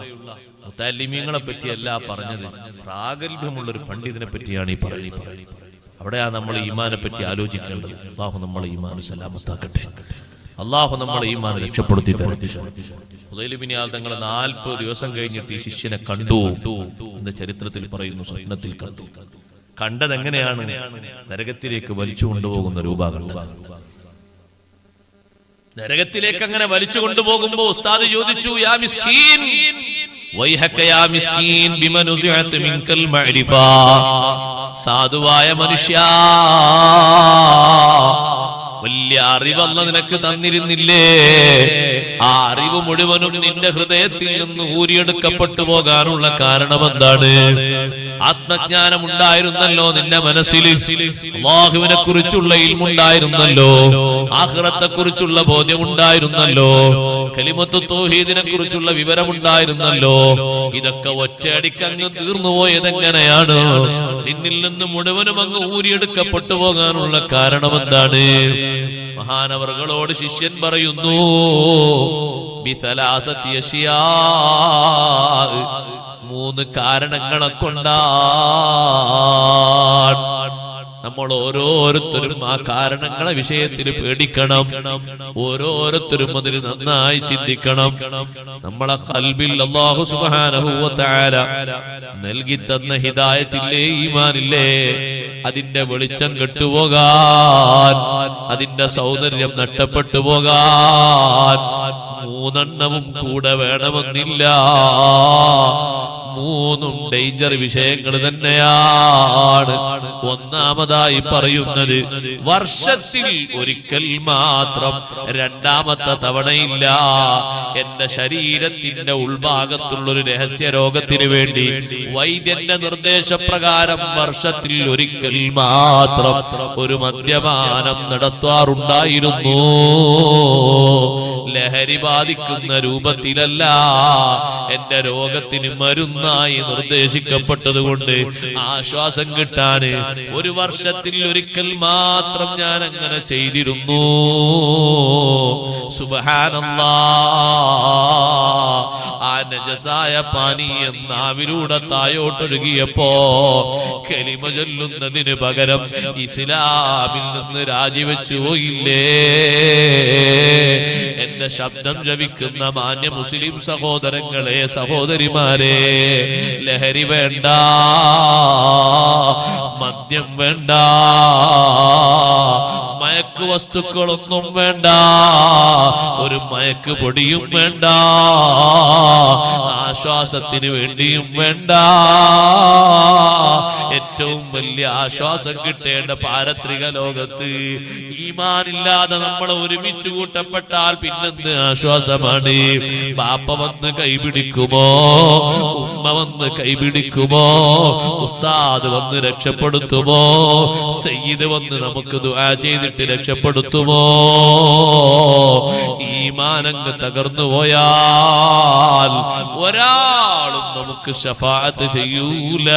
മുത്തല്ലിമീങ്ങളെ പറ്റിയല്ല പറഞ്ഞത്, പ്രാഗൽഭ്യമുള്ള ഒരു പണ്ഡിതനെ പറ്റിയാണ് ഈ പറയുന്നത്. അവിടെയാ നമ്മൾ ഈമാനെ പറ്റി ആലോചിക്കേണ്ടത്. അല്ലാഹു നമ്മളെ ഈമാൻ സലാമത്താക്കട്ടെ, അല്ലാഹു നമ്മളെ ഈമാൻ രക്ഷപ്പെടുത്തി തരട്ടെ. ഫുളൈൽ ബിൻ ഇയാദ് തങ്ങൾ 40 ദിവസം കഴിഞ്ഞിട്ട് ഈ ശിഷ്യനെ കണ്ടു എന്ന് ചരിത്രത്തിൽ പറയുന്നു. സ്വപ്നത്തിൽ കണ്ടു. കണ്ടത് എങ്ങനെയാണ്? നരകത്തിലേക്ക് വലിച്ചു കൊണ്ടുപോകുന്ന രൂപ കണ്ടത്. നരകത്തിലേക്ക് അങ്ങനെ വലിച്ചു കൊണ്ടുപോകുമ്പോ ഉസ്താദ് ചോദിച്ചു, യാ മിസ്കീൻ വൈഹക യാ മിസ്കീൻ ബിമ നുസിഅത മിൻകൽ മഅരിഫ, സാധുവായ മനുഷ്യ, വലിയ അറിവല്ല നിനക്ക് തന്നിരുന്നില്ലേ? ആ അറിവ് മുഴുവനും നിന്റെ ഹൃദയത്തിൽ നിന്ന് ഊരിയെടുക്കപ്പെട്ടു പോകാനുള്ള കാരണം എന്താണ്? ആത്മജ്ഞാനം ഉണ്ടായിരുന്നല്ലോ നിന്റെ മനസ്സിൽ, അല്ലാഹുവിനെ കുറിച്ചുള്ള ഇൽമുണ്ടായിരുന്നല്ലോ, ആഖിറത്തെ കുറിച്ചുള്ള ബോധ്യമുണ്ടായിരുന്നല്ലോ, കലിമത്തു തൗഹീദിനെ കുറിച്ചുള്ള വിവരമുണ്ടായിരുന്നല്ലോ. ഇതൊക്കെ ഒറ്റയടിക്ക് അങ്ങ് തീർന്നുപോയത് എങ്ങനെയാണ്? നിന്നിൽ നിന്ന് മുഴുവനും അങ്ങ് ഊരിയെടുക്കപ്പെട്ടു പോകാനുള്ള കാരണം എന്താണ്? മഹാനവറുകളോട് ശിഷ്യൻ പറയുന്നു, ബിതലാസതി അശിയാ, 3 കാരണങ്ങളെ കൊണ്ടാണ്. നമ്മൾ ഓരോരുത്തരും ആ കാരണങ്ങളെ വിഷയത്തിൽ പേടിക്കണം. ഓരോരുത്തരും അതിന് നന്നായി ചിന്തിക്കണം. നമ്മളെ ഖൽബിൽ അല്ലാഹു സുബ്ഹാനഹു വ തആല നൽകി തന്ന ഹിദായത്തില്ലേ, ഈമാനില്ലേ, അതിന്റെ വെളിച്ചം കെട്ടുപോകാൻ, അതിന്റെ സൗന്ദര്യം നഷ്ടപ്പെട്ടു പോകാൻ 3 കൂടെ വേണമെന്നില്ല. 3 ഡേഞ്ചർ വിഷയങ്ങൾ തന്നെയാണ്. ഒന്നാമതായി പറയുന്നത്, വർഷത്തിൽ ഒരിക്കൽ മാത്രം, രണ്ടാമത്തെ തവണയില്ല. എന്റെ ശരീരത്തിന്റെ ഉൾഭാഗത്തുള്ളൊരു രഹസ്യ രോഗത്തിന് വേണ്ടി വൈദ്യന്റെ നിർദ്ദേശപ്രകാരം വർഷത്തിൽ ഒരിക്കൽ മാത്രം ഒരു മദ്യപാനം നടത്താറുണ്ടായിരുന്നു. ലഹരി ബാധിക്കുന്ന രൂപത്തിലല്ല, എന്റെ രോഗത്തിന് മരുന്നായി നിർദ്ദേശിക്കപ്പെട്ടത് കൊണ്ട് ആശ്വാസം കിട്ടാന് 1 വർഷത്തിൽ ഒരിക്കൽ മാത്രം ഞാൻ അങ്ങനെ ചെയ്തിരുന്നു. സുബ്ഹാനല്ലാഹ്. ആ നജസായ പാനീയം നാവിലൂടെ തായോട്ടൊഴുകിയപ്പോ കലിമ ചൊല്ലുന്നതിന് പകരം ഇസ്ലാമിൽ നിന്ന് രാജിവെച്ചു പോയില്ലേ? എന്റെ ശബ്ദം ജപിക്കുന്ന മാന്യ മുസ്ലിം സഹോദരങ്ങളെ, സഹോദരിമാരെ, ലഹരി വേണ്ട, മദ്യം വേണ്ട, മയക്ക് വസ്തുക്കളൊന്നും വേണ്ട, ഒരു മയക്ക് പൊടിയും വേണ്ട, ആശ്വാസത്തിന് വേണ്ടിയും വേണ്ട. ഏറ്റവും വലിയ ആശ്വാസം കിട്ടേണ്ട പാരത്രിക ലോകത്ത് ഈമാനില്ലാതെ നമ്മൾ ഒരുമിച്ച് കൂട്ടപ്പെട്ടാൽ പിന്നെന്ത് ആശ്വാസമാണ്? ബാപ്പ വന്ന് കൈപിടിക്കുമോ? ഉമ്മ വന്ന് കൈപിടിക്കുമോ? ഉസ്താദ് വന്ന് രക്ഷപ്പെടുത്തുമോ? സയ്യിദ് വന്ന് നമുക്ക് ദുആ ചെയ്തിട്ട് രക്ഷപ്പെടുത്തുമോ? ഈമാനങ്ങ് തകർന്നു പോയാൽ ഒരാളും നമുക്ക് ശഫാഅത്ത് ചെയ്യൂല.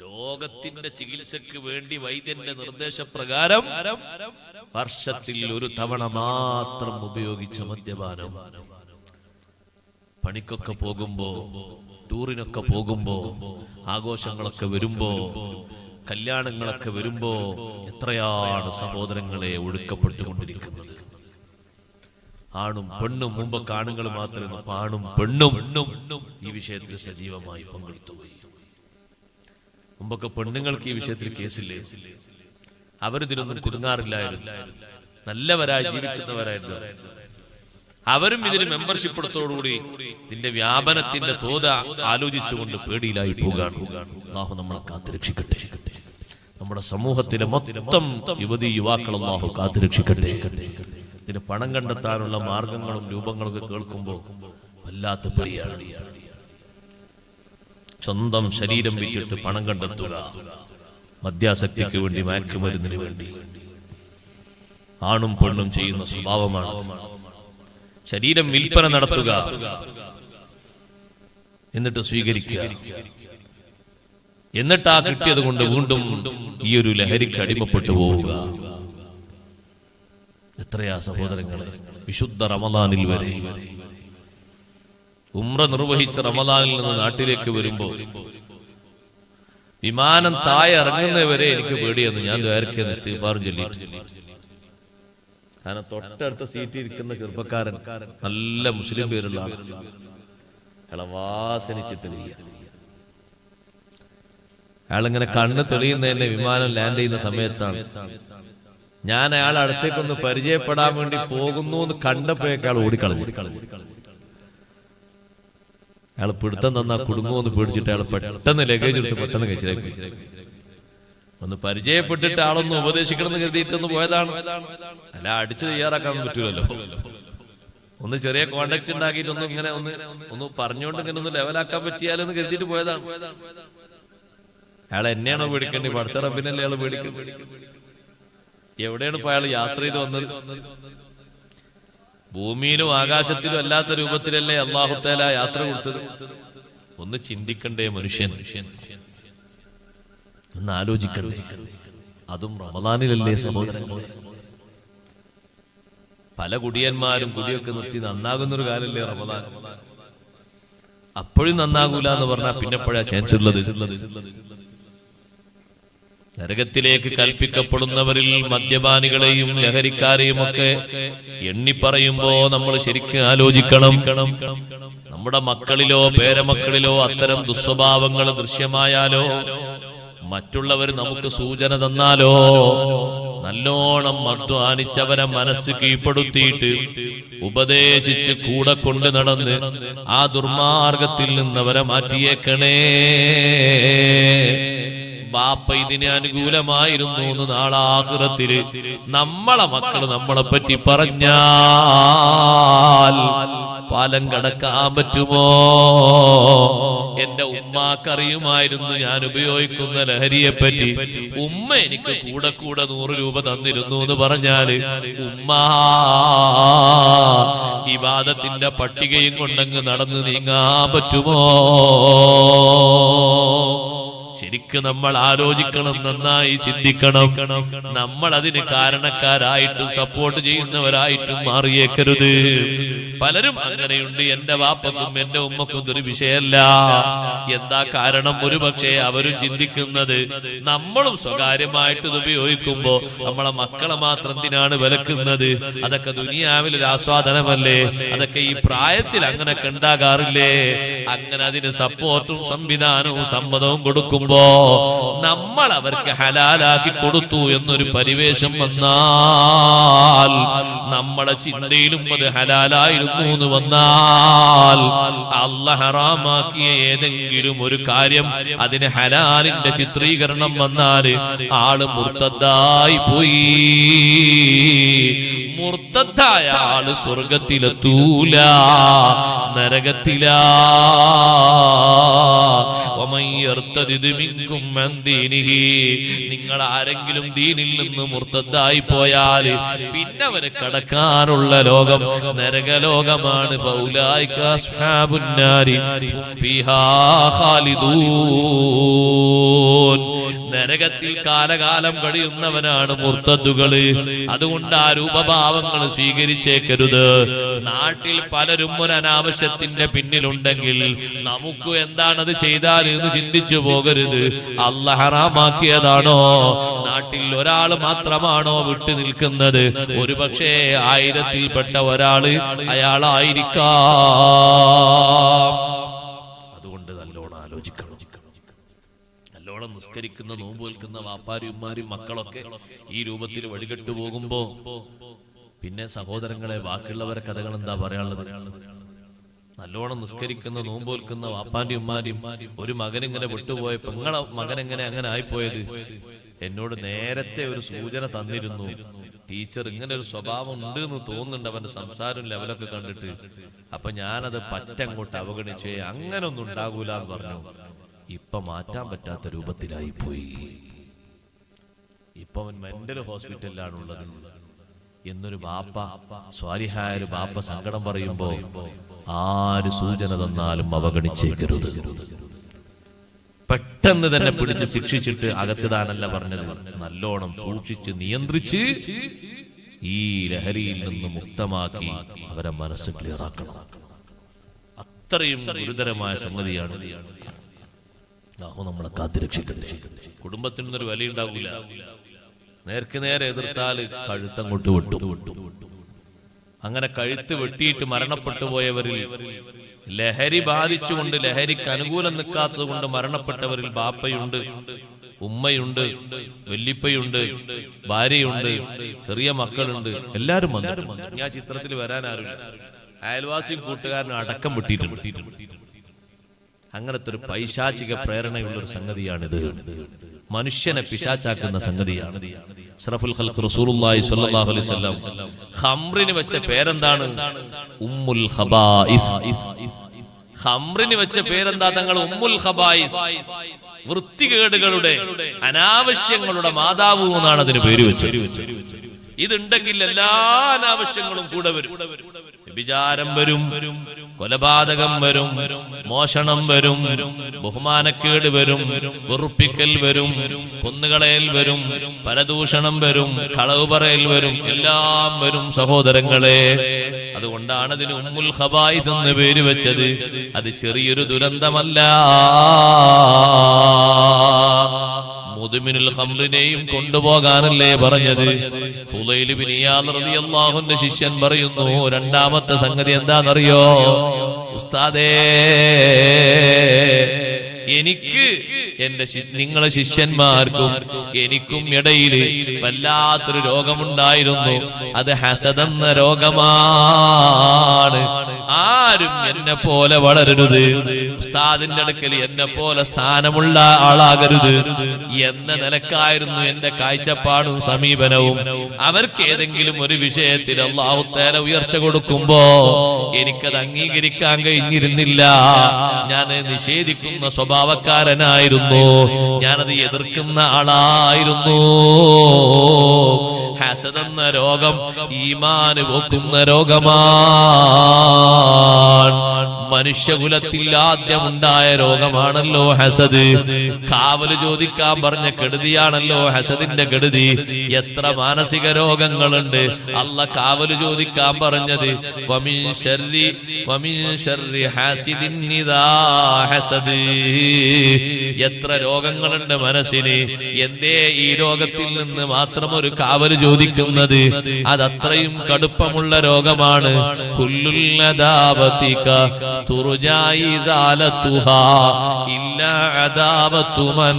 രോഗത്തിന്റെ ചികിത്സക്ക് വേണ്ടി വൈദ്യന്റെ നിർദ്ദേശപ്രകാരം വർഷത്തിൽ 1 തവണ മാത്രം ഉപയോഗിച്ച മദ്യപാനം. പണിക്കൊക്കെ പോകുമ്പോ, ടൂറിനൊക്കെ പോകുമ്പോ, ആഘോഷങ്ങളൊക്കെ വരുമ്പോ, കല്യാണങ്ങളൊക്കെ വരുമ്പോ എത്രയാണ് സഹോദരങ്ങളെ ഒഴുക്കപ്പെട്ടുകൊണ്ടിരിക്കുന്നത്. ആണും പെണ്ണും, മുമ്പൊക്കെ ആണുങ്ങൾ മാത്രമേ, ആണും പെണ്ണും ഈ വിഷയത്തിൽ സജീവമായി പങ്കെടുത്തുപോയി. മുമ്പൊക്കെ പെണ്ണുങ്ങൾക്ക് ഈ വിഷയത്തിൽ കേസില്ലേ, അവരിതിലൊന്നും കുടുങ്ങാറില്ലായിരുന്നു, നല്ലവരായി ജീവിക്കുന്നവരായിരുന്നു. അവരും ഇതിന് മെമ്പർഷിപ്പ് എടുത്തോടുകൂടി ഇതിന്റെ വ്യാപനത്തിന്റെ തോത് ആലോചിച്ചുകൊണ്ട് പേടിയിലായി പോകാണ്. അല്ലാഹു നമ്മളെ കാത്തുരക്ഷിക്കട്ടെ. നമ്മുടെ സമൂഹത്തിലെ മൊത്തം യുവതി യുവാക്കൾ അല്ലാഹു കാത്തുരക്ഷിക്കട്ടെ. ഇതിന് പണം കണ്ടെത്താനുള്ള മാർഗങ്ങളും രൂപങ്ങളൊക്കെ കേൾക്കുമ്പോൾ വല്ലാത്ത പേടിയാണ്. സ്വന്തം ശരീരം വിറ്റിട്ട് പണം കണ്ടെത്തുക, മദ്യാസക്തിക്ക് വേണ്ടി, മയക്കുമരുന്നിന് വേണ്ടി ആണും പെണ്ണും ചെയ്യുന്ന സ്വഭാവമാണ്. ശരീരം വിൽപ്പന നടത്തുക, എന്നിട്ട് സ്വീകരിക്കുക, എന്നിട്ട് ആ കിട്ടിയത് കൊണ്ട് വീണ്ടും ഈ ഒരു ലഹരിക്ക് അടിമപ്പെട്ടു പോവുക. എത്രയാ സഹോദരങ്ങളെ, വിശുദ്ധ റമദാനിൽ വരെ, ഉംറ നിർവഹിച്ച റമദാനിൽ നിന്ന് നാട്ടിലേക്ക് വരുമ്പോ വിമാനം താഴെ ഇറങ്ങുന്നവരെ എനിക്ക് പേടിയെന്ന് ഞാൻ ദ്വാരക്കെന്ന് ഇസ്തിഗ്ഫാർ ചൊല്ലിയിട്ട്. കാരണം തൊട്ടടുത്ത സീറ്റിൽ ഇരിക്കുന്ന ചെറുപ്പക്കാരൻ നല്ല മുസ്ലിം പേരുള്ള ആളാണ്. അയാളെ വാസനിച്ചിട്ടില്ല. അയാളിങ്ങനെ കണ്ണ് തെളിയുന്നതന്നെ വിമാനം ലാൻഡ് ചെയ്യുന്ന സമയത്താണ്. ഞാൻ അയാൾ അടുത്തേക്കൊന്ന് പരിചയപ്പെടാൻ വേണ്ടി പോകുന്നു എന്ന് കണ്ടപ്പോഴേക്കാൾ ഓടിക്കളഞ്ഞു. അയാൾ പിടുത്തം തന്നാ കുടുങ്ങുമെന്ന് പേടിച്ചിട്ട് അയാൾ പെട്ടെന്ന് ലഗേജ് എടുത്ത് പെട്ടെന്ന് കഴിച്ചിലേക്ക് ഒന്ന് പരിചയപ്പെട്ടിട്ട് ആളൊന്ന് ഉപദേശിക്കണമെന്ന് കരുതിയിട്ടൊന്ന് പോയതാണ്. അല്ല അടിച്ചു തയ്യാറാക്കാൻ പറ്റൂലല്ലോ. ഒന്ന് ചെറിയ കോണ്ടാക്ട് ഉണ്ടാക്കിയിട്ടൊന്നും ഇങ്ങനെ ഒന്ന് പറഞ്ഞുകൊണ്ട് ഇങ്ങനെ ഒന്ന് ലെവലാക്കാൻ പറ്റിയാലെന്ന് കരുതിയിട്ട് പോയതാണ്. അയാൾ എന്നെയാണോ പേടിക്കേണ്ടി? പടച്ച റബ്ബിനല്ലേ അയാൾ പേടിക്കേണ്ടി? എവിടെയാണ് ഇപ്പൊ അയാൾ യാത്ര ചെയ്ത് വന്നത്? ഭൂമിയിലും ആകാശത്തിലും അല്ലാത്ത രൂപത്തിലല്ലേ അല്ലാഹു തആല യാത്ര കൊടുത്തത്? ഒന്ന് ചിന്തിക്കണ്ടേ മനുഷ്യൻ? ഒന്ന് ആലോചിക്കണ്ടേ? അതും റമദാനിലല്ലേ സഹോദരങ്ങളെ? പല കുടിയന്മാരും കുടിയൊക്കെ നിർത്തി നന്നാകുന്നൊരു കാലല്ലേ റമദാൻ. അപ്പോഴും നന്നാകൂല എന്ന് പറഞ്ഞാൽ പിന്നെപ്പോഴാ ചാൻസ് ഉള്ളത്? നരകത്തിലേക്ക് കൽപ്പിക്കപ്പെടുന്നവരിൽ മദ്യപാനികളെയും ലഹരിക്കാരെയും ഒക്കെ എണ്ണിപ്പറയുമ്പോ നമ്മൾ ശരിക്കും ആലോചിക്കണം. നമ്മുടെ മക്കളിലോ പേരമക്കളിലോ അത്തരം ദുസ്വഭാവങ്ങൾ ദൃശ്യമായാലോ, മറ്റുള്ളവർ നമുക്ക് സൂചന തന്നാലോ, നല്ലോണം അധ്വാനിച്ചവരെ മനസ്സ് കീഴ്പ്പെടുത്തിയിട്ട് ഉപദേശിച്ച് കൂടെ കൊണ്ട് നടന്ന് ആ ദുർമാർഗത്തിൽ നിന്നവരെ മാറ്റിയേക്കണേ. ബാപ്പ ഇതിന് അനുകൂലമായിരുന്നു എന്ന് നാളെ ആഖിറത്തില് നമ്മളെ മക്കള് നമ്മളെ പറ്റി പറഞ്ഞാൽ പാലം കടക്കാൻ പറ്റുമോ? എന്റെ ഉമ്മാക്കറിയുമായിരുന്നു ഞാൻ ഉപയോഗിക്കുന്ന ലഹരിയെ പറ്റി. ഉമ്മ എനിക്ക് കൂടെ കൂടെ 100 രൂപ തന്നിരുന്നു എന്ന് പറഞ്ഞാല് ഉമ്മ ഇബാദത്തിന്റെ പട്ടികയും കൊണ്ടങ്ങ് നടന്നു നീങ്ങാൻ പറ്റുമോ? ശരിക്കും നമ്മൾ ആലോചിക്കണം, നന്നായി ചിന്തിക്കണം. നമ്മൾ അതിന് കാരണക്കാരായിട്ടും സപ്പോർട്ട് ചെയ്യുന്നവരായിട്ടും മാറിയേക്കരുത്. പലരും അങ്ങനെയുണ്ട്. എന്റെ വാപ്പക്കും എന്റെ ഉമ്മക്കും ഇതൊരു വിഷയമല്ല. എന്താ കാരണം? ഒരു പക്ഷേ അവരും ചിന്തിക്കുന്നത് നമ്മളും സ്വകാര്യമായിട്ട് ഇത് ഉപയോഗിക്കുമ്പോ നമ്മളെ മക്കളെ മാത്രം എന്തിനാണ് വിലക്കുന്നത്? അതൊക്കെ ദുനിയാവിലൊരു ആസ്വാദനമല്ലേ? അതൊക്കെ ഈ പ്രായത്തിൽ അങ്ങനെയൊക്കെ ഉണ്ടാകാറില്ലേ? അങ്ങനെ അതിന് സപ്പോർട്ടും സംവിധാനവും സമ്മതവും കൊടുക്കുമ്പോ നമ്മൾ അവർക്ക് ഹലാലാക്കി കൊടുത്തു എന്നൊരു പരിവേഷം വന്നാൽ, നമ്മളെ ചിന്തയിലും അത് ഹലാലായിരുന്നു എന്ന് വന്നാൽ, അല്ലാഹ് ഹറാമാക്കിയ ഏതെങ്കിലും ഒരു കാര്യം അതിന് ഹലാലിന്റെ ചിത്രീകരണം വന്നാൽ ആള് മുർത്തദ്ദായി പോയി. മുർത്തദ്ദായ ആള് സ്വർഗത്തിലെത്തൂല, നരകത്തിലാ. നിങ്ങൾ ആരെങ്കിലും ദീനിൽ നിന്ന് മുർത്തദ്ദായി പോയാൽ പിന്നെ അവന് കടക്കാനുള്ള ലോകം നരകലോകമാണ്. ഫൗലായിക അസ്ഹാബുൻ നാരി ഫീഹാ ഖാലിദൂൻ. നരകത്തിൽ കാലകാലം കഴിയുന്നവനാണ് മുർത്തദ്ദുകള്. അതുകൊണ്ട് ആ രൂപഭാവങ്ങൾ സ്വീകരിച്ചേക്കരുത്. നാട്ടിൽ പലരും ഒരു അനാവശ്യത്തിന്റെ പിന്നിലുണ്ടെങ്കിൽ നമുക്ക് എന്താണത് ചെയ്താൽ എന്ന് ചിന്തിച്ചു പോകരുത്. അല്ലാഹ് ഹറാമാക്കിയതാണോ? നാട്ടിൽ ഒരാൾ മാത്രമാണോ വിട്ടു നിൽക്കുന്നത്? ഒരുപക്ഷേ 1000-ൽപ്പെട്ട ഒരാള് അയാളായിരിക്കാം. അതുകൊണ്ട് നല്ലോണം ആലോചിക്കണം. നല്ലോണം നിസ്കരിക്കുന്ന, നോമ്പ് വെൽക്കുന്ന വാപ്പാരും ഉമ്മാരും മക്കളൊക്കെ ഈ രൂപത്തിൽ വഴികെട്ടു പോകുമ്പോ പിന്നെ സഹോദരങ്ങളെ, ബാക്കിയുള്ളവരെ കഥകൾ എന്താ പറയാനുള്ളത്? നല്ലോണം നിസ്കരിക്കുന്ന, നോമ്പ് വെൽക്കുന്ന വാപ്പാന്റെ ഉമ്മാരും ഒരു മകനിങ്ങനെ വിട്ടുപോയ പെങ്ങളെ മകൻ എങ്ങനെ അങ്ങനെ ആയിപ്പോയത്? എന്നോട് നേരത്തെ ഒരു സൂചന തന്നിരുന്നു. ടീച്ചർ ഇങ്ങനെ ഒരു സ്വഭാവം ഉണ്ട് എന്ന് തോന്നുന്നുണ്ട് അവന്റെ സംസാരം ലെവലൊക്കെ കണ്ടിട്ട്. അപ്പൊ ഞാനത് പറ്റങ്ങോട്ട് അവഗണിച്ചേ, അങ്ങനെ ഒന്നും ഉണ്ടാകൂല എന്ന് പറഞ്ഞു. ഇപ്പൊ മാറ്റാൻ പറ്റാത്ത രൂപത്തിലായി പോയി. ഇപ്പൊ അവൻ മെന്റൽ ഹോസ്പിറ്റലിലാണുള്ളത് എന്നൊരു ബാപ്പ, സ്വാലിഹായ ഒരു ബാപ്പ സങ്കടം പറയുമ്പോ ആര് സൂചന തന്നാലും അവഗണിച്ചേക്കരുത്. പെട്ടെന്ന് തന്നെ പിടിച്ച് ശിക്ഷിച്ചിട്ട് അകത്തിടാനല്ല പറഞ്ഞത്. നല്ലോണം സൂക്ഷിച്ച് നിയന്ത്രിച്ച് ഈ ലഹരിയിൽ നിന്ന് മുക്തമാക്കി അവരെ മനസ്സ് ക്ലിയർ ആക്കണം. അത്രയും ഗുരുതരമായ സംഗതിയാണ്. നമ്മളെ കാത്തുരക്ഷിക്കട്ടെ. കുടുംബത്തിൽ നിന്നൊരു വില ഉണ്ടാവില്ല. നേർക്ക് നേരെ എതിർത്താൽ കഴുത്തങ്ങോട്ട് വിട്ടു. അങ്ങനെ കഴുത്ത് വെട്ടിയിട്ട് മരണപ്പെട്ടു പോയവരിൽ, ലഹരി ബാധിച്ചുകൊണ്ട് ലഹരിക്ക് അനുകൂലം നിൽക്കാത്തത് കൊണ്ട് മരണപ്പെട്ടവരിൽ ബാപ്പയുണ്ട്, ഉമ്മയുണ്ട്, വല്ലിപ്പയുണ്ട്, ഭാര്യയുണ്ട്, ചെറിയ മക്കളുണ്ട്. എല്ലാരും വന്നു. ഞാൻ ചിത്രത്തിൽ വരാൻ ആരുമില്ല. അയൽവാസിയും കൂട്ടുകാരനും അടക്കം വെട്ടിയിട്ടുണ്ട്. അങ്ങനത്തെ ഒരു പൈശാചിക പ്രേരണയുള്ളൊരു സംഗതിയാണിത്. മനുഷ്യനെ പിശാചാക്കുന്ന സംഗതിയാണ്. അഷ്റഫുൽ ഖൽഖ് റസൂലുള്ളാഹി സ്വല്ലല്ലാഹു അലൈഹി വസല്ലം ഖംറിന് വെച്ച പേരെന്താണ്? ഉമ്മുൽ ഖബായിസ്. ഖംറിന് വെച്ച പേരെന്താ? തങ്ങൾ ഉമ്മുൽ ഖബായിസ്, വൃത്തികേടുകളുടെ, അനാവശ്യങ്ങളുടെ മാതാവ് എന്നാണ് അതിന് പേര് വെച്ചത്. ഇതുണ്ടെങ്കിൽ എല്ലാ അനാവശ്യങ്ങളും കൂടെ വരും. വിചാരം വരും, കൊലപാതകം വരും, മോഷണം വരും, ബഹുമാനക്കേട് വരും, വെറുപ്പിക്കൽ വരും, കൊന്നുകളയൽ വരും, പരദൂഷണം വരും, കളവ് പറയൽ വരും, എല്ലാം വരും സഹോദരങ്ങളെ. അതുകൊണ്ടാണ് അതിന് ഉമ്മുൽ ഖബായിസ് എന്ന് പേര് വെച്ചത്. അത് ചെറിയൊരു ദുരന്തമല്ല. മുദ്മിനുൽ ഖംറിനെയും കൊണ്ടുപോകാനല്ലേ പറഞ്ഞത്? ഫുളൈൽ ഇബ്നു ഇയാദ് റളിയല്ലാഹു അൻഹു ശിഷ്യൻ പറയുന്നു, രണ്ടാമത്തെ സംഗതി എന്താണെന്നറിയോ ഉസ്താദേ? എനിക്ക് നിങ്ങളെ ശിഷ്യന്മാർക്കും എനിക്കും ഇടയിൽ വല്ലാത്തൊരു രോഗമുണ്ടായിരുന്നു. അത് ഹസദെന്ന രോഗമാണ്. ആരും എന്നെ പോലെ വളരരുത്, ഉസ്താദിന്റെ അടുക്കൽ എന്നെ പോലെ സ്ഥാനമുള്ള ആളാകരുത് എന്ന നിലക്കായിരുന്നു എന്റെ കാഴ്ചപ്പാടും സമീപനവും. അവർക്ക് ഏതെങ്കിലും ഒരു വിഷയത്തിൽ അല്ലാഹു തആല ഉയർച്ച കൊടുക്കുമ്പോ എനിക്കത് അംഗീകരിക്കാൻ കഴിഞ്ഞിരുന്നില്ല. ഞാൻ നിഷേധിക്കുന്ന സ്വഭാവക്കാരനായിരുന്നു, ഞാനത് എതിർക്കുന്ന ആളായിരുന്നു. ഹസദ് എന്ന രോഗം ഈമാൻ പോക്കുന്ന രോഗമാണ്. മനുഷ്യകുലത്തിൽ ആദ്യമുണ്ടായ രോഗമാണല്ലോ ഹസദ്. കാവല് ചോദിക്കാൻ പറഞ്ഞ കെടുതിയാണല്ലോ ഹസദിന്റെ കെടുതി. എത്ര മാനസിക രോഗങ്ങളുണ്ട് അല്ലാഹ് കാവല് ചോദിക്കാൻ പറഞ്ഞത്. വമിൻ ശർരി ഹാസിദിൻ ഇദാ ഹസദ്. എത്ര രോഗങ്ങളുണ്ട് മനസ്സിന്. എന്തേ ഈ രോഗത്തിൽ നിന്ന് മാത്രം ഒരു കാവല് ചോദിക്കുന്നത്? അതത്രയും കടുപ്പമുള്ള രോഗമാണ്. കുല്ലുൽ അദാവതിക തുർജായി സാലത്തുഹാ ഇല്ലാ അദാവതു മൻ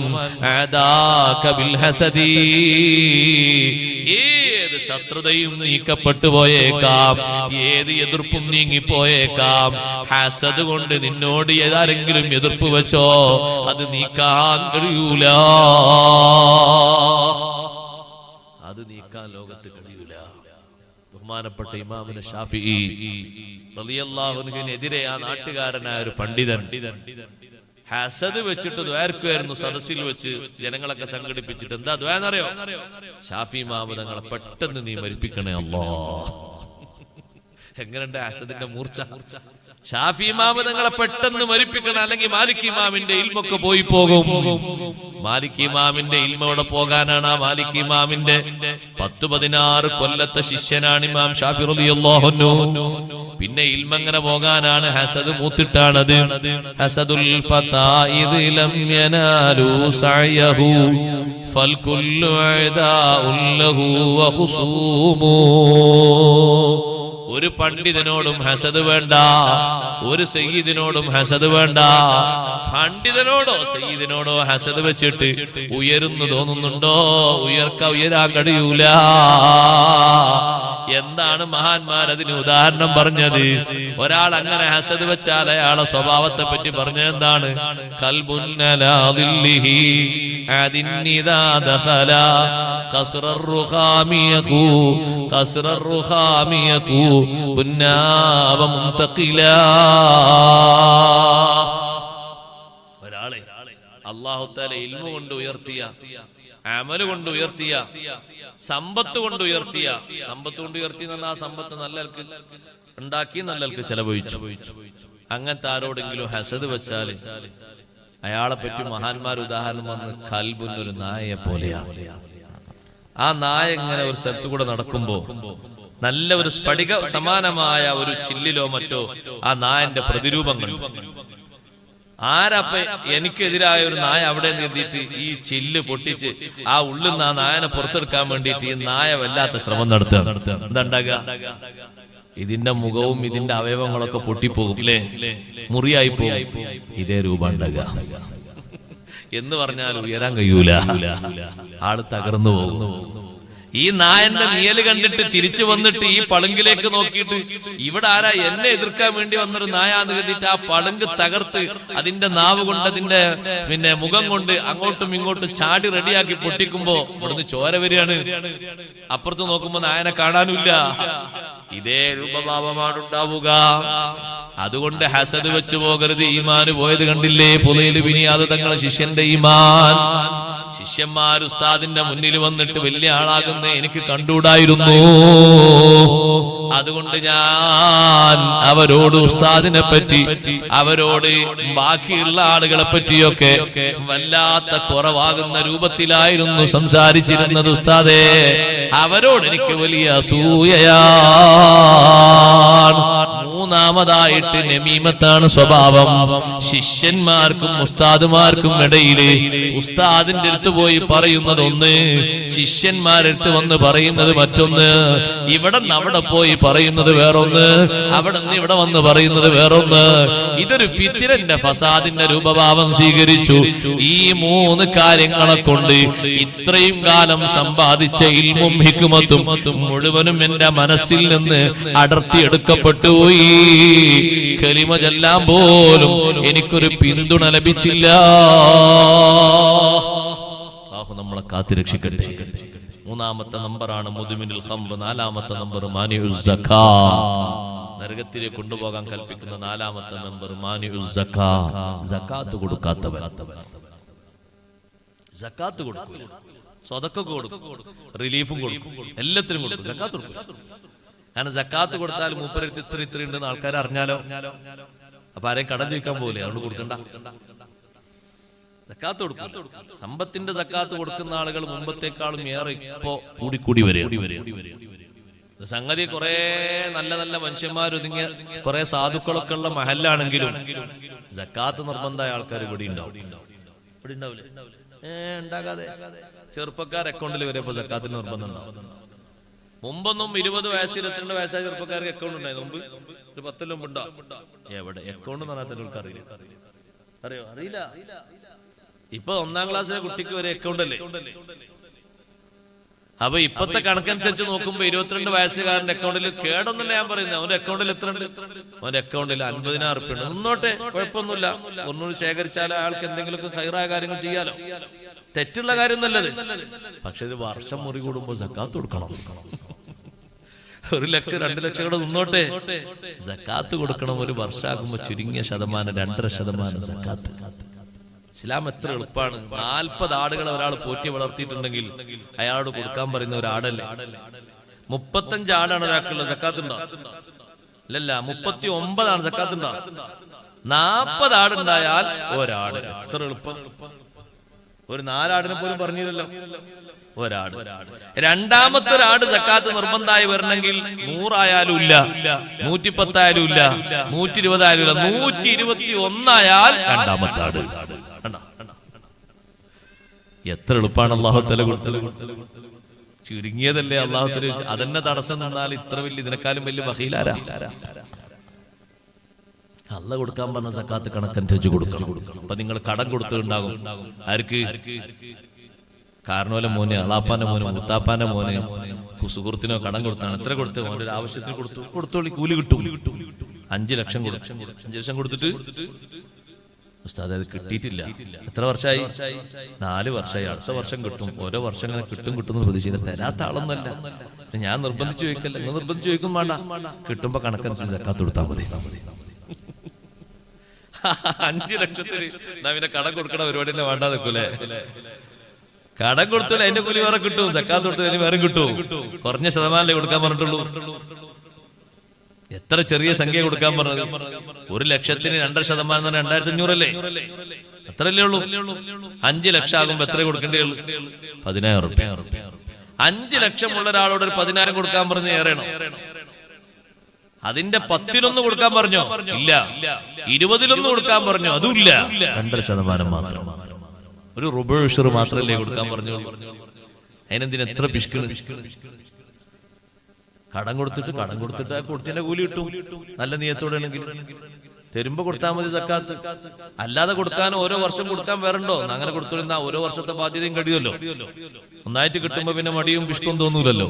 അദാക ബിൽ ഹസദി. ഏത് ശത്രുതയും നീക്കപ്പെട്ടു പോയേക്കാം, ഏത് എതിർപ്പും നീങ്ങിപ്പോയേക്കാം. ഹസദ് കൊണ്ട് നിന്നോട് ഏതാരെങ്കിലും എതിർപ്പ് വെച്ചോ, അത് നീക്കാൻ കഴിയൂല. അത് നീക്കാൻ ലോകത്ത് കഴിയൂല. ബഹുമാനപ്പെട്ട ഇമാമുന ശാഫിഈ റളിയല്ലാഹു അൻഹുവിനെതിരെ ആ നാട്ടുകാരനായ ഒരു പണ്ഡിതൻ ഹസദ് വെച്ചിട്ട് ദ്വാരക്കുമായിരുന്നു. സദസ്സിൽ വെച്ച് ജനങ്ങളൊക്കെ സംഘടിപ്പിച്ചിട്ട് എന്താ ദ്വാന്നറിയോ? ഷാഫി ഇമാം തങ്ങളെ പെട്ടെന്ന് നീ മരിപ്പിക്കണേ അല്ലാഹ്. എങ്ങനെയുണ്ട് ഹസദിന്റെ മൂർച്ച? ഷാഫി ഇമാം തങ്ങളെ പെട്ടെന്ന് മരിപ്പിക്കണം, അല്ലെങ്കിൽ മാലിക് ഇമാമിന്റെ ഇൽമൊക്കെ പോയി പോകും. മാലിക് ഇമാമിന്റെ ഇൽമോടെ പോകാനാണ്. ആ മാലിക് ഇമാമിന്റെ 10-16 കൊല്ലത്തെ ശിഷ്യനാണ് ഇമാം ഷാഫി റളിയല്ലാഹു അൻഹു. പിന്നെ ഇൽമങ്ങനെ പോകാനാണ്. ഹസദ് മൂത്തിട്ടാണത്. ഹസദുൽ ഫതാഇദ് ലം യനാലു സഅയഹു ഫൽകുല്ലു അദാഉൻ ലഹു വഖുസൂമു. ഒരു പണ്ഡിതനോടും ഹസദ് വേണ്ട, ഒരു സയ്യിദിനോടും ഹസദ് വേണ്ട. പണ്ഡിതനോടോ സയ്യിദിനോടോ ഹസദ് വെച്ചിട്ട് ഉയരുന്നു തോന്നുന്നുണ്ടോ? ഉയരാൻ കഴിയൂല. എന്താണ് മഹാന്മാർ അതിന് ഉദാഹരണം പറഞ്ഞത്? ഒരാൾ അങ്ങനെ ഹസദ് വെച്ചാൽ അയാളെ സ്വഭാവത്തെ പറ്റി പറഞ്ഞത് എന്താണ്? കൽബുന്നലാദില്ലിഹി അദിന്നിദാ ദഖല ഖസ്റർ റുഖാമിയഖു ഖസ്റർ റുഖാമിയഖു ബുന്നാവ മുൻതഖിലാ. ഒരാളെ അല്ലാഹു തആല ഇൽമു കൊണ്ട് ഉയർത്തിയ, അമല് കൊണ്ട് ഉയർത്തിയ, സമ്പത്ത് കൊണ്ട് ഉയർത്തിയ. സമ്പത്ത് കൊണ്ട് ഉയർത്തി എന്ന് പറഞ്ഞാൽ ആ സമ്പത്ത് നല്ലൽക്ക് ഉണ്ടാക്കി നല്ലൽക്ക് ചെലവഴിച്ചു. അങ്ങനത്തെ ആരോടെങ്കിലും ഹസദ് വെച്ചാൽ അയാളെ പറ്റി മഹാന്മാർ ഉദാഹരണം വന്ന് കൽബുന്നൊരു നായയെ പോലെയാണ്. ആ നായ ഇങ്ങനെ ഒരു സ്ഥലത്തു കൂടെ നടക്കുമ്പോ നല്ല ഒരു സ്ഫടിക സമാനമായ ഒരു ചില്ലിലോ മറ്റോ ആ നായന്റെ പ്രതിരൂപം കണ്ടു. ആരപ്പ എനിക്കെതിരായ ഒരു നായ അവിടെ നിർത്തിയിട്ട് ഈ ചില്ല് പൊട്ടിച്ച് ആ ഉള്ളിൽ നിന്ന് ആ നായനെ പുറത്തെടുക്കാൻ വേണ്ടിയിട്ട് ഈ നായ വല്ലാത്ത ശ്രമം നടത്തുക. എന്താണ്ടാകുക? ഇതിന്റെ മുഖവും ഇതിന്റെ അവയവങ്ങളൊക്കെ പൊട്ടിപ്പോകും, അല്ലേ? മുറിയായി പോകും. ഇതേ രൂപം ഉണ്ടാകുക എന്ന് പറഞ്ഞാൽ ഉയരാൻ കഴിയൂല. ആള് തകർന്നു പോകും. ഈ നായന്റെ നിയല് കണ്ടിട്ട് തിരിച്ചു വന്നിട്ട് ഈ പളുങ്കിലേക്ക് നോക്കിയിട്ട് ഇവിടെ ആരാ എന്നെ എതിർക്കാൻ വേണ്ടി വന്നൊരു നായാന്ന് കരുതിയിട്ട് ആ പളുങ്ക് തകർത്ത് അതിന്റെ നാവ് കൊണ്ട് അതിന്റെ മുഖം കൊണ്ട് അങ്ങോട്ടും ഇങ്ങോട്ടും ചാടി റെഡിയാക്കി പൊട്ടിക്കുമ്പോ ഇവിടുന്ന് ചോര വരികയാണ്. അപ്പുറത്ത് നോക്കുമ്പോ നായനെ കാണാനില്ല. ഇതേ രൂപഭാവമാണ് ഉണ്ടാവുക. അതുകൊണ്ട് ഹസദ് വെച്ച് പോകരുത്. ഈമാന് പോയത് കണ്ടില്ലേ? ഫുളൈൽ ബിൻ ഇയാദ് തങ്ങളെ ശിഷ്യന്റെ ഈമാൻ. ശിഷ്യന്മാർ ഉസ്താദിന്റെ മുന്നിൽ വന്നിട്ട് വലിയ ആളാകുന്ന എനിക്ക് കണ്ടുകൂടായിരുന്നു. അതുകൊണ്ട് ഞാൻ അവരോട് ഉസ്താദിനെ പറ്റി, അവരോട് ബാക്കിയുള്ള ആളുകളെ പറ്റിയൊക്കെ വല്ലാത്ത കുറവാകുന്ന രൂപത്തിലായിരുന്നു സംസാരിച്ചിരുന്നത് ഉസ്താദേ. അവരോട് എനിക്ക് വലിയ അസൂയയാണ്. മൂന്നാമതായിട്ട് നമീമത്താണ് സ്വഭാവം. ശിഷ്യന്മാർക്കും ഉസ്താദുമാർക്കും ഇടയില് ഉസ്താദിന്റെ അടുത്ത് പോയി പറയുന്നത് ഒന്ന്, ശിഷ്യന്മാരടുത്ത് വന്ന് പറയുന്നത് മറ്റൊന്ന്, ഇവിടെ നിന്ന് അവിടെ പോയി പറയുന്നത് വേറൊന്ന്, അവിടെ നിന്ന് ഇവിടെ വന്ന് പറയുന്നത് വേറൊന്ന്. ഇതൊരു ഫിത്നന്റെ ഫസാദിന്റെ രൂപഭാവം സ്വീകരിച്ചു. ഈ മൂന്ന് കാര്യങ്ങളെ കൊണ്ട് ഇത്രയും കാലം സമ്പാദിച്ച ഇൽമും ഹിക്മത്തും മുഴുവനും എന്റെ മനസ്സിൽ നിന്ന് അടർത്തിയെടുക്കപ്പെട്ടു പോയി. കലിമ ചൊല്ലാൻ പോലും എനിക്കൊരു പിന്തുണ ലഭിച്ചില്ല. നമ്മളെ കാത്തുരക്ഷിക്കട്ടെ. മൂന്നാമത്തെ നമ്പറാണ് മുദ്മിനുൽ ഖംർ. നാലാമത്തെ നമ്പർ മാനിഉസ് സക്കാ. നരകത്തിലേക്ക് കൊണ്ടുപോകാൻ കൽപ്പിക്കുന്ന നാലാമത്തെ നമ്പർ മാനിഉസ് സക്കാ. സക്കാത്ത് കൊടുക്കാത്തവൻ. സക്കാത്ത് കൊടുക്കും, സ്വതക്ക കൊടുക്കും, റിലീഫും കൊടുക്കും, എല്ലാത്തിനും കൊടുക്കും, സക്കാത്ത് കൊടുക്കും. കാരണം സക്കാത്ത് കൊടുത്താൽ മൂപ്പരത്ത് ഇത്ര ഉണ്ടെന്ന് ആൾക്കാർ അറിഞ്ഞാലോ, അപ്പൊ ആരെയും കടം ചോദിക്കാൻ പോലെ, അതുകൊണ്ട് കൊടുക്കണ്ട. സക്കാത്ത് കൊടുക്കും. സമ്പത്തിന്റെ സക്കാത്ത് കൊടുക്കുന്ന ആളുകൾ മുമ്പത്തേക്കാളും ഏറെ ഇപ്പോ കൂടിക്കൂടി വരും. സംഗതി കുറെ നല്ല നല്ല മനുഷ്യന്മാരൊതുങ്ങിയ കുറെ സാധുക്കളൊക്കെ ഉള്ള മഹല്ലാണെങ്കിലും സക്കാത്ത് നിർബന്ധമായ ആൾക്കാർ ഇവിടെ ഉണ്ടാവും. ഇവിടെ ഉണ്ടാവില്ലേ? ഉണ്ടാകാതെ ചെറുപ്പക്കാർ അക്കൗണ്ടിൽ വരെ ഇപ്പൊ സക്കാത്തിന് നിർബന്ധം ഉണ്ടാവും. മുമ്പൊന്നും 20 വയസ്സ് 22 വയസ്സായ ചെറുപ്പക്കാർക്ക് അക്കൗണ്ട് ഉണ്ടായി. മുമ്പ് ഒരു 10 മുമ്പ് ഉണ്ടോ? എവിടെ അക്കൗണ്ട് എന്ന് പറഞ്ഞാൽ തന്നെ അറിയോ? അറിയില്ല. ഇപ്പൊ 1ാം ക്ലാസ്സിലെ കുട്ടിക്ക് വരെ അക്കൗണ്ട് അല്ലേ? അപ്പൊ ഇപ്പത്തെ കണക്കനുസരിച്ച് നോക്കുമ്പോ 22 വയസ്സുകാരന്റെ അക്കൗണ്ടിൽ കേടൊന്നുമില്ല. ഞാൻ പറയുന്നത് അവന്റെ അക്കൗണ്ടിൽ എത്ര ഉണ്ട്? അവന്റെ അക്കൗണ്ടിൽ 50,000 റുപ്യ ഉണ്ട്. നിന്നോട്ടെ, കുഴപ്പമൊന്നുമില്ല. ഒന്നുകൂടി ശേഖരിച്ചാൽ അയാൾക്ക് എന്തെങ്കിലുമൊക്കെ ഹൈറായ കാര്യങ്ങൾ ചെയ്യാലോ. തെറ്റുള്ള കാര്യം നല്ലത്. പക്ഷെ ഇത് വർഷം മുറി കൂടുമ്പോ സക്കാത്ത് കൊടുക്കണം. 1 ലക്ഷം 2 ലക്ഷം കൂടെ നിന്നോട്ടെ, സക്കാത്ത് കൊടുക്കണം. ഒരു വർഷമാകുമ്പോ ചുരുങ്ങിയ ശതമാനം 2.5% സക്കാത്ത്. ഇസ്ലാം എത്ര എളുപ്പമാണ്. 40 ആടുകളെ ഒരാൾ പോറ്റി വളർത്തിയിട്ടുണ്ടെങ്കിൽ അയാളോട് കൊടുക്കാൻ പറയുന്ന ഒരു ആടല്ലേ? 35 ആടാണ് ഒരാൾക്കുള്ള സക്കാത്തുണ്ടോ? ഇല്ലല്ല, 39 സക്കാത്തുണ്ടോ? 40 ആടുണ്ടായാൽ ഒരാട്. എത്ര എളുപ്പം. ഒരു 4 ആടിനെ പോലും പറഞ്ഞില്ലല്ലോ. ഒരാട്. രണ്ടാമത്തെ ഒരാട് സക്കാത്ത് നിർബന്ധമായി വരണമെങ്കിൽ 100 ആയാലും ഇല്ല, 110 ആയാലും ഇല്ല, 120 ആയാലും ഇല്ല, 121 ആയാൽ രണ്ടാമത്തെ ആട്. എത്ര എളുപ്പമാണ് അല്ലാഹു തആല കൊടുത്തത്. ചുരുങ്ങിയതല്ലേ അല്ലാഹു തആല. അതെന്നെ തടസ്സം നിന്നാൽ ഇത്ര വലിയ ഇതിനേക്കാളും വലിയ ബഖീലാരാ? അല്ലാഹു കൊടുക്കാൻ പറഞ്ഞ സക്കാത്ത് കണക്കനുസരിച്ച് കൊടുക്കണം. അപ്പൊ നിങ്ങൾ കടം കൊടുത്തിട്ടുണ്ടാകും. ആർക്ക്? കാരണവലെ മോനെ, അളാപ്പാന്റെ മോനെ, മുത്താപ്പാന്റെ മോനെ, സുഹൃത്തിനോ കടം കൊടുത്താണ്. എത്ര കൊടുത്ത്? അവന്റെ ആവശ്യത്തിന് കൊടുത്തോളി, കൂലി കിട്ടും. 5 ലക്ഷം കൊടുത്തു. 5 ലക്ഷം കൊടുത്തിട്ട് ഉസ്താദ് അത് കിട്ടിയിട്ടില്ല. എത്ര വർഷമായി? 4 വർഷമായി. അടുത്ത വർഷം കിട്ടും. ഓരോ വർഷം ഇങ്ങനെ കിട്ടും പ്രതീക്ഷ. തരാത്ത ആളൊന്നല്ല. ഞാൻ നിർബന്ധിച്ച് ചോദിക്കല്ല. നിങ്ങൾ നിർബന്ധിച്ച് ചോദിക്കും വേണ്ട. കിട്ടുമ്പോ കണക്കനുസരിച്ച് സക്കാത്ത് കൊടുത്താൽ മതി. 5 ലക്ഷത്തിന് പിന്നെ കടം കൊടുക്കണ പരിപാടി തന്നെ വേണ്ടാ നിൽക്കൂലേ? കടം കൊടുത്താൽ അതിന്റെ കൂലി വേറെ കിട്ടും, സക്കാത്ത് കൊടുത്താൽ അതിന് വേറെ കിട്ടും. കുറഞ്ഞ ശതമാനമല്ലേ കൊടുക്കാൻ പറഞ്ഞിട്ടുള്ളൂ. എത്ര ചെറിയ സംഖ്യ കൊടുക്കാൻ പറഞ്ഞത്? 1 ലക്ഷത്തിന് 2.5% 2500 അല്ലേ? അത്രല്ലേ ഉള്ളൂ. 5 ലക്ഷം ആകുമ്പോ എത്ര കൊടുക്കേണ്ടി? 10,000 റുപ്യ. 5 ലക്ഷം ഉള്ള ഒരാളോട് ഒരു 10,000 കൊടുക്കാൻ പറഞ്ഞ് ഏറെയാണോ? അതിന്റെ 10-1 കൊടുക്കാൻ പറഞ്ഞോ? ഇല്ല. 20-1 കൊടുക്കാൻ പറഞ്ഞോ? അതുമില്ല. 2% മാത്രം. ഒരു റുബുൽ ഉശ്ർ മാത്രമല്ലേ കൊടുക്കാൻ പറഞ്ഞോളൂ. അതിനെന്തിന് എത്ര പിഷ്കണ്? കടം കൊടുത്തിട്ട് കൊടുത്തിന്റെ കൂലി കിട്ടും. നല്ല നിയത്തോടെ ആണെങ്കിൽ തരുമ്പോ കൊടുത്താൽ മതി സക്കാത്ത്. അല്ലാതെ കൊടുക്കാൻ ഓരോ വർഷം കൊടുക്കാൻ വേറുണ്ടോ? അങ്ങനെ കൊടുത്തോളിരുന്ന ഓരോ വർഷത്തെ ബാധ്യതയും കഴിയുമല്ലോ. ഒന്നായിട്ട് കിട്ടുമ്പോ പിന്നെ മടിയും പിഷ്കും തോന്നൂലല്ലോ.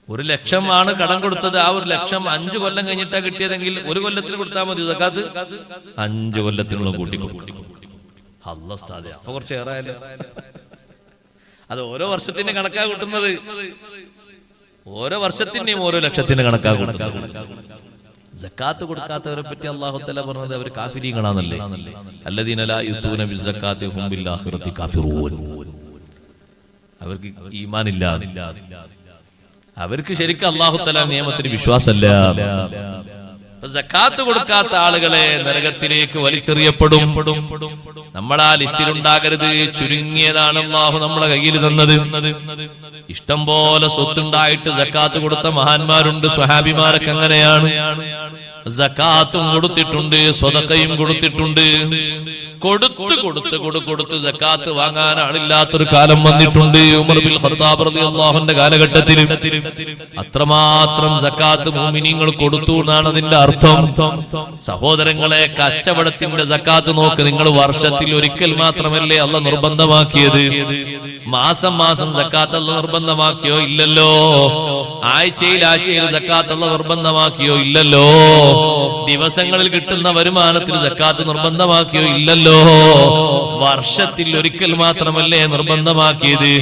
1 ലക്ഷമാണ് കടം കൊടുത്തത്. ആ 1 ലക്ഷം 5 കൊല്ലം കഴിഞ്ഞിട്ടാ കിട്ടിയതെങ്കിൽ 1 കൊല്ലത്തിന് കൊടുത്താൽ മതി സക്കാത്ത്. 5 കൊല്ലത്തിനുള്ള കൂട്ടി കൊടുക്കും. അല്ലാഹ് ഉസ്താദേ, അപ്പൊ കുറച്ച് ഏറായല്ലോ. അത് ഓരോ വർഷത്തിന്റെ കണക്കാ കിട്ടുന്നത്. ഓരോ വർഷത്തിന്റെയും ഓരോ ലക്ഷത്തിന്റെ കണക്കാ കൊടുക്കുന്നത്. സക്കാത്ത് കൊടുക്കാത്തവരെ പറ്റി അല്ലാഹു തആല പറഞ്ഞത് അവർ കാഫിരീങ്ങളാണല്ലേ? അല്ലദീന ലാ യുതൂന ബിസ്സക്കാത്തി ഹും ബിൽ ആഖിറതി കാഫിറൂൻ. അവർക്ക് ഈമാനില്ല. അവർക്ക് ശരിക്കും അല്ലാഹു തആല നിയമത്തിന് വിശ്വാസമില്ല. സക്കാത്ത് കൊടുക്കാത്ത ആളുകളെ നരകത്തിലേക്ക് വലിച്ചെറിയപ്പെടും. നമ്മൾ ആ ലിസ്റ്റിലുണ്ടാകരുത്. ചുരുങ്ങിയതാണ് അല്ലാഹു നമ്മളെ കയ്യിൽ തന്നത്. ഇഷ്ടം പോലെ സ്വത്തുണ്ടായിട്ട് സക്കാത്ത് കൊടുത്ത മഹാന്മാരുണ്ട്. സ്വഹാബിമാരൊക്കെ അങ്ങനെയാണ്. സക്കാത്തും കൊടുത്തിട്ടുണ്ട്, സ്വതക്കയും കൊടുത്തിട്ടുണ്ട്. കൊടുത്ത് സക്കാത്ത് വാങ്ങാൻ ആളില്ലാത്തൊരു കാലം വന്നിട്ടുണ്ട്. ഉമർ ബിൻ ഖത്താബ് റളിയല്ലാഹുവിന്റെ കാലഘട്ടത്തിൽ അത്രമാത്രം സക്കാത്ത് മുഅ്മിനീങ്ങൾ കൊടുത്തു എന്നാണ് അതിന്റെ അർത്ഥം. സഹോദരങ്ങളെ, കച്ചവടത്തിന്റെ സക്കാത്ത് നോക്ക്. നിങ്ങൾ വർഷത്തിൽ ഒരിക്കൽ മാത്രമല്ലേ അല്ലാഹു നിർബന്ധമാക്കിയത്? മാസം മാസം സക്കാത്ത് അല്ലാഹു നിർബന്ധമാക്കിയോ? ഇല്ലല്ലോ. ആഴ്ചയിൽ സക്കാത്ത് അല്ലാഹു നിർബന്ധമാക്കിയോ? ഇല്ലല്ലോ. ദിവസങ്ങളിൽ കിട്ടുന്ന വരുമാനത്തിൽ സക്കാത്ത് നിർബന്ധമാക്കിയോ? ഇല്ലല്ലോ. വർഷത്തിൽ ഒരിക്കൽ മാത്രമല്ലേ നിർബന്ധമാക്കിയത്?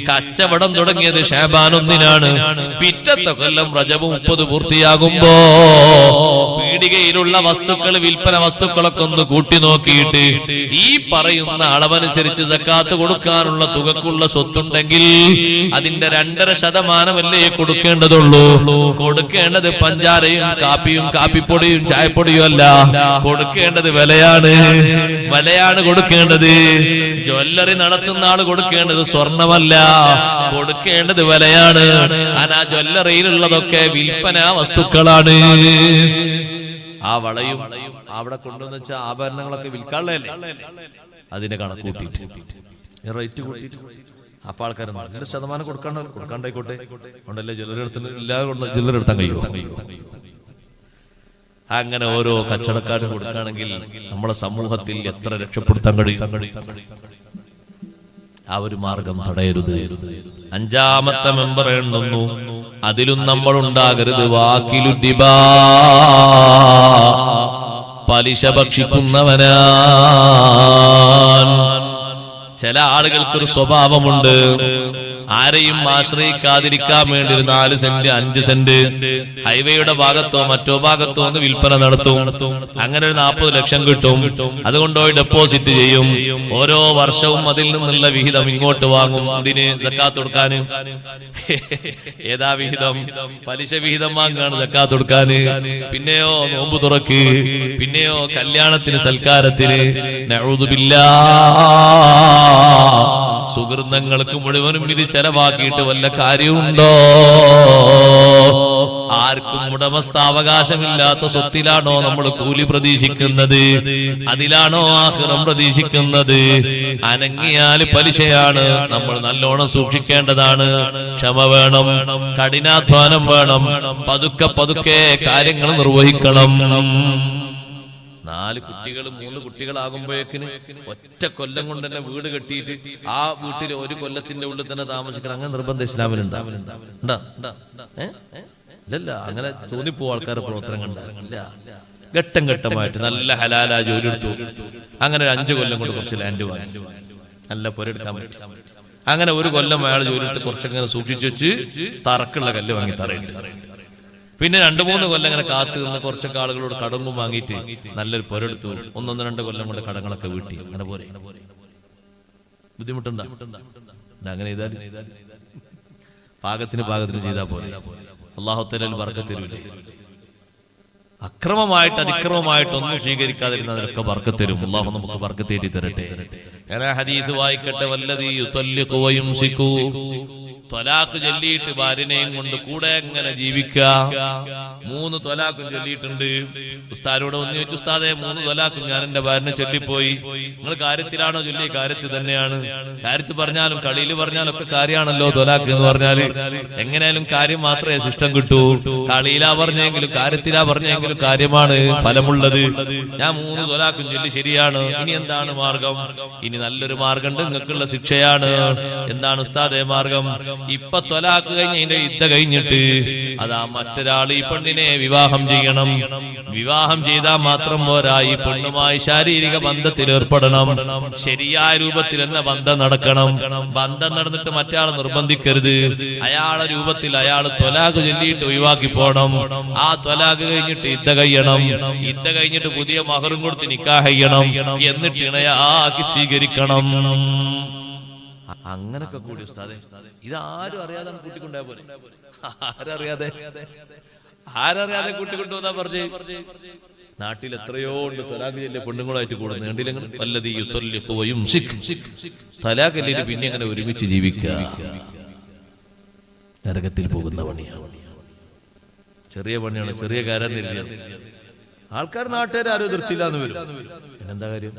കച്ചവടം തുടങ്ങിയത് ശഅബാൻ 1-നാണ്. പിറ്റത്തെ കൊല്ലം റജബ് 30 പൂർത്തിയാകുമ്പോ പീടികയിലുള്ള വസ്തുക്കൾ, വിൽപ്പന വസ്തുക്കളൊക്കെ ഒന്ന് കൂട്ടി നോക്കിയിട്ട് ഈ പറയുന്ന അളവനുസരിച്ച് സക്കാത്ത് കൊടുക്കാനുള്ള തുകക്കുള്ള സ്വത്തുണ്ടെങ്കിൽ അതിന്റെ 2.5% കൊടുക്കേണ്ടതുള്ളൂ. കൊടുക്കേണ്ടത് പഞ്ചാരയും കാപ്പിയും കാപ്പിപ്പൊടിയും ചായപ്പൊടിയും അല്ല. കൊടുക്കേണ്ടത് വിലയാണ് കൊടുക്കേണ്ടത്. ജ്വല്ലറി നടത്തുന്ന ആള് കൊടുക്കേണ്ടത് സ്വർണമല്ല, കൊടുക്കേണ്ടത് വിലയാണ്. ആ ജ്വല്ലറിയിലുള്ളതൊക്കെ വിൽപ്പന വസ്തുക്കളാണ്. ആ വളയും അവിടെ കൊണ്ടുവന്ന് വെച്ച ആഭരണങ്ങളൊക്കെ വിൽക്കാനുള്ളതല്ലേ, അതിന്റെ കണക്ക് കൂട്ടിയിട്ട് റേറ്റ് കൂട്ടിയിട്ട് അപ്പൊ ആൾക്കാർ 2% കൊടുക്കാണ്ടായിക്കോട്ടെ. അതുകൊണ്ടല്ലേ ജ്വല്ലറി എടുത്താൻ കഴിയുമോ? അങ്ങനെ ഓരോ കച്ചവടക്കാരും കൊടുക്കുകയാണെങ്കിൽ നമ്മളെ സമൂഹത്തിൽ എത്ര രക്ഷപ്പെടുത്താൻ കഴിയും? ആ ഒരു മാർഗം തടയരുത്. 5ാമത്തെ മെമ്പർ എണ്ണുന്നു, അതിലും നമ്മൾ ഉണ്ടാകരുത്. വാക്കിലുദ്ദിബാ, പലിശ ഭക്ഷിക്കുന്നവനാ. ചില ആളുകൾക്കൊരു സ്വഭാവമുണ്ട്. ആരെയും ആശ്രയിക്കാതിരിക്കാൻ വേണ്ടി 4 സെന്റ് 5 സെന്റ് ഹൈവേയുടെ ഭാഗത്തോ മറ്റോ ഭാഗത്തോ ഒന്ന് വിൽപ്പന നടത്തും. അങ്ങനെ ഒരു 40 ലക്ഷം കിട്ടും. അതുകൊണ്ട് ഡെപ്പോസിറ്റ് ചെയ്യും. ഓരോ വർഷവും അതിൽ നിന്നുള്ള വിഹിതം ഇങ്ങോട്ട് വാങ്ങും. അതിന് സക്കാത്ത് കൊടുക്കാന്. ഏതാ വിഹിതം? പലിശ വിഹിതം വാങ്ങാണ് സക്കാത്ത് കൊടുക്കാന്. പിന്നെയോ നോമ്പ് തുറക്ക്, പിന്നെയോ കല്യാണത്തിന്, സൽക്കാരത്തിന്. നഊദു ബില്ലാഹ്. സുഹൃതങ്ങൾക്ക് മുഴുവനും ഇത് ചെലവാക്കിയിട്ട് വല്ല കാര്യമുണ്ടോ? ആർക്കും ഉടമസ്ഥാവകാശമില്ലാത്ത സ്വത്തിലാണോ നമ്മൾ കൂലി പ്രതീക്ഷിക്കുന്നത്? അതിലാണോ ആഖിറം പ്രതീക്ഷിക്കുന്നത്? അനങ്ങിയാൽ പലിശയാണ്. നമ്മൾ നല്ലോണം സൂക്ഷിക്കേണ്ടതാണ്. ക്ഷമ വേണം, കഠിനാധ്വാനം വേണം. പതുക്കെ കാര്യങ്ങൾ നിർവഹിക്കണം. 4 കുട്ടികൾ 3 കുട്ടികളാകുമ്പോഴേക്കിന് ഒറ്റ കൊല്ലം കൊണ്ട് തന്നെ വീട് കെട്ടിയിട്ട് ആ വീട്ടിൽ 1 കൊല്ലത്തിന്റെ ഉള്ളിൽ തന്നെ താമസിക്കണം. അങ്ങനെ നിർബന്ധം ഇസ്ലാമിലുണ്ടോ? ഇല്ല. അങ്ങനെ തോന്നിപ്പോ ആൾക്കാർ പ്രവർത്തനം കണ്ടില്ല. ഘട്ടം ഘട്ടമായിട്ട് നല്ല ഹലാല ജോലി എടുത്തു. അങ്ങനെ 5 കൊല്ലം കൊണ്ട് കുറച്ച് ലാൻഡ് വാങ്ങി നല്ല പുരയെടുക്കാൻ പറ്റും. അങ്ങനെ 1 കൊല്ലം അയാൾ ജോലി എടുത്ത് കുറച്ചങ്ങനെ സൂക്ഷിച്ചു വെച്ച് തറക്കുള്ള കല്ല് വാങ്ങി തറയിട്ട്. പിന്നെ 2-3 കൊല്ലം അങ്ങനെ കാത്തു നിന്ന് കുറച്ചൊക്കെ ആളുകളോട് കടങ്ങും വാങ്ങിയിട്ട് നല്ലൊരു പുരടുത്തു. 1-2 കൊല്ലം കൊണ്ട് കടങ്ങളൊക്കെ വീട്ടി. അങ്ങനെ പോരെ? ബുദ്ധിമുട്ടുണ്ടോ? അങ്ങനെ ചെയ്താൽ പാകത്തിന് ചെയ്താൽ പോലെ അല്ലാഹു തആല ബർക്കത്ത് തരും. അക്രമമായിട്ട് അതിക്രമമായിട്ടൊന്നും സ്വീകരിക്കാതിരുന്നതിനൊക്കെ ബർക്കത്ത് തരും. അല്ലാഹു നമുക്ക് ബർക്കത്ത് തേടി തരട്ടെ. ഹദീസ് വായിക്കട്ടെ. വല്ലദീ യുതല്ലിഖു വയുംസികു, ത്വലാഖ് ചൊല്ലിയിട്ട് ഭാര്യനെയും കൊണ്ട് കൂടെ എങ്ങനെ ജീവിക്കുക. 3 ത്വലാഖും ചൊല്ലിയിട്ടുണ്ട്. ഉസ്താദിനോട് ഒന്ന് ചോദിച്ചു, ഉസ്താദെ 3 ത്വലാഖും ഞാൻ എന്റെ ഭാര്യനെ ചൊല്ലിപ്പോയി. നിങ്ങൾ കാര്യത്തിലാണോ ചൊല്ലി? കാര്യത്തിൽ തന്നെയാണ്. കാര്യത്തിൽ പറഞ്ഞാലും കളിയിൽ പറഞ്ഞാലും ഒക്കെ കാര്യമാണല്ലോ ത്വലാഖ് എന്ന് പറഞ്ഞാല്. എങ്ങനെയാലും കാര്യം മാത്രമേ ശിഷ്ടം കിട്ടൂ. കളിയിലാ പറഞ്ഞെങ്കിലും കാര്യത്തിലാ പറഞ്ഞെങ്കിലും കാര്യമാണ് ഫലമുള്ളത്. ഞാൻ 3 ത്വലാഖും ചൊല്ലി ശരിയാണ്. ഇനി എന്താണ് മാർഗം? ഇനി നല്ലൊരു മാർഗമുണ്ട്, നിങ്ങൾക്കുള്ള ശിക്ഷയാണ്. എന്താണ് ഉസ്താദെ മാർഗം? ഇപ്പൊ ത്വലാഖ് കഴിഞ്ഞ ഇദ്ദ കഴിഞ്ഞിട്ട് അതാ മറ്റൊരാൾ ഈ പെണ്ണിനെ വിവാഹം ചെയ്യണം. വിവാഹം ചെയ്താൽ മാത്രം പോരാ, ഈ പെണ്ണുമായി ശാരീരിക ബന്ധത്തിൽ ഏർപ്പെടണം. ശരിയായ രൂപത്തിൽ തന്നെ ബന്ധം നടക്കണം. ബന്ധം നടന്നിട്ട് മറ്റയാൾ നിർബന്ധിക്കരുത്. അയാളെ രൂപത്തിൽ അയാൾ ത്വലാഖ് ചൊല്ലിയിട്ട് ഒഴിവാക്കി പോണം. ആ ത്വലാഖ് കഴിഞ്ഞിട്ട് ഇദ്ദ കഴിയണം. ഇദ്ദ കഴിഞ്ഞിട്ട് പുതിയ മഹറും കൊടുത്ത് നിക്കാഹ് ചെയ്യണം. എന്നിട്ട് ഇണയാക്കി സ്വീകരിക്കണം. അങ്ങനൊക്കെ കൂടി ഉസ്താദേ, ഇതാരും അറിയാതെ കൂട്ടിക്കൊണ്ടായ പോലെ. ആരറിയാതെ ആരറിയാതെ കൂട്ടിക്കൊണ്ടുവന്നാ പറഞ്ഞേ. നാട്ടിൽ എത്രയോ ഉണ്ട് തലാഖ് ചെല്ലിയ പെണ്ണുങ്ങളായിട്ട് കൂടുന്നു. കണ്ടില്ലെങ്കിൽ വല്ലതീ യുതല്ലിഖുവയും തലാഖ് ചൊല്ലിയിട്ട് പിന്നെ അങ്ങനെ ഒരുമിച്ച് ജീവിക്കുക നരകത്തിൽ പോകുന്ന പണിയാണ്. ചെറിയ പണിയാണ്, ചെറിയ കാര്യം. ആൾക്കാർ നാട്ടുകാരും എതിർത്തില്ല എന്ന് വരും. പിന്നെന്താ കാര്യം?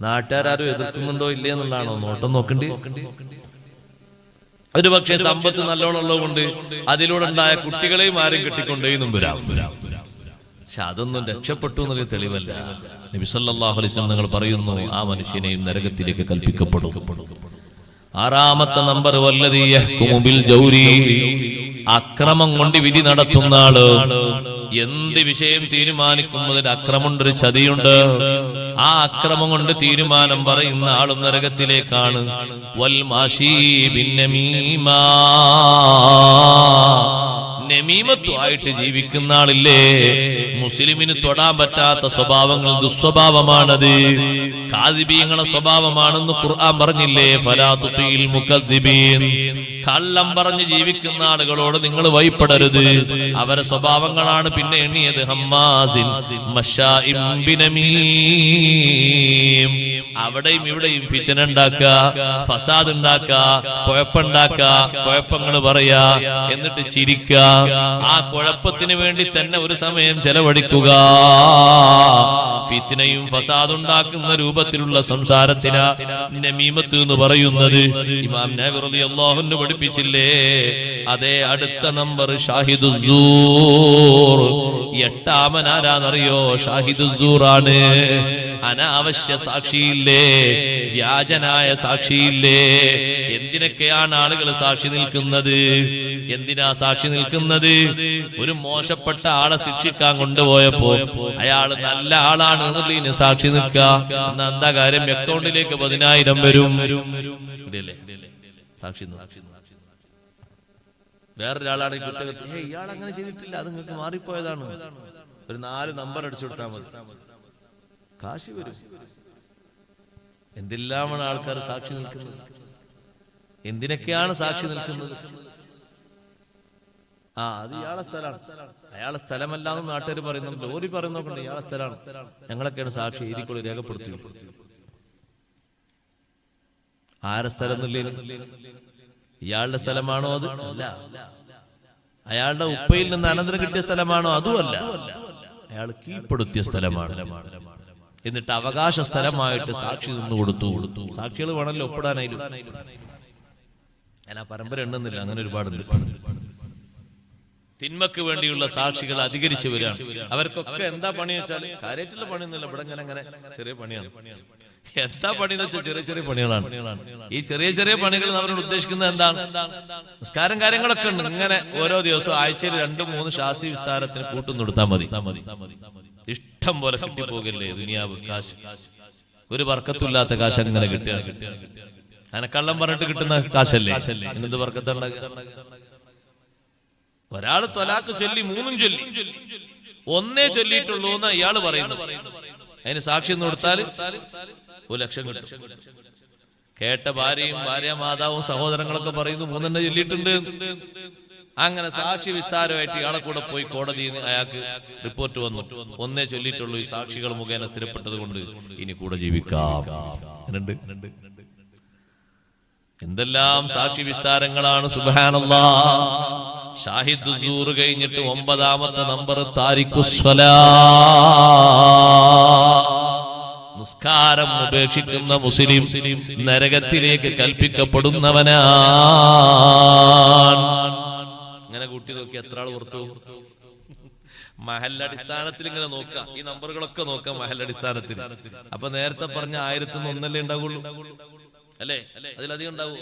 നാട്ടുകാരും എതിർക്കുന്നുണ്ടോ ഇല്ലേ എന്നുള്ളതാണോ നോട്ടം നോക്കണ്ടേ? ഒരു പക്ഷേ സമ്പത്ത് നല്ലോണം ഉള്ളതുകൊണ്ട് അതിലൂടെ ഉണ്ടായ കുട്ടികളെയും ആരും കെട്ടിക്കൊണ്ടേന്നും വരാം. പക്ഷെ അതൊന്നും രക്ഷപ്പെട്ടു എന്നൊരു തെളിവല്ല. നബി സല്ലല്ലാഹു അലൈഹി വസല്ലം നിങ്ങൾ പറയുന്നു ആ മനുഷ്യനെയും നരകത്തിലേക്ക് കൽപ്പിക്കപ്പെടും. 6ാമത്തെ നമ്പർ വല്ലദീ യഹ്കുമു ബിൽ ജൗരി, അക്രമം കൊണ്ട് വിധി നടത്തുന്ന ആള്. എന്ത് വിഷയം തീരുമാനിക്കുന്നതിൽ അക്രമമുണ്ട്, ഒരു ചതിയുണ്ട്. ആ അക്രമം കൊണ്ട് തീരുമാനം പറയുന്ന ആളും നരകത്തിലേക്കാണ്. വൽ മാശീ ബിന്നമീമാ, നമീമത്തുമായിട്ട് ജീവിക്കുന്ന ആളില്ലേ, മുസ്ലിമിന് തൊടാൻ പറ്റാത്ത സ്വഭാവങ്ങൾ, ദുസ്വഭാവമാണത്. കാദിബീങ്ങളുടെ സ്വഭാവമാണെന്ന് ഖുർആൻ പറഞ്ഞില്ലേ? ഫലാ തുതീൽ മുകദ്ദിബീൻ, കള്ളം പറഞ്ഞ് ജീവിക്കുന്ന ആളുകളോട് നിങ്ങൾ വഴിപ്പെടരുത്. അവരെ സ്വഭാവങ്ങളാണ് പിന്നെ എണ്ണിയത്. ഹമ്മാസിൻ മശാഇൻ ബിനമീം, അവിടെയും ഇവിടെയും ഫിത്ന ഉണ്ടാക്കുക, ഫസാദ് ഉണ്ടാക്കുക, കുഴപ്പമുണ്ടാക്കുക, കുഴപ്പങ്ങൾ പറയാ, എന്നിട്ട് ചിരിക്കുക. ആ കുഴപ്പത്തിന് വേണ്ടി തന്നെ ഒരു സമയം ചെലവഴിക്കുക. ഫിത്നയും ഫസാദ് ഉണ്ടാക്കുന്ന രൂപത്തിലുള്ള സംസാരത്തിനാ നമീമത്ത് എന്ന് പറയുന്നത്. ഇമാം നബി റളിയല്ലാഹു അൻഹു പഠിപ്പിച്ചില്ലേ? അതേ അടുത്ത നമ്പർ ഷാഹിദുസ്സൂർ. 8ാമൻ ആരാന്നറിയോ? ഷാഹിദുസ്സൂറാണ്. അനാവശ്യ സാക്ഷിയില്ലേ, വ്യാജനായ സാക്ഷിയില്ലേ. എന്തിനൊക്കെയാണ് ആളുകൾ സാക്ഷി നിൽക്കുന്നത്? എന്തിനാ സാക്ഷി നിൽക്കുന്നത്? ഒരു മോശപ്പെട്ട ആളെ ശിക്ഷിക്കാൻ കൊണ്ടുപോയപ്പോ അയാൾ നല്ല ആളാണ് എന്നുള്ളതിന് സാക്ഷി നിൽക്കുക. എന്താ കാര്യം? അക്കൗണ്ടിലേക്ക് 10,000 വരും. സാക്ഷി വേറൊരാളാണ് കുറ്റകൃത്യം, ഇയാൾ അങ്ങനെ ചെയ്തിട്ടില്ല, അത് നിങ്ങൾക്ക് മാറിപ്പോയതാണ്. ഒരു 4 നമ്പർ അടിച്ചു കൊടുത്താൽ മതി, കാശ് വരും. എന്തെല്ലാമാണ് ആൾക്കാർ സാക്ഷി നിൽക്കുന്നത്? എന്തിനൊക്കെയാണ് സാക്ഷി നിൽക്കുന്നത്? അത് ഇയാളെ സ്ഥലമാണ്, അയാളെ സ്ഥലമല്ലാന്ന് നാട്ടുകാർ പറയുന്നു. ലോറി പറയുന്നോക്കണ്ട് ഇയാളെ സ്ഥലമാണ്, ഞങ്ങളൊക്കെയാണ് സാക്ഷി, എഴുതിക്കൊള്ളി, രേഖപ്പെടുത്തി. ആരെ സ്ഥലം എന്നില്ലേ? ഇയാളുടെ സ്ഥലമാണോ അത്? അല്ല. അയാളുടെ ഉപ്പയിൽ നിന്ന് അനന്തരം കിട്ടിയ സ്ഥലമാണോ? അതുമല്ല. അയാൾ കീഴ്പ്പെടുത്തിയ സ്ഥലമാണ്. എന്നിട്ട് അവകാശ സ്ഥലമായിട്ട് സാക്ഷി നിന്ന് കൊടുത്തു. സാക്ഷികൾ വേണമല്ലോ ഒപ്പിടാനായാലും. ഞാൻ ആ പരമ്പര ഉണ്ടെന്നില്ല, അങ്ങനെ ഒരുപാടുണ്ട്. തിന്മക്ക് വേണ്ടിയുള്ള സാക്ഷികൾ അധികരിച്ചു വരികയാണ്. അവർക്കൊക്കെ എന്താ പണി വെച്ചാൽ കാര്യമായിട്ടുള്ള പണിയൊന്നുമില്ല. ഇവിടെ അങ്ങനെ ചെറിയ പണിയാണ്. എന്താ പണിന്ന് വെച്ചാൽ ചെറിയ ചെറിയ പണികളാണ്. ഈ ചെറിയ ചെറിയ പണികൾ അവരോട് ഉദ്ദേശിക്കുന്നത് എന്താണ്? നിസ്കാരം കാര്യങ്ങളൊക്കെ ഉണ്ട്. ഇങ്ങനെ ഓരോ ദിവസവും ആഴ്ചയിൽ 2-3 ശാസി വിസ്താരത്തിന് കൂട്ടുന്നെടുത്താൽ മതി. ഇഷ്ടം പോലെ കിട്ടിപ്പോകല്ലേ ദുനിയാവ്. കാശ് ഒരു വർക്കത്തില്ലാത്ത കാശ് അങ്ങനെ കിട്ടുക. അങ്ങനെ കള്ളം പറഞ്ഞിട്ട് കിട്ടുന്ന കാശല്ലേ, എന്ത് വർക്കത്തുണ്ടാകുക? ഒരാള് ത്വലാഖ് ചൊല്ലി 3 ചൊല്ലി, 1 ചൊല്ലിയിട്ടുള്ളൂ എന്ന് ഇയാള് പറയുന്നു. അതിന് സാക്ഷി കൊടുത്താൽ 1 ലക്ഷം കിട്ടും. കേട്ട ഭാര്യയും ഭാര്യ മാതാവും സഹോദരങ്ങളൊക്കെ പറയുന്നു 3 ചൊല്ലിയിട്ടുണ്ട്. അങ്ങനെ സാക്ഷി വിസ്താരമായിട്ട് ഇയാളെ കൂടെ പോയി കോടതിയിൽ അയാൾക്ക് റിപ്പോർട്ട് വന്നു, 1 ചൊല്ലിയിട്ടുള്ളൂ. ഈ സാക്ഷികൾ മുഖേന സ്ഥിരപ്പെട്ടത് കൊണ്ട് ഇനി കൂടെ ജീവിക്കാം. എന്തെല്ലാം സാക്ഷി വിസ്താരങ്ങളാണ്! സുബ്ഹാനല്ലാഹ്. ഷാഹിദ് സൂർ കഴിഞ്ഞിട്ട് 9ാമത്തെ നമ്പർ താരിഖുസ്സലാ, നിസ്കാരം ഉപേക്ഷിക്കുന്ന മുസ്ലിം നരകത്തിലേക്ക് കൽപ്പിക്കപ്പെടുന്നവനാണ്. ഇങ്ങനെ കൂട്ടി നോക്കി എത്ര ആൾ പുറത്തു? മഹല്ലടിസ്ഥാനത്തിൽ ഇങ്ങനെ നോക്കാം, ഈ നമ്പറുകളൊക്കെ നോക്കാം മഹല്ലടിസ്ഥാനത്തിൽ. അപ്പൊ നേരത്തെ പറഞ്ഞ 1001 ഉണ്ടാവുള്ളൂ അല്ലേ? അതിലധികം ഉണ്ടാവൂ.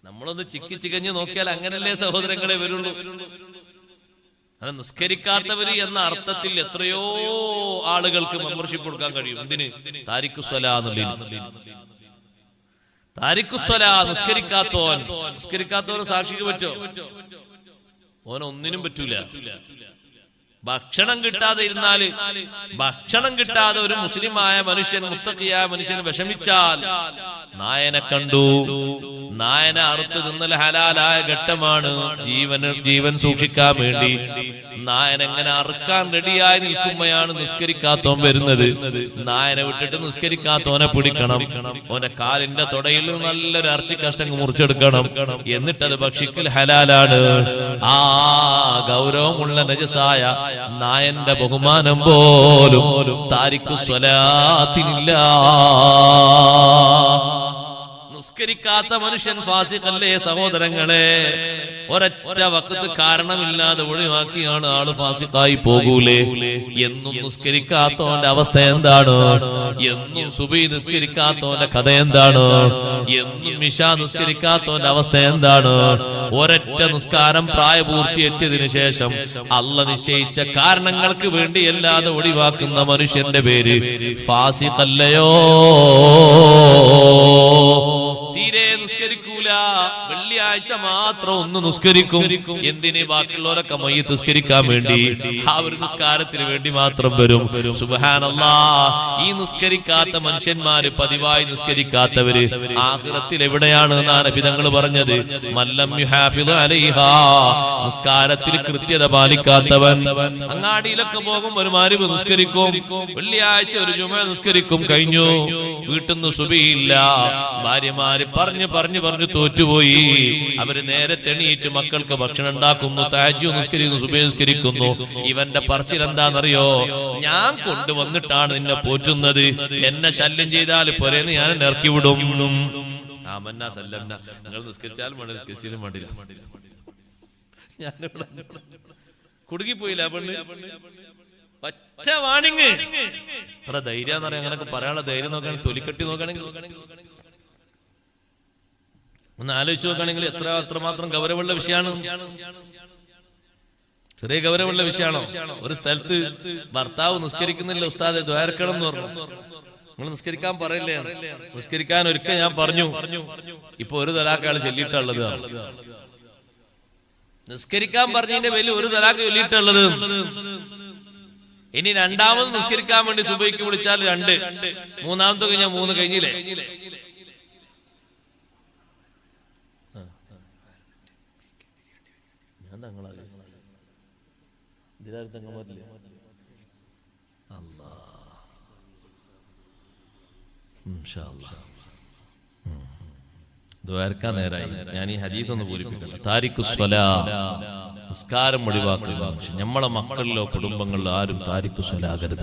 നമ്മളൊന്ന് ചിക്കി ചികഞ്ഞ് നോക്കിയാൽ അങ്ങനല്ലേ സഹോദരങ്ങളെ വരുള്ളൂ. അങ്ങനെ നിസ്കരിക്കാത്തവര് എന്ന അർത്ഥത്തിൽ എത്രയോ ആളുകൾക്ക് മെമ്പർഷിപ്പ് കൊടുക്കാൻ കഴിയും. എന്തിന്? താരിഖുസ്സലാ എന്നുള്ളതിന്. താരിഖുസ്സലാ, നിസ്കരിക്കാത്തവന് സാക്ഷിക്ക് പറ്റോ? ഓനൊന്നിനും പറ്റൂല. ഭക്ഷണം കിട്ടാതെ ഇരുന്നാല്, ഭക്ഷണം കിട്ടാതെ ഒരു മുസ്ലിമായ മനുഷ്യൻ, മുത്തഖിയായ മനുഷ്യൻ വിഷമിച്ചാൽ നായനെ കണ്ടു. നായനെ അറുത്ത് തിന്നൽ ഹലാലായ ഘട്ടമാണ്. ജീവൻ സൂക്ഷിക്കാൻ വേണ്ടി നായൻ എങ്ങനെ അറുക്കാൻ റെഡിയായി നിൽക്കുമ്പോഴാണ് നിസ്കരിക്കാത്തോൻ വരുന്നത്. നായനെ വിട്ടിട്ട് നിസ്കരിക്കാത്തോനെ പിടിക്കണം. ഓന്റെ കാലിന്റെ തൊടയിൽ നല്ലൊരു ഇറച്ചി കഷ്ണം മുറിച്ചെടുക്കണം. എന്നിട്ടത് ഭക്ഷിക്കൽ ഹലാലാണ്. ആ ഗൗരവമുള്ള നജസായ നായന്റെ ബഹുമാനം പോലും താരിഖു സ്വലാത്തിനില്ല. നിസ്കരിക്കാത്ത മനുഷ്യൻ ഫാസിഖല്ലേ സഹോദരങ്ങളെ? ഒരൊറ്റ വഖത്ത് കാരണമില്ലാതെ ഒഴിവാക്കിയാണ് ആള് ഫാസിഖായി പോകൂലേ? എന്നും നിസ്കരിക്കാത്തവന്റെ അവസ്ഥ എന്താണ്? എന്നും സുബഹി നിസ്കരിക്കാത്തവന്റെ കഥ എന്താണ്? എന്നും ഇശാ നിസ്കരിക്കാത്തവന്റെ അവസ്ഥ എന്താണ്? ഒരൊറ്റ നിസ്കാരം പ്രായപൂർത്തി എത്തിയതിനു ശേഷം അള്ളാഹ് നിശ്ചയിച്ച കാരണങ്ങൾക്ക് വേണ്ടിയല്ലാതെ ഒഴിവാക്കുന്ന മനുഷ്യന്റെ പേര് ഫാസിഖല്ലയോ? തീരെ നിസ്കരിക്കൂല. വെള്ളിയാഴ്ച മാത്രം ഒന്ന് നിസ്കരിക്കും. എന്തിന്? ബാക്കിയുള്ളവരൊക്കെ മയ്യിത്ത് നിസ്കരിക്കാൻ വേണ്ടി, ആ ഒരു നിസ്കാരത്തിന് വേണ്ടി മാത്രം വരും. സുബ്ഹാനല്ലാഹ്. ഈ നിസ്കരിക്കാത്ത മനുഷ്യന്മാര്, പതിവായി നിസ്കരിക്കാത്തവര് ആഖിറത്തിൽ എവിടെയാണ് എന്നാണ് നബി തങ്ങൾ പറഞ്ഞത്. മല്ലം യുഹാഫിദു അലൈഹാ, നിസ്കാരത്തിൽ കൃത്യത പാലിക്കാത്തവൻ. അങ്ങാടിയിലൊക്കെ പോകും, ഒരു മഗ്‌രിബ് നിസ്കരിക്കും, വെള്ളിയാഴ്ച ഒരു ജുമുഅ നിസ്കരിക്കും, കഴിഞ്ഞു. വീട്ടിൽ നിന്ന് സുബഹിയില്ല. ഭാര്യമാര് പറഞ്ഞു തോറ്റുപോയി. അവര് നേരത്തെ എണീറ്റ് മക്കൾക്ക് ഭക്ഷണം ഉണ്ടാക്കുന്നു, തഹജ്ജുദ് നിസ്കരിക്കുന്നു, സുബഹി നിസ്കരിക്കുന്നു. ഇവന്റെ പറച്ചിൽ എന്താണെന്നറിയോ? ഞാൻ കൊണ്ടുവന്നിട്ടാണ് നിന്നെ പോറ്റുന്നത്, എന്നെ ശല്യം ചെയ്താൽ പോരെന്ന് ഞാൻ ഇറക്കി വിടും. നിങ്ങൾ നിസ്കരിച്ചാലും വേണ്ട, നിസ്കരിച്ചാലും വേണ്ടില്ല. കുടുങ്ങിപ്പോയില്ല പെണ്ണ്. ഒറ്റ വാണിങ്. എത്ര ധൈര്യം എന്ന് പറയാം. അങ്ങനൊക്കെ പറയാനുള്ള ധൈര്യം നോക്കുകയാണെങ്കിൽ, തൊലിക്കെട്ടി നോക്കുകയാണെങ്കിൽ, ഒന്ന് ആലോചിച്ച് നോക്കുകയാണെങ്കിൽ എത്രമാത്രം ഗൗരവമുള്ള വിഷയമാണ്. ചെറിയ ഗൗരവമുള്ള വിഷയമാണോ? ഒരു സ്ഥലത്ത് ഭർത്താവ് നിസ്കരിക്കുന്നില്ല, ഉസ്താദെ ദ്വാരക്കണം എന്ന് പറഞ്ഞു. നിങ്ങൾ നിസ്കരിക്കാൻ പറയില്ലേ? നിസ്കരിക്കാൻ ഒരിക്കൽ ഞാൻ പറഞ്ഞു. ഇപ്പൊ ഒരു തലാക്കാൾ ചൊല്ലിയിട്ടുള്ളത്. നിസ്കരിക്കാൻ പറഞ്ഞതിന്റെ പേരിൽ ഒരു തലാക്ക് ചൊല്ലിയിട്ടുള്ളത്. ഇനി രണ്ടാമത് നിസ്കരിക്കാൻ വേണ്ടി സുബഹിക്ക് വിളിച്ചാൽ 2, മൂന്നാമത്തെ കഴിഞ്ഞാൽ 3 കഴിഞ്ഞില്ലേ? ദ്വാരക്കാൻ നേരായി. ഞാൻ ഈ ഹദീസ് ഒന്ന് പൂരിപ്പിക്കണം. താരിഖു സ്വലാത്ത്, നിസ്കാരം ഒഴിവാക്കുക. നമ്മളെ മക്കളിലോ കുടുംബങ്ങളിലോ ആരും താരിഖു സ്വലാത്ത്.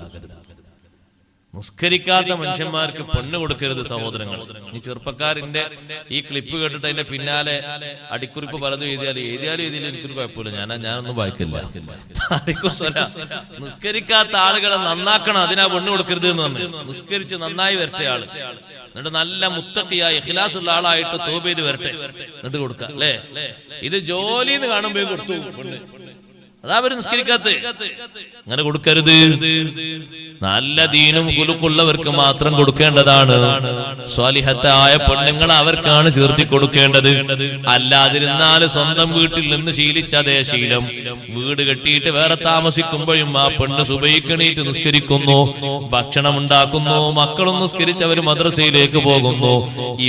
നിസ്കരിക്കാത്ത മനുഷ്യന്മാർക്ക് പെണ്ണ് കൊടുക്കരുത് സഹോദരങ്ങൾ. ഈ ചെറുപ്പക്കാരന്റെ ഈ ക്ലിപ്പ് കേട്ടിട്ട് അതിന്റെ പിന്നാലെ അടിക്കുറിപ്പ് പലതും എഴുതിയാലും എനിക്കൊരു കുഴപ്പമില്ല. ഞാനൊന്നും വായിക്കില്ല. നിസ്കരിക്കാത്ത ആളുകളെ നന്നാക്കണം, അതിനാ പെണ്ണ് കൊടുക്കരുത് എന്ന് പറഞ്ഞു. നിസ്കരിച്ച് നന്നായി വരട്ടെ ആള്, എന്നിട്ട് നല്ല മുത്തഖിയായി ഇഖ്ലാസുള്ള ആളായിട്ട് തൗബ ചെയ്ത് വരട്ടെ, എന്നിട്ട് കൊടുക്കാം അല്ലേ? ഇത് ജോലി എന്ന് കാണുമ്പോ കൊടുത്തു പെണ്ണ്, അതാ അവര് നിസ്കരിക്കാത്ത. അങ്ങനെ കൊടുക്കരുത്. നല്ല ദീനും ഖുലുഖുള്ളവർക്ക് മാത്രം കൊടുക്കേണ്ടതാണ്. സ്വാലിഹത്തായ പെണ്ണുങ്ങൾ അവർക്കാണ് ചേർത്തി കൊടുക്കേണ്ടത്. അല്ലാതിരുന്നാൽ സ്വന്തം വീട്ടിൽ നിന്ന് ശീലിച്ച അതേ ശീലം വീട് കെട്ടിയിട്ട് വേറെ താമസിക്കുമ്പോഴും ആ പെണ്ണ് സുബഹിക്ക് എണീറ്റ് നിസ്കരിക്കുന്നു, ഭക്ഷണം ഉണ്ടാക്കുന്നു, മക്കളും നിസ്കരിച്ച് അവർ മദ്രസയിലേക്ക് പോകുന്നു.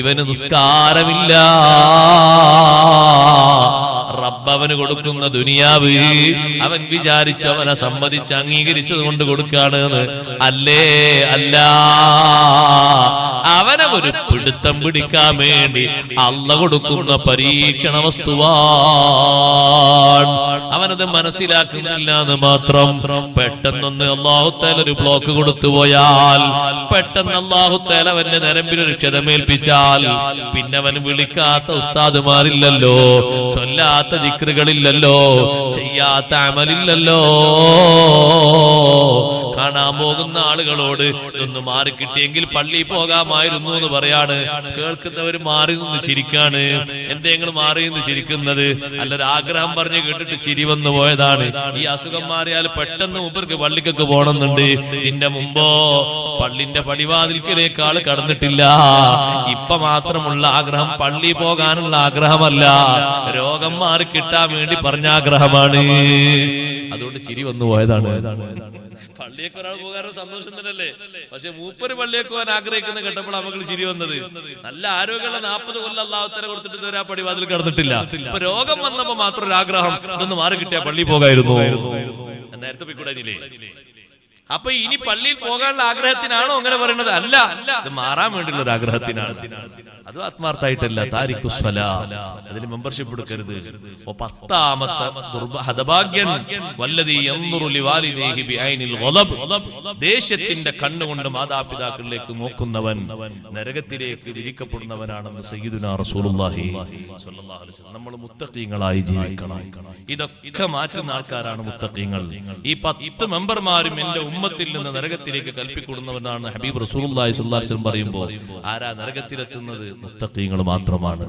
ഇവന് നിസ്കാരമില്ല. റബ്ബവന് കൊടുക്കുന്ന ദുനിയാവ് അവൻ വിചാരിച്ചു, അവനെ സമ്മതിച്ച് അംഗീകരിച്ചത് കൊണ്ട് കൊടുക്കാണ് അല്ലേ? അല്ല, അവനെ ഒരു പിടുത്തം പിടിക്കാൻ വേണ്ടി അല്ലാഹ് കൊടുക്കുന്ന പരീക്ഷണ വസ്തുവാണ്. അവനത് മനസ്സിലാക്കുന്നില്ല എന്ന് മാത്രം. പെട്ടെന്നൊന്ന് അല്ലാഹു തആല ഒരു ബ്ലോക്ക് കൊടുത്തു പോയാൽ, പെട്ടെന്ന് അല്ലാഹു തആല അവന്റെ നരമ്പിനൊരു ക്ഷതമേൽപ്പിച്ചാൽ, പിന്നെ അവൻ വിളിക്കാത്ത ഉസ്താദുമാരില്ലല്ലോ, ചൊല്ലാത്ത ദിക്റുകളില്ലല്ലോ, ചെയ്യാത്ത അമലില്ലല്ലോ. കാണാൻ പോകുന്ന ആളുകളോട് ഒന്ന് മാറി കിട്ടിയെങ്കിൽ പള്ളി പോകാമായിരുന്നു എന്ന് പറയാണ്. കേൾക്കുന്നവർ മാറി നിന്ന് ചിരിക്കാണ്. എന്തെങ്കിലും മാറി നിന്ന് ചിരിക്കുന്നത് അല്ലൊരു ആഗ്രഹം പറഞ്ഞ് കേട്ടിട്ട് ചിരി വന്നു പോയതാണ്. ഈ അസുഖം മാറിയാൽ പെട്ടെന്ന് മൂപ്പർക്ക് പള്ളിക്കൊക്കെ പോകണമെന്നുണ്ട്. ഇതിന്റെ മുമ്പോ പള്ളിന്റെ പടിവാതിൽക്കലേക്ക് ആള് കടന്നിട്ടില്ല. ഇപ്പൊ മാത്രമുള്ള ആഗ്രഹം പള്ളി പോകാനുള്ള ആഗ്രഹമല്ല, രോഗം മാറി കിട്ടാൻ വേണ്ടി പറഞ്ഞ ആഗ്രഹമാണ്. അതുകൊണ്ട് ചിരി വന്നു പോയതാണ്. പള്ളിയൊക്കെ ഒരാൾ പോകാറ് സന്തോഷം തന്നെയല്ലേ, പക്ഷെ മൂപ്പര് പള്ളിയൊക്കെ പോകാൻ ആഗ്രഹിക്കുന്ന കേട്ടപ്പോൾ നമുക്ക് ചിരി വന്നത്. നല്ല ആരോഗ്യമുള്ള 40 കൊല്ലം അല്ലാഹുത്തആല കൊടുത്തിട്ട് ഇതുവരെ ആ പടിവാതിൽ കടന്നിട്ടില്ല. ഇപ്പൊ രോഗം വന്നപ്പോ മാത്രം ഒരു ആഗ്രഹം, ഇതൊന്ന് മാറി കിട്ടിയ പള്ളി പോകായിരുന്നു. നേരത്തെ പോയിക്കൂടാനില്ലേ? അപ്പൊ ഇനി പള്ളിയിൽ പോകാനുള്ള ആഗ്രഹത്തിനാണോ അങ്ങനെ പറയുന്നത്? അല്ല, ഇത് മാറാൻ വേണ്ടിയുള്ള ഒരു ആഗ്രഹത്തിനാണ്. അത് ആത്മാർത്ഥമായിട്ടല്ല. താരിഖുസ്സലാ, അതിൽ മെമ്പർഷിപ്പ് എടുക്കരുത്. 10ാമത്തെ ഹതഭാഗ്യൻ വല്ലദീ യൻദുറു ലിവാലിദൈഹി ബിഐനിൽ ഗളബ്, ദേഷ്യത്തിന്റെ കണ്ണുകൊണ്ട് മാതാപിതാക്കളിലേക്ക് നോക്കുന്നവൻ നരകത്തിലേക്ക് വിധിക്കപ്പെടുന്നവനാണെന്ന് സയ്യിദുനാ റസൂലുള്ളാഹി സ്വല്ലല്ലാഹു അലൈഹി വസല്ലം. നമ്മൾ മുത്തഖീങ്ങളായി ജീവിക്കണം. ഇതൊക്കെ മാറ്റുന്ന ആൾക്കാരാണ് മുത്തഖീങ്ങൾ. ഈ 10 മെമ്പർമാരും എന്റെ ഉമ്മത്തിൽ നിന്ന് നരകത്തിലേക്ക് കൽപ്പിക്കൊടുന്നവനാണ് ഹബീബ് റസൂലുള്ളാഹി സ്വല്ലല്ലാഹു അലൈഹി വസല്ലം പറയുമ്പോൾ ആരാ നരകത്തിലെത്തുന്നത്? മുത്തഖീങ്ങൾ മാത്രമാണ്.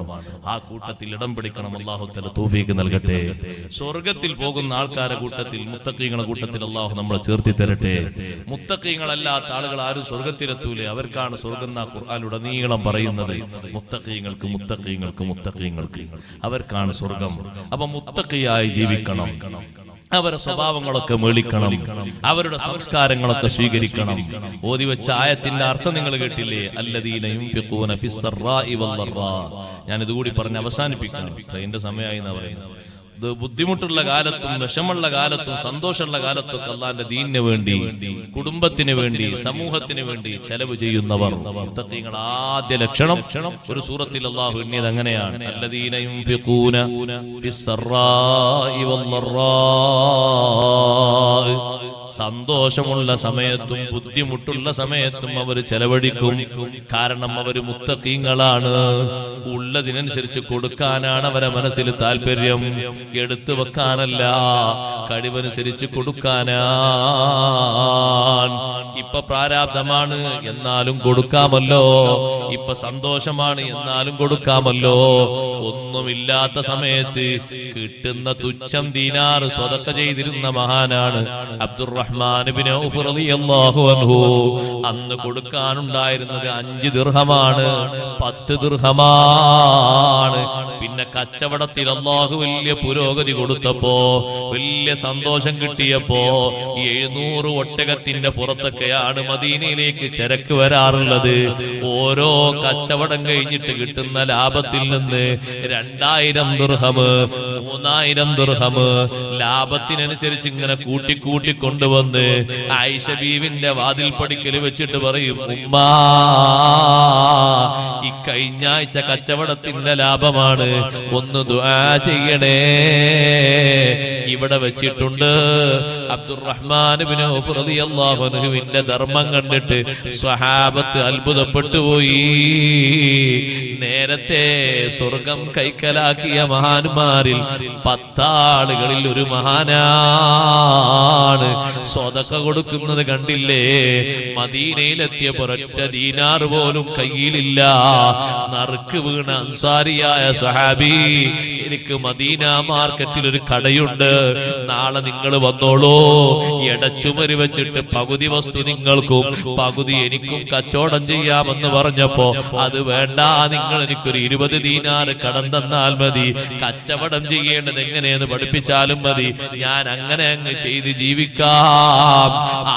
ആ കൂട്ടത്തിൽ ഇടം പിടിക്കണം. അല്ലാഹു തആല തൗഫീഖ് നൽകട്ടെ. സ്വർഗ്ഗത്തിൽ പോകുന്ന ആൾക്കാരുടെ കൂട്ടത്തിൽ, മുത്തഖീങ്ങളുടെ കൂട്ടത്തിൽ അല്ലാഹു നമ്മളെ ചേർത്തി തരട്ടെ. മുത്തഖീങ്ങളല്ലാത്ത ആളുകൾ ആരും സ്വർഗ്ഗത്തിലെത്തൂലേ. അവർക്കാണ് സ്വർഗ്ഗം എന്ന ഖുർആനിലുടനീളം പറയുന്നത്. മുത്തഖീങ്ങൾക്ക് മുത്തഖീങ്ങൾക്ക് മുത്തഖീങ്ങൾക്ക് അവർക്കാണ് സ്വർഗ്ഗം. അപ്പൊ മുത്തഖിയായി ജീവിക്കണം. അവരുടെ സ്വഭാവങ്ങളൊക്കെ മേളിക്കണം. അവരുടെ സംസ്കാരങ്ങളൊക്കെ സ്വീകരിക്കണം. ഓതി വെച്ച ആയത്തിന്റെ അർത്ഥം നിങ്ങൾ കേട്ടില്ലേ? അല്ലദീന യുൻഫിഖൂന ഫിസ്സറാഇ വല്ലറാ. ഞാൻ ഇതുകൂടി പറഞ്ഞ് അവസാനിപ്പിക്കണം. ട്രെയിനിന്റെ സമയമായി എന്നാ പറയുന്നത്. ബുദ്ധിമുട്ടുള്ള കാലത്തും വിഷമുള്ള കാലത്തും സന്തോഷമുള്ള കാലത്തൊക്കെ അല്ലാഹുവിന്റെ ദീനിന് വേണ്ടി, കുടുംബത്തിന് വേണ്ടി, സമൂഹത്തിന് വേണ്ടി ചെലവ് ചെയ്യുന്നവർ മുത്തഖീങ്ങൾ. ആദ്യ ലക്ഷണം ഒരു സൂറത്തിൽ അല്ലാഹു എണ്ണിയത് അങ്ങനെയാണ്. അല്ലദീന യുൻഫിഖൂന ഫിസ്സറാഇ വല്ലറാ. സന്തോഷമുള്ള സമയത്തും ബുദ്ധിമുട്ടുള്ള സമയത്തും അവർ ചെലവഴിക്കും. കാരണം അവര് മുത്തഖീങ്ങളാണ്. ഉള്ളതിനനുസരിച്ച് കൊടുക്കാനാണ് അവരെ മനസ്സിൽ താല്പര്യം. എടുത്തു വെക്കാനല്ല, കഴിവനുസരിച്ച് കൊടുക്കാനാണ്. ഇപ്പൊ പ്രാരാബ്ധമാണ് എന്നാലും കൊടുക്കാമല്ലോ. ഇപ്പൊ സന്തോഷമാണ് എന്നാലും കൊടുക്കാമല്ലോ. ഒന്നുമില്ലാത്ത സമയത്ത് കിട്ടുന്ന തുച്ഛം ദീനാർ സ്വതക്ക ചെയ്തിരുന്ന മഹാനാണ് അബ്ദുറഹ്മാൻ ഇബ്നു ഔഫ് റളിയല്ലാഹു അൻഹു. അന്ന് കൊടുക്കാനുണ്ടായിരുന്നത് 5 ദിർഹമാണ്, 10 ദിർഹമാണ്. പിന്നെ കച്ചവടത്തിൽ അല്ലാഹു വലിയ പുരോഗതി കൊടുത്തപ്പോ, വലിയ സന്തോഷം കിട്ടിയപ്പോ 700 ഒട്ടകത്തിന്റെ പുറത്തൊക്കെയാണ് മദീനയിലേക്ക് ചരക്ക് വരാറുള്ളത്. ഓരോ കച്ചവടം കഴിഞ്ഞിട്ട് കിട്ടുന്ന ലാഭത്തിൽ നിന്ന് 2000 ദിർഹം, 3000 ദിർഹം ലാഭത്തിനനുസരിച്ച് ഇങ്ങനെ കൂട്ടി കൊണ്ടുവന്ന് ആയിഷ ബീവിന്റെ വാതിൽ പടിക്കൽ വെച്ചിട്ട് പറയും, ഉമ്മാ ഈ കഴിഞ്ഞ ആഴ്ച കച്ചവടത്തിന്റെ ലാഭമാണ്, ഒന്ന് ദുആ ചെയ്യണേ. ഇവിടെ വെച്ചിട്ടുണ്ട്. അബ്ദുറഹ്മാൻ ഇബ്നു ഔഫ് റളിയല്ലാഹു അൻഹുവിന്റെ ധർമ്മം കണ്ടിട്ട് സ്വഹാബത്ത് അത്ഭുതപ്പെട്ടു പോയി. നേരത്തെ സ്വർഗം കൈക്കലാക്കിയ മഹാന്മാരിൽ 10 ആളുകളിൽ ഒരു മഹാനാണ്. സ്വതക്ക കൊടുക്കുന്നത് കണ്ടില്ലേ? മദീനയിലെത്തിയ ഒരൊറ്റ ദീനാർ പോലും കയ്യിലില്ല. നറുക്ക് വീണ അൻസാരിയായ സ്വഹാബി, എനിക്ക് മദീന മാർക്കറ്റിൽ ഒരു കടയുണ്ട്, നാളെ നിങ്ങൾ വന്നോളൂ. എടച്ചുമരി വെച്ചിട്ട് പകുതി വസ്തു നിങ്ങൾക്കും പകുതി എനിക്കും കച്ചവടം ചെയ്യാമെന്ന് പറഞ്ഞപ്പോ, അത് വേണ്ട, നിങ്ങൾ എനിക്കൊരു 20 ദീനാർ കടം തന്നാൽ മതി, കച്ചവടം ചെയ്യേണ്ടത് എങ്ങനെയെന്ന് പഠിപ്പിച്ചാലും മതി, ഞാൻ അങ്ങനെ അങ്ങ് ചെയ്ത് ജീവിക്കാം.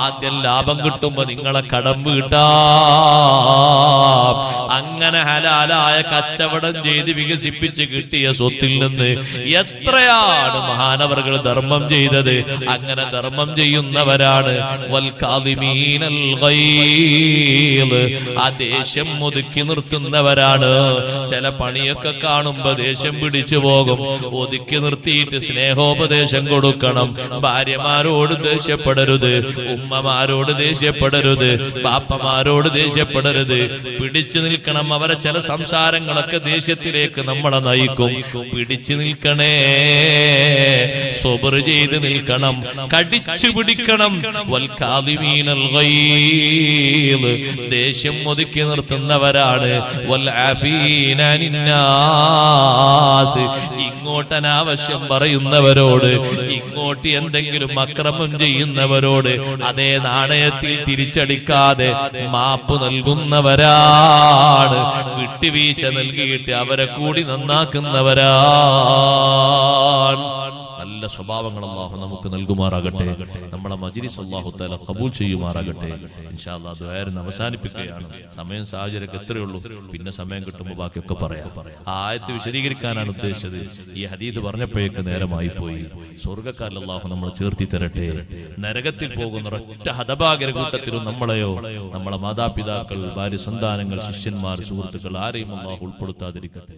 ആദ്യം ലാഭം കിട്ടുമ്പോ നിങ്ങളെ കടം വീട്ടാം. അങ്ങനെ ഹലാലായ കച്ചവടം ചെയ്ത് വികസിപ്പിച്ച് കിട്ടിയ സ്വത്തിൽ നിന്ന് എത്രയാണ് മഹാനവറുകൾ ധർമ്മം ചെയ്തത്. അങ്ങനെ ധർമ്മം ചെയ്യുന്നവരാണ് വൽകാദിമീനൽ ഗൈദ്, ആ ദേഷ്യം ഒതുക്കി നിർത്തുന്നവരാണ്. ചില പണിയൊക്കെ കാണുമ്പോ ദേഷ്യം പിടിച്ചു പോകും. ഒതുക്കി നിർത്തിയിട്ട് സ്നേഹോപദേശം കൊടുക്കണം. ഭാര്യമാരോട് ദേഷ്യപ്പെടരുത്, ഉമ്മമാരോട് ദേഷ്യപ്പെടരുത്, ബാപ്പമാരോട് ദേഷ്യപ്പെടരുത്. പിടിച്ചു നിൽക്കണം. അവരെ ചില സംസാരങ്ങളൊക്കെ ദേഷ്യത്തിലേക്ക് നമ്മളെ നയിക്കും. പിടിച്ചു നിൽക്കണേ, സബർ ചെയ്ത് നിൽക്കണം, കടിച്ചു പിടിക്കണം. വൽകാദിമീനൽ ഗൈദ്, ദേഷ്യം ഒതുക്കി നിർത്തുന്നവരാണ്. വൽആഫീന അനിന്നാസ്, ഇങ്ങോട്ട് അനാവശ്യം പറയുന്നവരോട്, ഇങ്ങോട്ട് എന്തെങ്കിലും അക്രമം ചെയ്യുന്നവരോട് അതേ നാണയത്തിൽ തിരിച്ചടിക്കാതെ മാപ്പ് നൽകുന്നവരാണ്. വിട്ടുവീഴ്ച നൽകിയിട്ട് അവരെ കൂടി നന്നാക്കുന്നവരാണ്. നല്ല നല്ല സ്വഭാവങ്ങൾ അല്ലാഹു നമുക്ക് നൽകുമാറാകട്ടെ. നമ്മളെ മജ്‌ലിസ് അല്ലാഹു തആല ഖബൂൽ ചെയ്യുമാറാകട്ടെ. ഇൻഷാ അല്ലാഹ് ദുആ അവസാനിപ്പിക്കുകയാണ്. സമയം സാഹചര്യം എത്രയേ ഉള്ളൂ, പിന്നെ സമയം കിട്ടുമ്പോൾ ബാക്കിയൊക്കെ പറയാം. ആ ആയത്ത് വിശദീകരിക്കാനാണ് ഉദ്ദേശിച്ചത്. ഈ ഹദീസ് പറഞ്ഞപ്പോഴേക്ക് നേരമായി പോയി. സ്വർഗ്ഗക്കാരിൽ അല്ലാഹു നമ്മളെ ചേർത്തി തരട്ടെ. നരകത്തിൽ പോകുന്ന ഒരൊറ്റ ഹതഭാഗ്യര കൂട്ടത്തിലും നമ്മളെയോ നമ്മളെ മാതാപിതാക്കൾ, ഭാര്യ, സന്താനങ്ങൾ, ശിഷ്യന്മാർ, സുഹൃത്തുക്കൾ ആരെയും അല്ലാഹു ഉൾപ്പെടുത്താതിരിക്കട്ടെ.